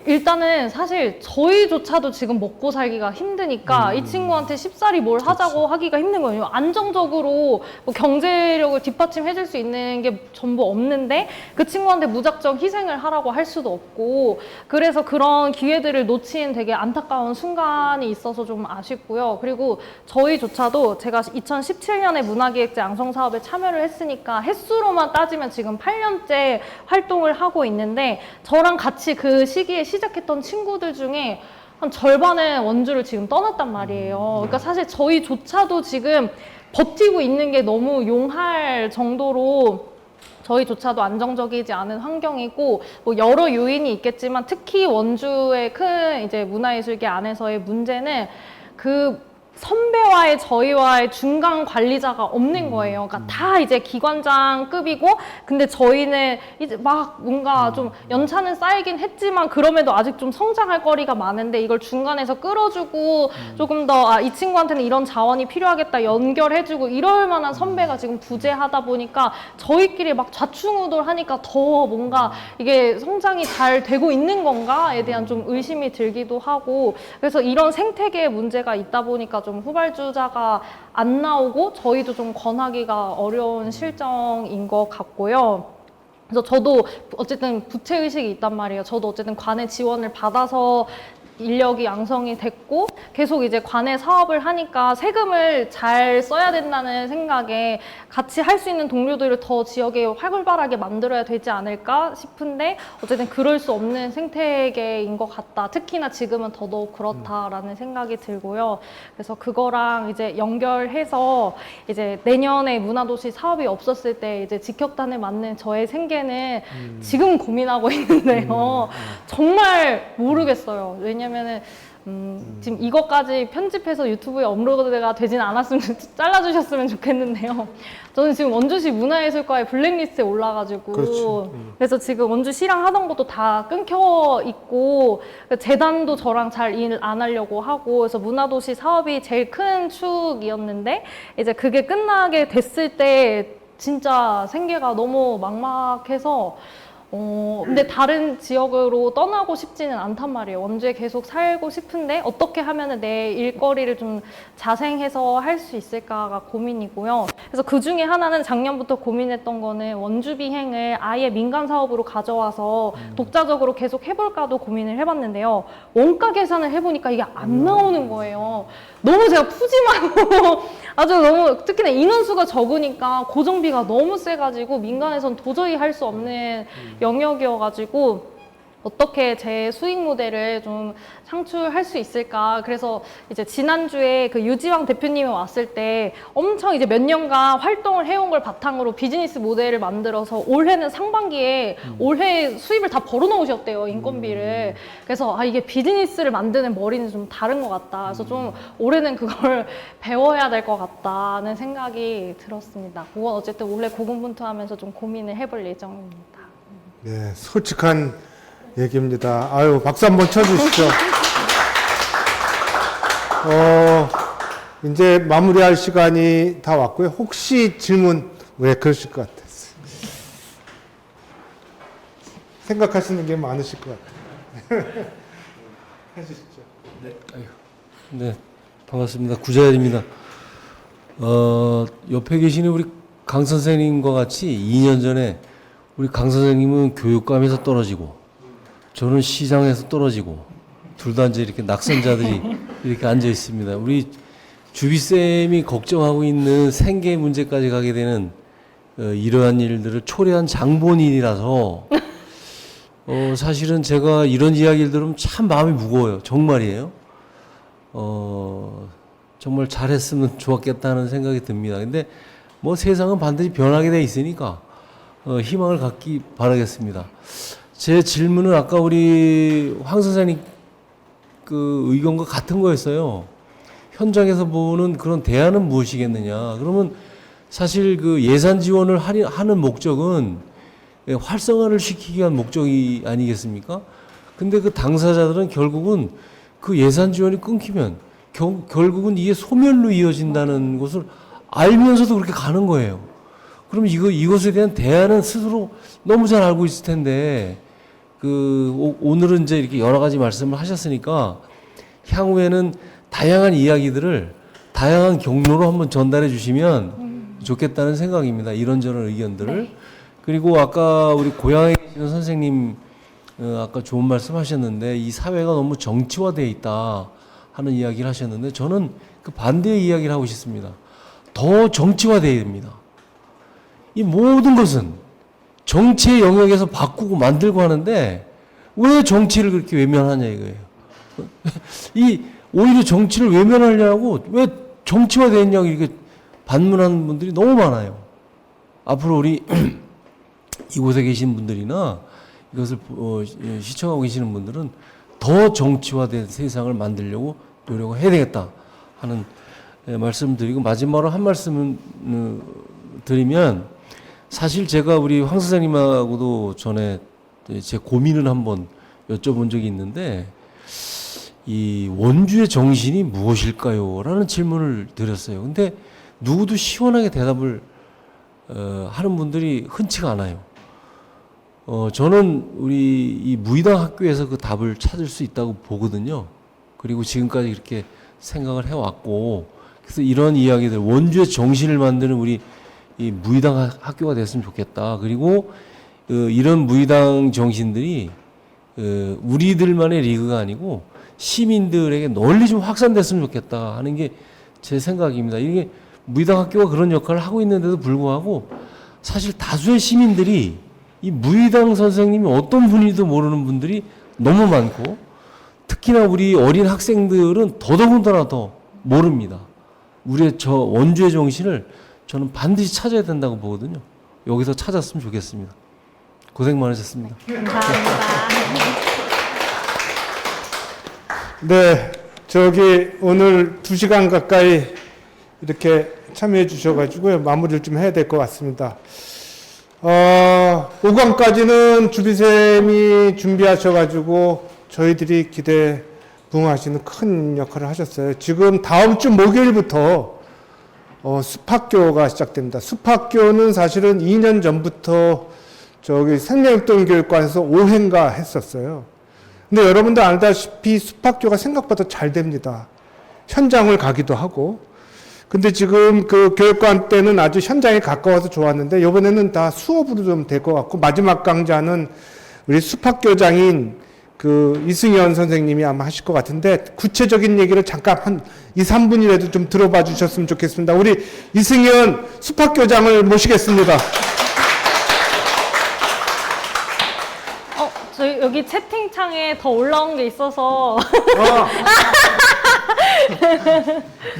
일단은 사실 저희조차도 지금 먹고 살기가 힘드니까 이 친구한테 쉽사리 뭘 하자고 하기가 힘든 거예요. 안정적으로 뭐 경제력을 뒷받침해줄 수 있는 게 전부 없는데 그 친구한테 무작정 희생을 하라고 할 수도 없고, 그래서 그런 기회들을 놓친 되게 안타까운 순간이 있어서 좀 아쉽고요. 그리고 저희조차도 제가 2017년에 문화기획제 양성사업에 참여를 했으니까 횟수로만 따지면 지금 8년째 활동을 하고 있는데, 저랑 같이 그 시기에 시작했던 친구들 중에 한 절반은 원주를 지금 떠났단 말이에요. 그러니까 사실 저희조차도 지금 버티고 있는 게 너무 용할 정도로 저희조차도 안정적이지 않은 환경이고, 뭐 여러 요인이 있겠지만 특히 원주의 큰 이제 문화예술계 안에서의 문제는 그 선배와의 저희와의 중간 관리자가 없는 거예요. 그러니까 다 이제 기관장급이고, 근데 저희는 이제 막 뭔가 좀 연차는 쌓이긴 했지만 그럼에도 아직 좀 성장할 거리가 많은데, 이걸 중간에서 끌어주고 조금 더 이 친구한테는 이런 자원이 필요하겠다 연결해주고 이럴 만한 선배가 지금 부재하다 보니까 저희끼리 막 좌충우돌하니까 더 뭔가 이게 성장이 잘 되고 있는 건가에 대한 좀 의심이 들기도 하고, 그래서 이런 생태계의 문제가 있다 보니까 좀 후발주자가 안 나오고 저희도 좀 권하기가 어려운 실정인 것 같고요. 그래서 저도 어쨌든 부채의식이 있단 말이에요. 저도 어쨌든 관의 지원을 받아서 인력이 양성이 됐고 계속 이제 관의 사업을 하니까 세금을 잘 써야 된다는 생각에 같이 할 수 있는 동료들을 더 지역에 활발하게 만들어야 되지 않을까 싶은데, 어쨌든 그럴 수 없는 생태계인 것 같다. 특히나 지금은 더더욱 그렇다라는 생각이 들고요. 그래서 그거랑 이제 연결해서 이제 내년에 문화도시 사업이 없었을 때 이제 직격탄을 맞는 저의 생계는 지금 고민하고 있는데요. 정말 모르겠어요. 왜냐면은 지금 이것까지 편집해서 유튜브에 업로드가 되진 않았으면 잘라주셨으면 좋겠는데요. 저는 지금 원주시 문화예술과의 블랙리스트에 올라가지고 그래서 지금 원주시랑 하던 것도 다 끊겨 있고, 재단도 저랑 잘 일 안 하려고 하고, 그래서 문화도시 사업이 제일 큰 축이었는데 이제 그게 끝나게 됐을 때 진짜 생계가 너무 막막해서 근데 다른 지역으로 떠나고 싶지는 않단 말이에요. 원주에 계속 살고 싶은데 어떻게 하면 내 일거리를 좀 자생해서 할 수 있을까가 고민이고요. 그래서 그 중에 하나는 작년부터 고민했던 거는 원주 비행을 아예 민간 사업으로 가져와서 독자적으로 계속 해볼까도 고민을 해봤는데요. 원가 계산을 해보니까 이게 안 나오는 거예요. 너무 제가 푸짐하고 아주 너무, 특히나 인원수가 적으니까 고정비가 너무 세가지고 민간에선 도저히 할 수 없는 영역이어가지고 어떻게 제 수익 모델을 좀 창출할 수 있을까. 그래서 이제 지난주에 그 유지왕 대표님이 왔을 때 엄청 이제 몇 년간 활동을 해온 걸 바탕으로 비즈니스 모델을 만들어서 올해는 상반기에 올해 수입을 다 벌어놓으셨대요, 인건비를. 그래서 아, 이게 비즈니스를 만드는 머리는 좀 다른 것 같다. 그래서 좀 올해는 그걸 배워야 될 것 같다는 생각이 들었습니다. 그건 어쨌든 올해 고군분투하면서 좀 고민을 해볼 예정입니다. 네, 솔직한 얘기입니다. 아유, 박수 한번 쳐주시죠. 이제 마무리할 시간이 다 왔고요. 혹시 질문, 왜 그러실 것 같았어요. 생각하시는 게 많으실 것 같아요. 해주시죠. 네, 반갑습니다. 구자열입니다. 옆에 계시는 우리 강 선생님과 같이 2년 전에 우리 강 선생님은 교육감에서 떨어지고 저는 시장에서 떨어지고 둘 다 이제 이렇게 낙선자들이 이렇게 앉아 있습니다. 우리 주비쌤이 걱정하고 있는 생계 문제까지 가게 되는 이러한 일들을 초래한 장본인이라서 사실은 제가 이런 이야기를 들으면 참 마음이 무거워요. 정말이에요. 정말 잘했으면 좋았겠다는 생각이 듭니다. 근데 뭐 세상은 반드시 변하게 돼 있으니까 희망을 갖기 바라겠습니다. 제 질문은 아까 우리 황 선생님 그 의견과 같은 거였어요. 현장에서 보는 그런 대안은 무엇이겠느냐. 그러면 사실 그 예산 지원을 하는 목적은 활성화를 시키기 위한 목적이 아니겠습니까? 근데 그 당사자들은 결국은 그 예산 지원이 끊기면 결국은 이게 소멸로 이어진다는 것을 알면서도 그렇게 가는 거예요. 그럼 이것에 대한 대안은 스스로 너무 잘 알고 있을 텐데, 오늘은 이제 이렇게 여러 가지 말씀을 하셨으니까, 향후에는 다양한 이야기들을 다양한 경로로 한번 전달해 주시면 좋겠다는 생각입니다. 이런저런 의견들을. 네. 그리고 아까 우리 고향에 계시는 선생님, 아까 좋은 말씀 하셨는데, 이 사회가 너무 정치화되어 있다 하는 이야기를 하셨는데, 저는 그 반대의 이야기를 하고 싶습니다. 더 정치화되어야 됩니다. 이 모든 것은 정치의 영역에서 바꾸고 만들고 하는데 왜 정치를 그렇게 외면하냐 이거예요. 오히려 정치를 외면하려고 왜 정치화되었냐고 이렇게 반문하는 분들이 너무 많아요. 앞으로 우리 이곳에 계신 분들이나 이것을 시청하고 계시는 분들은 더 정치화된 세상을 만들려고 노력을 해야 되겠다 하는 말씀드리고, 마지막으로 한 말씀 드리면, 사실 제가 우리 황 선생님하고도 전에 제 고민을 한번 여쭤본 적이 있는데, 이 원주의 정신이 무엇일까요? 라는 질문을 드렸어요. 근데 누구도 시원하게 대답을 하는 분들이 흔치가 않아요. 저는 우리 이 무의당 학교에서 그 답을 찾을 수 있다고 보거든요. 그리고 지금까지 이렇게 생각을 해왔고, 그래서 이런 이야기들, 원주의 정신을 만드는 우리 이 무의당 학교가 됐으면 좋겠다. 그리고 이런 무의당 정신들이 우리들만의 리그가 아니고 시민들에게 널리 좀 확산됐으면 좋겠다 하는 게 제 생각입니다. 이게 무의당 학교가 그런 역할을 하고 있는데도 불구하고 사실 다수의 시민들이 이 무의당 선생님이 어떤 분인지도 모르는 분들이 너무 많고, 특히나 우리 어린 학생들은 더더군다나 더 모릅니다. 우리의 저 원주의 정신을 저는 반드시 찾아야 된다고 보거든요. 여기서 찾았으면 좋겠습니다. 고생 많으셨습니다. 감사합니다. 네, 오늘 2시간 가까이 이렇게 참여해 주셔가지고요. 마무리를 좀 해야 될 것 같습니다. 5강까지는 주비쌤이 준비하셔가지고 저희들이 기대 부응하시는 큰 역할을 하셨어요. 지금 다음 주 목요일부터 숲학교가 시작됩니다. 숲학교는 사실은 2년 전부터 저기 생명협동교육관에서 5회인가 했었어요. 근데 여러분들 알다시피 숲학교가 생각보다 잘 됩니다. 현장을 가기도 하고. 근데 지금 그 교육관 때는 아주 현장에 가까워서 좋았는데, 이번에는 다 수업으로 좀 될 것 같고, 마지막 강좌는 우리 숲학교장인 그 이승현 선생님이 아마 하실 것 같은데, 구체적인 얘기를 잠깐 한 2, 3분이라도 좀 들어봐 주셨으면 좋겠습니다. 우리 이승현 숲학교장을 모시겠습니다. 저희 여기 채팅창에 더 올라온 게 있어서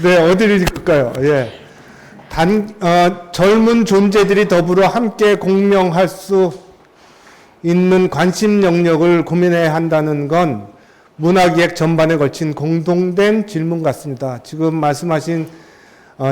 네, 어디를 읽을까요? 예. 젊은 존재들이 더불어 함께 공명할 수 있는 관심 영역을 고민해야 한다는 건 문화기획 전반에 걸친 공동된 질문 같습니다. 지금 말씀하신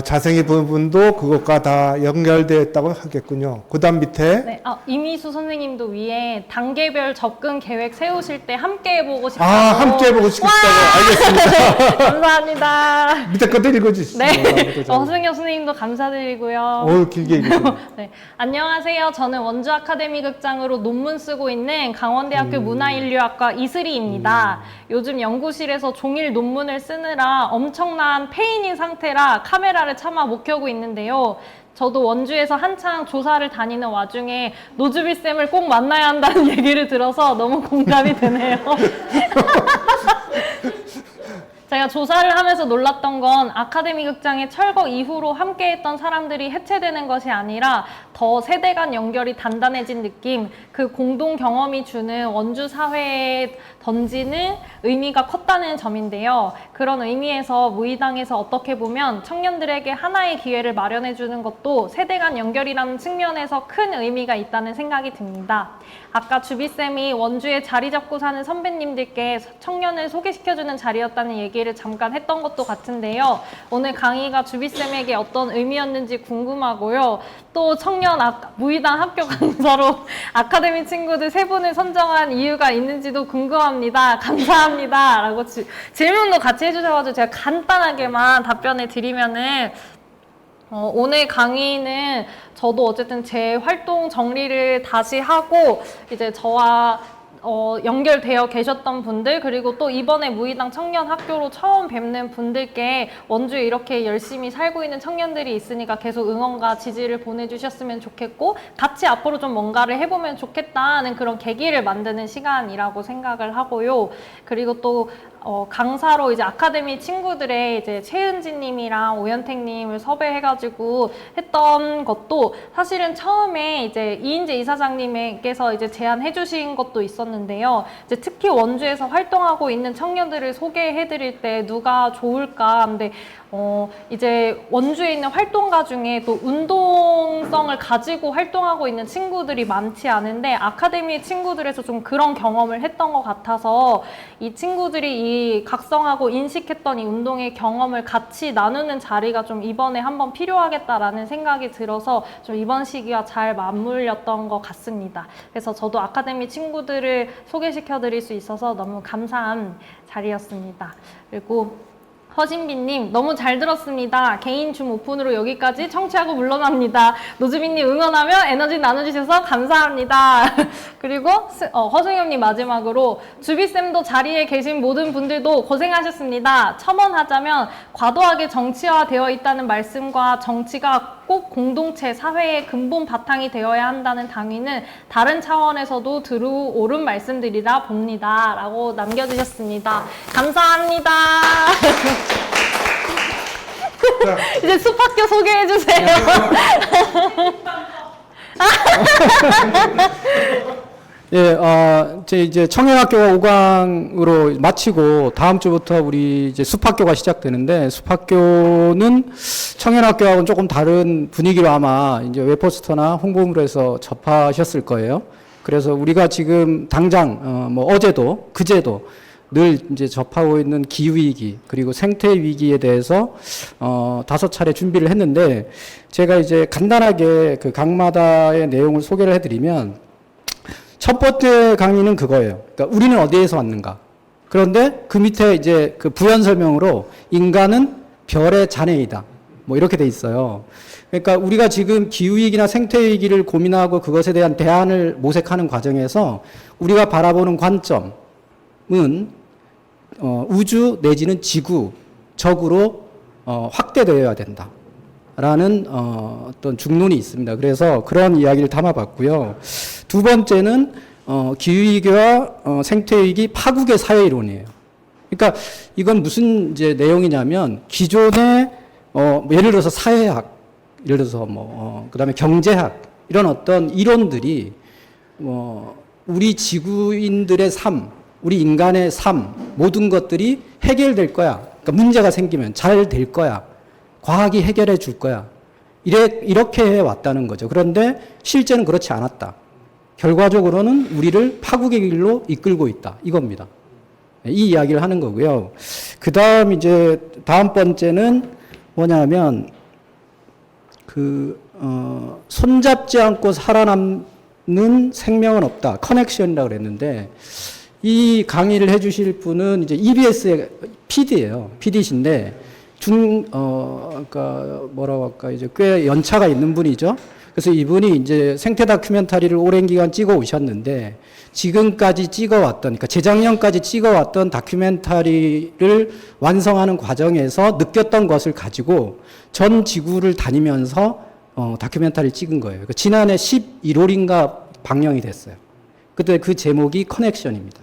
자생의 부분도 그것과 다 연결되어 있다고 하겠군요. 그 다음 밑에 네, 이미수 선생님도 위에 단계별 접근 계획 세우실 때 함께 해보고 싶다고. 함께 해보고 싶다고. 알겠습니다. 감사합니다. 밑에 것도 읽어주시죠. 네, 허승엽 선생님도 감사드리고요. 길게 읽으세요. 네, 안녕하세요. 저는 원주 아카데미 극장으로 논문 쓰고 있는 강원대학교 문화인류학과 이슬이입니다. 요즘 연구실에서 종일 논문을 쓰느라 엄청난 폐인인 상태라 카메라를 차마 못 켜고 있는데요. 저도 원주에서 한창 조사를 다니는 와중에 노주비 쌤을 꼭 만나야 한다는 얘기를 들어서 너무 공감이 되네요. 제가 조사를 하면서 놀랐던 건 아카데미 극장의 철거 이후로 함께했던 사람들이 해체되는 것이 아니라 더 세대 간 연결이 단단해진 느낌, 그 공동 경험이 주는 원주 사회에 던지는 의미가 컸다는 점인데요. 그런 의미에서 무의당에서 어떻게 보면 청년들에게 하나의 기회를 마련해 주는 것도 세대 간 연결이라는 측면에서 큰 의미가 있다는 생각이 듭니다. 아까 주비쌤이 원주에 자리 잡고 사는 선배님들께 청년을 소개시켜주는 자리였다는 얘기를 잠깐 했던 것도 같은데요. 오늘 강의가 주비쌤에게 어떤 의미였는지 궁금하고요. 또 청년 무의당 학교 강사로 아카데미 친구들 3분을 선정한 이유가 있는지도 궁금합니다. 감사합니다. 라고 질문도 같이 해주셔가지고 제가 간단하게만 답변을 드리면은 오늘 강의는 저도 어쨌든 제 활동 정리를 다시 하고 이제 저와 연결되어 계셨던 분들, 그리고 또 이번에 무의당 청년 학교로 처음 뵙는 분들께 원주에 이렇게 열심히 살고 있는 청년들이 있으니까 계속 응원과 지지를 보내주셨으면 좋겠고 같이 앞으로 좀 뭔가를 해보면 좋겠다는 그런 계기를 만드는 시간이라고 생각을 하고요. 그리고 또 강사로 이제 아카데미 친구들의 이제 최은지 님이랑 오현택 님을 섭외해가지고 했던 것도 사실은 처음에 이제 이인재 이사장님께서 이제 제안해 주신 것도 있었는데요. 이제 특히 원주에서 활동하고 있는 청년들을 소개해 드릴 때 누가 좋을까? 근데 이제 원주에 있는 활동가 중에 또 운동성을 가지고 활동하고 있는 친구들이 많지 않은데 아카데미 친구들에서 좀 그런 경험을 했던 것 같아서 이 친구들이 이 각성하고 인식했던 이 운동의 경험을 같이 나누는 자리가 좀 이번에 한번 필요하겠다라는 생각이 들어서 좀 이번 시기와 잘 맞물렸던 것 같습니다. 그래서 저도 아카데미 친구들을 소개시켜 드릴 수 있어서 너무 감사한 자리였습니다. 그리고 허진비님 너무 잘 들었습니다. 개인 줌 오픈으로 여기까지 청취하고 물러납니다. 노주빈님 응원하며 에너지 나눠주셔서 감사합니다. 그리고 허승엽님 마지막으로 주비쌤도 자리에 계신 모든 분들도 고생하셨습니다. 첨언하자면 과도하게 정치화되어 있다는 말씀과 정치가 꼭 공동체, 사회의 근본 바탕이 되어야 한다는 당위는 다른 차원에서도 들어오른 말씀들이라 봅니다. 라고 남겨주셨습니다. 감사합니다. 이제 숲학교 소개해주세요. 예, 이제 청년학교가 5강으로 마치고 다음 주부터 우리 이제 숲학교가 시작되는데 숲학교는 청년학교하고는 조금 다른 분위기로 아마 이제 웹포스터나 홍보물에서 접하셨을 거예요. 그래서 우리가 지금 당장 뭐 어제도 그제도 늘 이제 접하고 있는 기후위기 그리고 생태위기에 대해서 5차례 준비를 했는데 제가 이제 간단하게 그 강마다의 내용을 소개를 해드리면 첫 번째 강의는 그거예요. 그러니까 우리는 어디에서 왔는가. 그런데 그 밑에 이제 그 부연 설명으로 인간은 별의 자네이다. 뭐 이렇게 돼 있어요. 그러니까 우리가 지금 기후위기나 생태위기를 고민하고 그것에 대한 대안을 모색하는 과정에서 우리가 바라보는 관점은 우주 내지는 지구적으로 확대되어야 된다. 라는 어떤 중론이 있습니다. 그래서 그런 이야기를 담아봤고요. 두 번째는 기후위기와 생태위기 파국의 사회이론이에요. 그러니까 이건 무슨 이제 내용이냐면 기존의 예를 들어서 사회학, 예를 들어서 그다음에 경제학 이런 어떤 이론들이 우리 지구인들의 삶, 우리 인간의 삶, 모든 것들이 해결될 거야. 그러니까 문제가 생기면 잘 될 거야. 과학이 해결해 줄 거야. 이렇게 해왔다는 거죠. 그런데 실제는 그렇지 않았다. 결과적으로는 우리를 파국의 길로 이끌고 있다. 이겁니다. 이 이야기를 하는 거고요. 그 다음 이제 다음 번째는 뭐냐면 손잡지 않고 살아남는 생명은 없다. 커넥션이라고 그랬는데 이 강의를 해주실 분은 이제 EBS의 PD예요. PD신데 그러니까 뭐라고 할까 이제 꽤 연차가 있는 분이죠. 그래서 이분이 이제 생태 다큐멘터리를 오랜 기간 찍어 오셨는데 지금까지 찍어왔던, 그러니까 재작년까지 찍어왔던 다큐멘터리를 완성하는 과정에서 느꼈던 것을 가지고 전 지구를 다니면서 다큐멘터리를 찍은 거예요. 그러니까 지난해 11월인가 방영이 됐어요. 그때 그 제목이 커넥션입니다.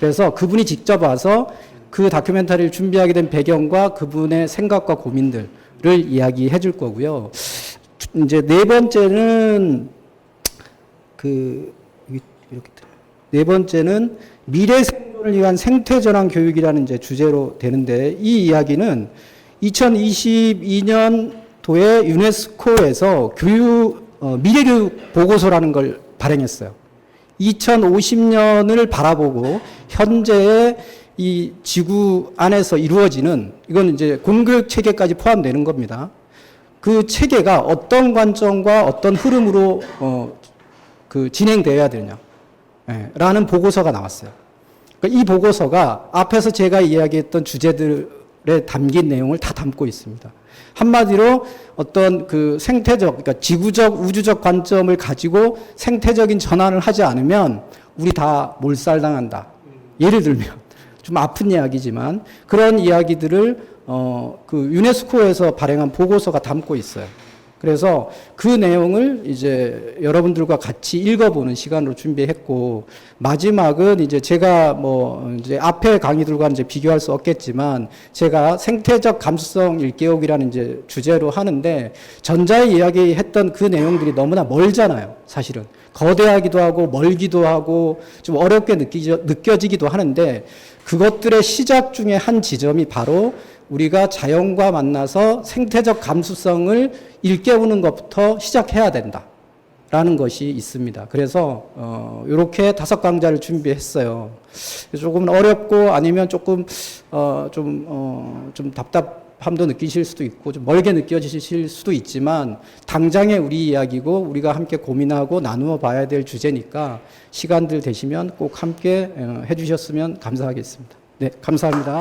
그래서 그분이 직접 와서 그 다큐멘터리를 준비하게 된 배경과 그분의 생각과 고민들을 이야기해 줄 거고요. 이제 네 번째는 네 번째는 미래 생존을 위한 생태 전환 교육이라는 이제 주제로 되는데 이 이야기는 2022년도에 유네스코에서 미래 교육 보고서라는 걸 발행했어요. 2050년을 바라보고 현재의 이 지구 안에서 이루어지는 이건 이제 공교육 체계까지 포함되는 겁니다. 그 체계가 어떤 관점과 어떤 흐름으로 진행되어야 되냐 라는 보고서가 나왔어요. 그러니까 이 보고서가 앞에서 제가 이야기했던 주제들에 담긴 내용을 다 담고 있습니다. 한마디로 어떤 그 생태적, 그러니까 지구적, 우주적 관점을 가지고 생태적인 전환을 하지 않으면 우리 다 몰살당한다. 예를 들면 좀 아픈 이야기지만 그런 이야기들을 그 유네스코에서 발행한 보고서가 담고 있어요. 그래서 그 내용을 이제 여러분들과 같이 읽어보는 시간으로 준비했고, 마지막은 이제 제가 뭐 이제 앞에 강의들과 이제 비교할 수 없겠지만 제가 생태적 감수성 일깨우기라는 이제 주제로 하는데 전자에 이야기했던 그 내용들이 너무나 멀잖아요. 사실은 거대하기도 하고 멀기도 하고 좀 어렵게 느껴지기도 하는데 그것들의 시작 중에 한 지점이 바로 우리가 자연과 만나서 생태적 감수성을 일깨우는 것부터 시작해야 된다라는 것이 있습니다. 그래서 이렇게 5강좌를 준비했어요. 조금 어렵고 아니면 조금 좀 답답함도 느끼실 수도 있고 좀 멀게 느껴지실 수도 있지만 당장의 우리 이야기고 우리가 함께 고민하고 나누어 봐야 될 주제니까 시간들 되시면 꼭 함께 해주셨으면 감사하겠습니다. 네, 감사합니다.